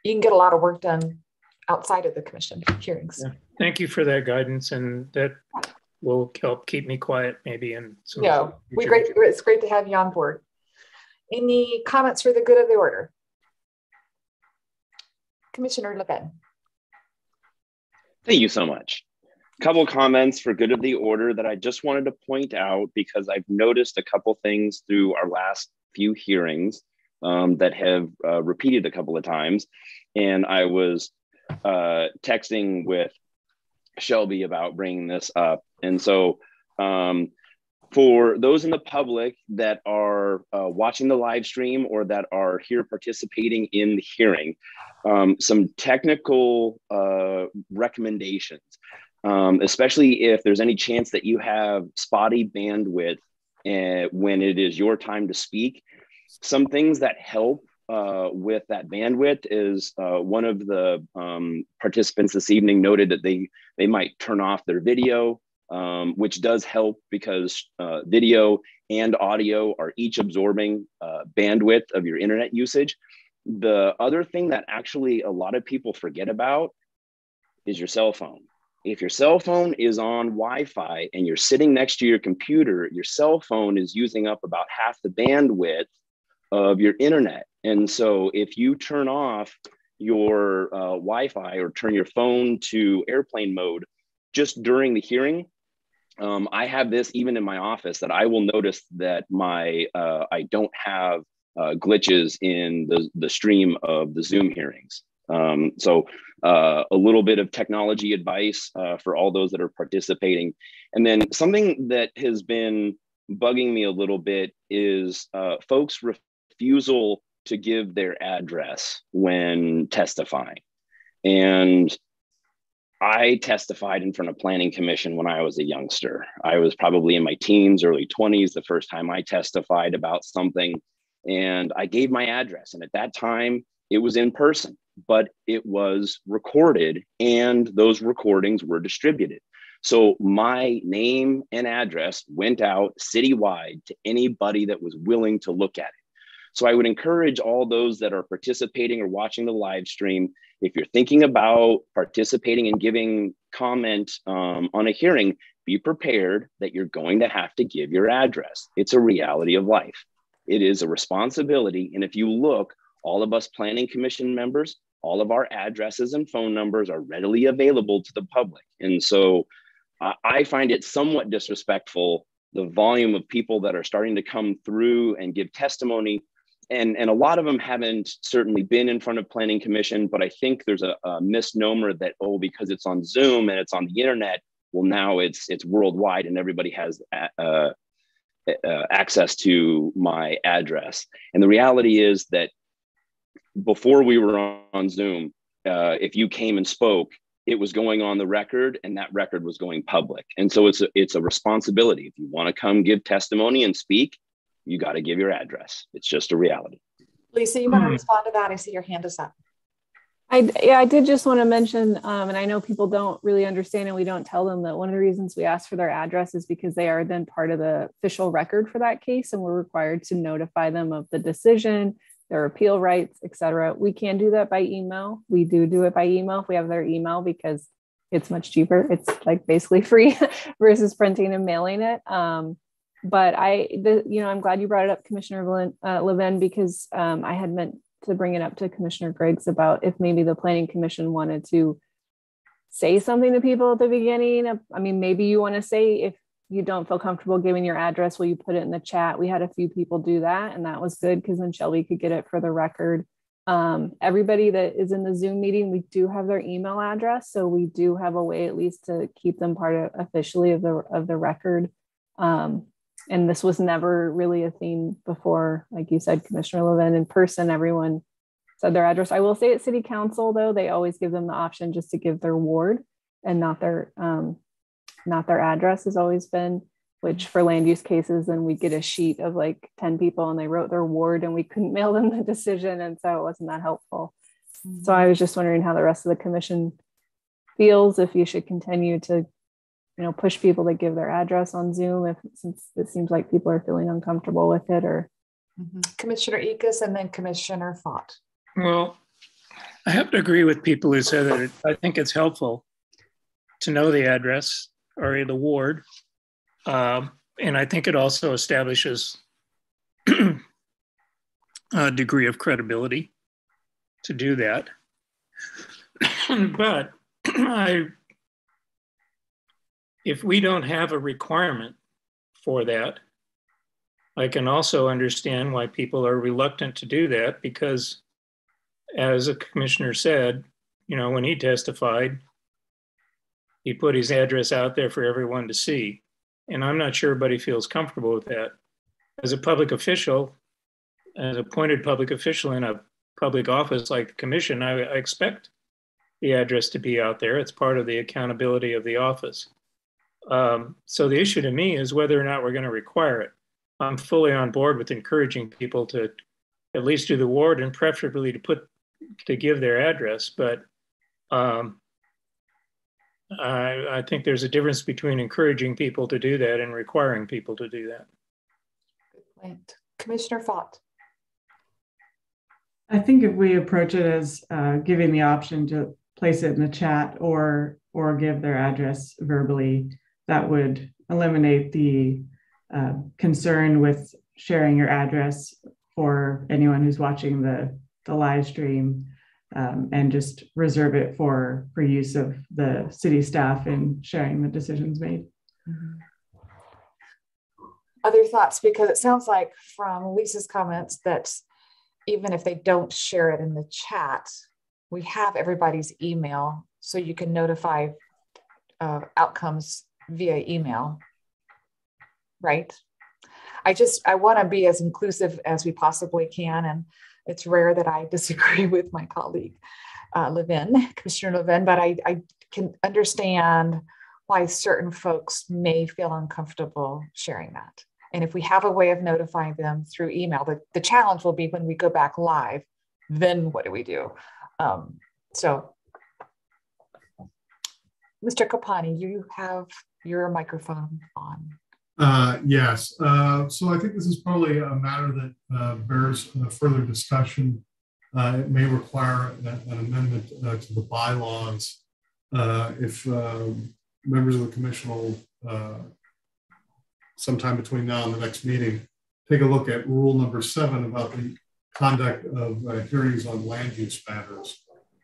you can get a lot of work done outside of the commission hearings. Yeah. Thank you for that guidance, and that will help keep me quiet maybe. And it's great to have you on board. Any comments for the good of the order? Commissioner Levin. Thank you so much. A couple of comments for good of the order that I just wanted to point out, because I've noticed a couple things through our last few hearings that have repeated a couple of times. And I was texting with Shelby about bringing this up. And so for those in the public that are watching the live stream or that are here participating in the hearing, some technical recommendations, especially if there's any chance that you have spotty bandwidth when it is your time to speak. Some things that help with that bandwidth is one of the participants this evening noted that they might turn off their video, which does help because video and audio are each absorbing bandwidth of your internet usage. The other thing that actually a lot of people forget about is your cell phone. If your cell phone is on Wi-Fi and you're sitting next to your computer, your cell phone is using up about half the bandwidth of your internet. And so if you turn off your Wi-Fi or turn your phone to airplane mode just during the hearing, I have this even in my office that I will notice that I don't have glitches in the stream of the Zoom hearings. So a little bit of technology advice for all those that are participating. And then something that has been bugging me a little bit is folks' refusal to give their address when testifying. And I testified in front of Planning Commission when I was a youngster. I was probably in my teens, early 20s, the first time I testified about something. And I gave my address. And at that time, it was in person, but it was recorded and those recordings were distributed. So my name and address went out citywide to anybody that was willing to look at it. So I would encourage all those that are participating or watching the live stream, if you're thinking about participating and giving comment on a hearing, be prepared that you're going to have to give your address. It's a reality of life. It is a responsibility. And if you look, all of us Planning Commission members, all of our addresses and phone numbers are readily available to the public. And so I find it somewhat disrespectful, the volume of people that are starting to come through and give testimony. And a lot of them haven't certainly been in front of Planning Commission, but I think there's a misnomer that, oh, because it's on Zoom and it's on the internet, well, now it's worldwide and everybody has access to my address. And the reality is that before we were on Zoom, if you came and spoke, it was going on the record and that record was going public. And so it's a responsibility. If you want to come give testimony and speak, you got to give your address. It's just a reality. Lisa, you want to respond to that? I see your hand is up. I did just want to mention, and I know people don't really understand and we don't tell them that one of the reasons we ask for their address is because they are then part of the official record for that case and we're required to notify them of the decision, their appeal rights, etc. We can do that by email. We do it by email if we have their email because it's much cheaper. It's like basically free versus printing and mailing it. But I'm glad you brought it up, Commissioner Levin, because I had meant to bring it up to Commissioner Griggs about if maybe the Planning Commission wanted to say something to people at the beginning. I mean, maybe you want to say, if you don't feel comfortable giving your address, will you put it in the chat? We had a few people do that, and that was good because then Shelby could get it for the record. Everybody that is in the Zoom meeting, we do have their email address, so we do have a way at least to keep them part officially of the record. And this was never really a theme before, like you said, Commissioner Levin, in person, everyone said their address. I will say at City Council, though, they always give them the option just to give their ward and not their address has always been, which for land use cases, then we get a sheet of like 10 people and they wrote their ward and we couldn't mail them the decision. And so it wasn't that helpful. Mm-hmm. So I was just wondering how the rest of the commission feels, if you should continue to push people to give their address on Zoom since it seems like people are feeling uncomfortable with it, or Commissioner Ickes and then Commissioner Fott. Well, I have to agree with people who said that I think it's helpful to know the address or the ward. And I think it also establishes a degree of credibility to do that. But if we don't have a requirement for that, I can also understand why people are reluctant to do that because, as a commissioner said, you know, when he testified, he put his address out there for everyone to see. And I'm not sure everybody feels comfortable with that. As a public official, as appointed public official in a public office like the commission, I expect the address to be out there. It's part of the accountability of the office. So the issue to me is whether or not we're going to require it. I'm fully on board with encouraging people to at least do the ward and preferably to give their address. But I think there's a difference between encouraging people to do that and requiring people to do that. Good point. Commissioner Fott. I think if we approach it as giving the option to place it in the chat or give their address verbally, that would eliminate the concern with sharing your address for anyone who's watching the live stream, and just reserve it for use of the city staff in sharing the decisions made. Mm-hmm. Other thoughts? Because it sounds like from Lisa's comments that even if they don't share it in the chat, we have everybody's email, so you can notify outcomes via email, right? I want to be as inclusive as we possibly can, and it's rare that I disagree with my colleague, Commissioner Levin, but I can understand why certain folks may feel uncomfortable sharing that. And if we have a way of notifying them through email, the challenge will be when we go back live, then what do we do? So, Mr. Kapani, you have your microphone on. Yes. So I think this is probably a matter that bears further discussion. It may require an amendment to the bylaws. If members of the commission will, sometime between now and the next meeting, take a look at rule number 7 about the conduct of hearings on land use matters.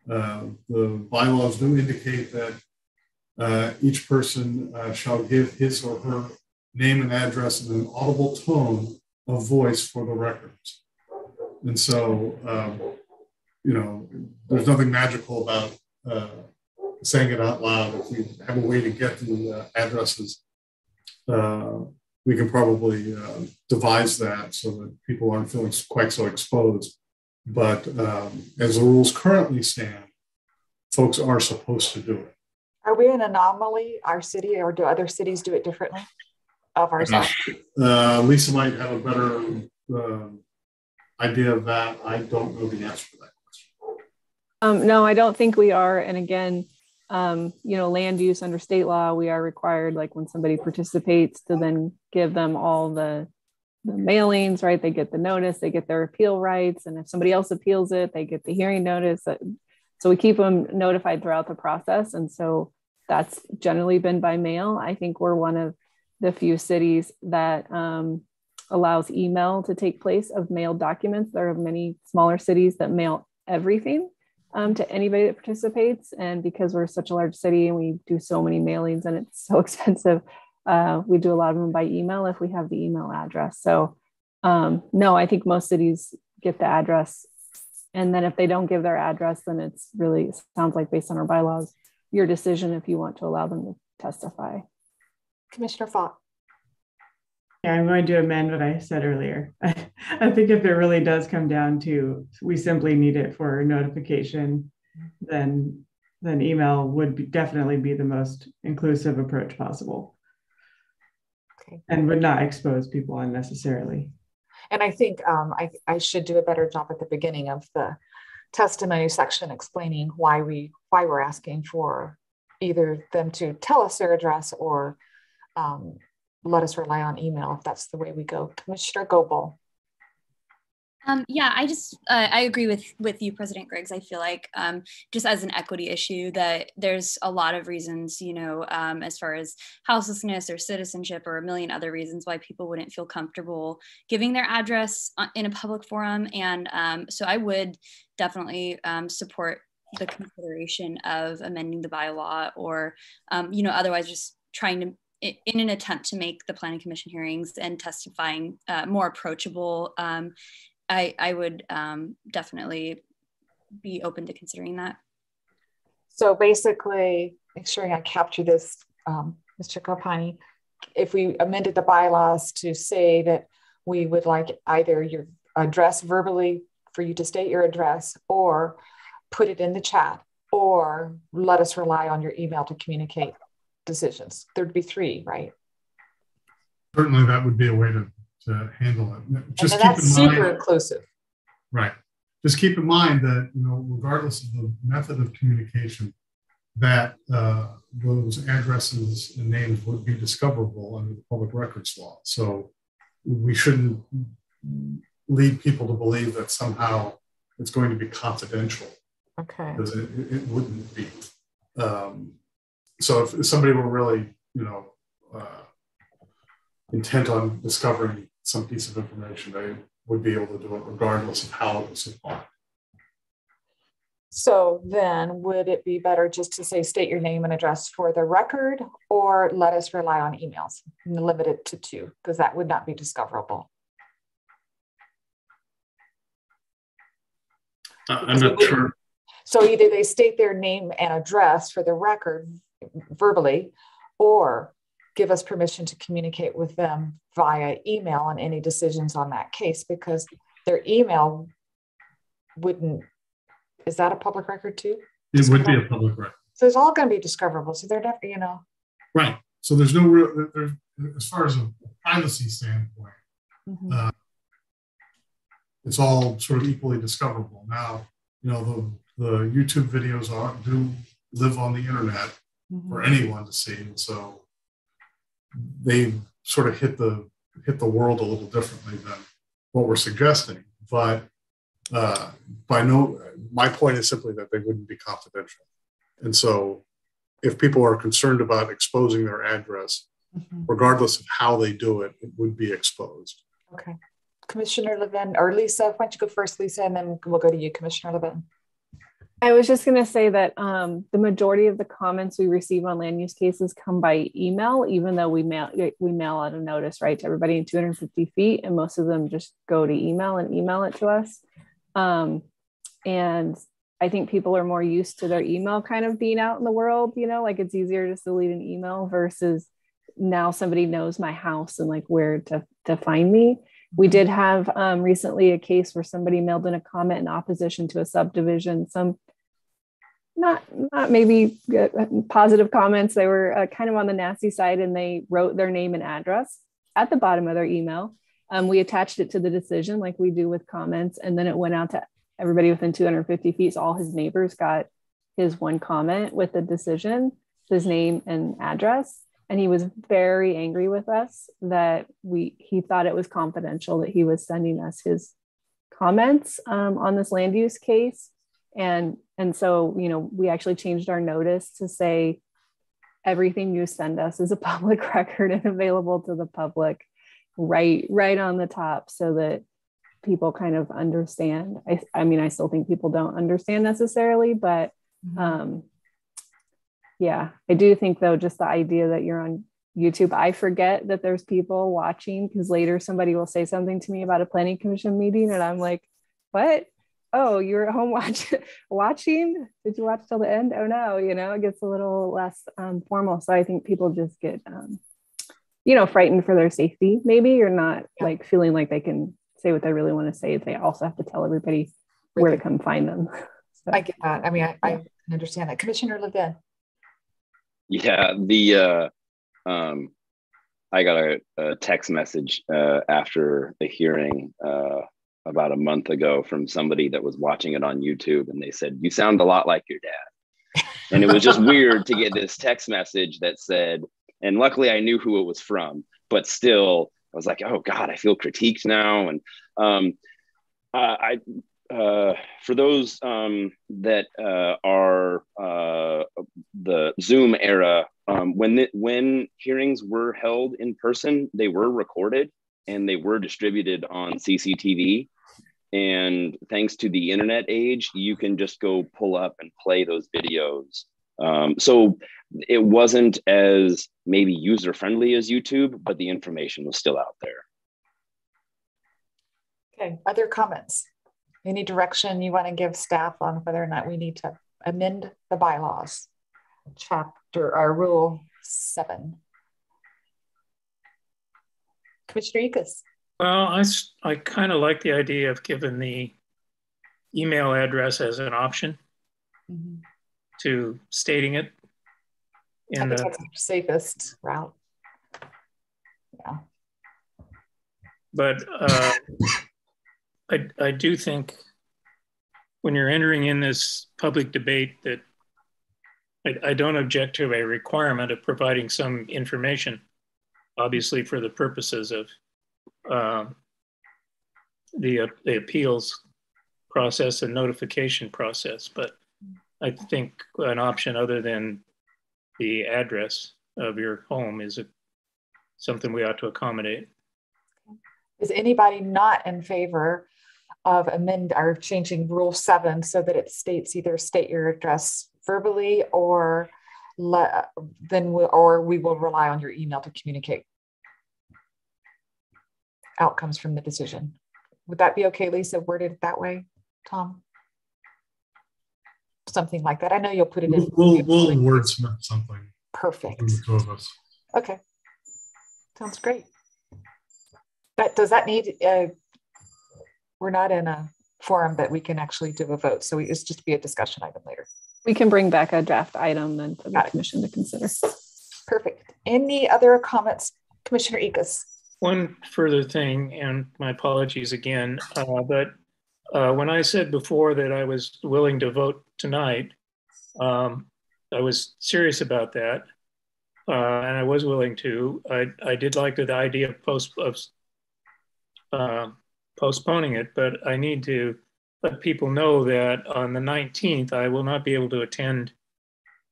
The bylaws do indicate that each person shall give his or her name and address in an audible tone of voice for the records. And so, you know, there's nothing magical about saying it out loud. If we have a way to get the addresses, we can probably devise that so that people aren't feeling quite so exposed. But as the rules currently stand, folks are supposed to do it. Are we an anomaly, our city, or do other cities do it differently of ourselves? Lisa might have a better idea of that. I don't know the answer to that question. No, I don't think we are. And again, you know, land use under state law, we are required, like when somebody participates, to then give them all the mailings, right? They get the notice, they get their appeal rights. And if somebody else appeals it, they get the hearing notice. So we keep them notified throughout the process. And so that's generally been by mail. I think we're one of the few cities that allows email to take place of mailed documents. There are many smaller cities that mail everything to anybody that participates. And because we're such a large city and we do so many mailings and it's so expensive, we do a lot of them by email if we have the email address. So no, I think most cities get the address. And then if they don't give their address, then it's really, it sounds like based on our bylaws, your decision if you want to allow them to testify. Commissioner Fott. Yeah, I'm going to amend what I said earlier. I think if it really does come down to, we simply need it for notification, then email would definitely be the most inclusive approach possible. Okay. And would not expose people unnecessarily. And I think I should do a better job at the beginning of the testimony section explaining why we're asking for either them to tell us their address or let us rely on email if that's the way we go. Commissioner Goebel. Yeah, I agree with you, President Griggs. I feel like just as an equity issue that there's a lot of reasons, you know, as far as houselessness or citizenship or a million other reasons why people wouldn't feel comfortable giving their address in a public forum. And so I would definitely support the consideration of amending the bylaw or, you know, otherwise just trying to in an attempt to make the Planning Commission hearings and testifying more approachable, I would definitely be open to considering that. So basically, make sure I capture this, Mr. Carpani, if we amended the bylaws to say that we would like either your address verbally for you to state your address, or put it in the chat, or let us rely on your email to communicate decisions. There'd be three, right? Certainly that would be a way to handle it. Just keep that's in mind, super inclusive. Right. Just keep in mind that, you know, regardless of the method of communication, that those addresses and names would be discoverable under the public records law. So we shouldn't lead people to believe that somehow it's going to be confidential. Okay. Because it wouldn't be. So if somebody were really, you know, intent on discovering some piece of information, they would be able to do it regardless of how it was supplied. So then would it be better just to say state your name and address for the record, or let us rely on emails and limit it to 2, because that would not be discoverable? I'm not sure. So either they state their name and address for the record verbally, or give us permission to communicate with them via email on any decisions on that case, because their email wouldn't. Is that a public record too? It would be a public record. So it's all going to be discoverable. So they're definitely, you know. Right. So there's no real, as far as a privacy standpoint, it's all sort of equally discoverable. Now, you know, the YouTube videos do live on the internet for anyone to see. And so they sort of hit the world a little differently than what we're suggesting. But my point is simply that they wouldn't be confidential. And so if people are concerned about exposing their address, regardless of how they do it, it would be exposed. Okay. Commissioner Levin, or Lisa, why don't you go first, Lisa, and then we'll go to you, Commissioner Levin. I was just going to say that the majority of the comments we receive on land use cases come by email, even though we mail out a notice, right, to everybody in 250 feet, and most of them just go to email and email it to us. And I think people are more used to their email kind of being out in the world, you know, like it's easier just to leave an email versus now somebody knows my house and like where to find me. We did have recently a case where somebody mailed in a comment in opposition to a subdivision, some not maybe positive comments. They were kind of on the nasty side, and they wrote their name and address at the bottom of their email. We attached it to the decision like we do with comments, and then it went out to everybody within 250 feet. So all his neighbors got his one comment with the decision, his name and address. And he was very angry with us that he thought it was confidential, that he was sending us his comments on this land use case. And so, you know, we actually changed our notice to say everything you send us is a public record and available to the public right on the top, so that people kind of understand. I mean, I still think people don't understand necessarily, but yeah, I do think though, just the idea that you're on YouTube, I forget that there's people watching, because later somebody will say something to me about a planning commission meeting and I'm like, what? Oh, you're at home watching? Did you watch till the end? Oh no, you know, it gets a little less formal. So I think people just get, you know, frightened for their safety, maybe, or not like feeling like they can say what they really want to say. They also have to tell everybody where to come find them. So, I get that. I mean, I understand that. Commissioner Levin. Yeah, I got a text message after the hearing about a month ago from somebody that was watching it on YouTube, and they said, "You sound a lot like your dad." And it was just weird to get this text message that said, and luckily I knew who it was from, but still I was like, oh God, I feel critiqued now. And for those that are the Zoom era, when hearings were held in person, they were recorded and they were distributed on CCTV. And thanks to the internet age, you can just go pull up and play those videos So it wasn't as maybe user-friendly as YouTube, but the information was still out there. Okay, other comments? Any direction you want to give staff on whether or not we need to amend the bylaws? Chapter or Rule 7. Commissioner Ekus. Well, I kind of like the idea of giving the email address as an option to stating it. I think that's the safest route. Yeah. But I do think when you're entering in this public debate that I don't object to a requirement of providing some information, obviously for the purposes of the appeals process and notification process. But I think an option other than the address of your home is something we ought to accommodate. Is anybody not in favor of changing Rule 7 so that it states either state your address verbally or we will rely on your email to communicate outcomes from the decision? Would that be okay, Lisa, worded that way, Tom? Something like that. I know you'll put it in. We'll wordsmith something. Perfect. The two of us. Okay. Sounds great. Does that need, we're not in a forum that we can actually do a vote. So it's just be a discussion item later. We can bring back a draft item then for the commission to consider. Perfect. Any other comments, Commissioner Ekus? One further thing, and my apologies again, but when I said before that I was willing to vote tonight, I was serious about that, and I was willing to. I did like the idea of postponing it, but I need to let people know that on the 19th, I will not be able to attend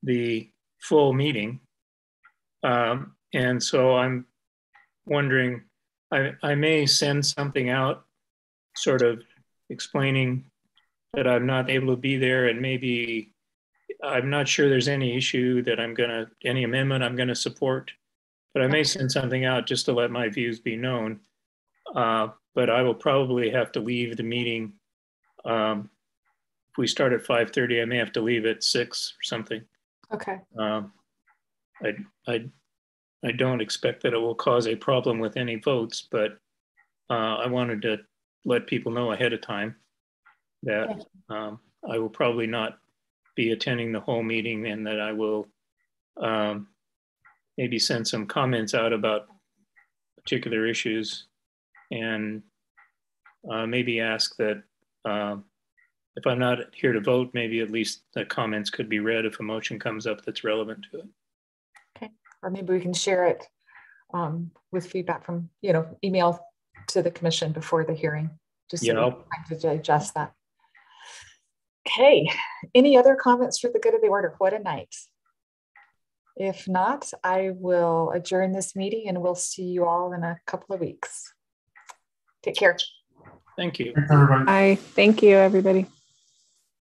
the full meeting. And so I'm wondering, I may send something out sort of explaining that I'm not able to be there, and maybe I'm not sure there's any issue that any amendment I'm gonna support, but I may send something out just to let my views be known. But I will probably have to leave the meeting. If we start at 5:30, I may have to leave at 6 or something. Okay. I don't expect that it will cause a problem with any votes, but I wanted to let people know ahead of time that I will probably not be attending the whole meeting, and that I will maybe send some comments out about particular issues, and maybe ask that if I'm not here to vote, maybe at least the comments could be read if a motion comes up that's relevant to it. Okay, or maybe we can share it with feedback from, email to the commission before the hearing, just so we have time to digest that. Okay, any other comments for the good of the order? What a night. If not, I will adjourn this meeting and we'll see you all in a couple of weeks. Take care. Thank you. Thank you, everybody.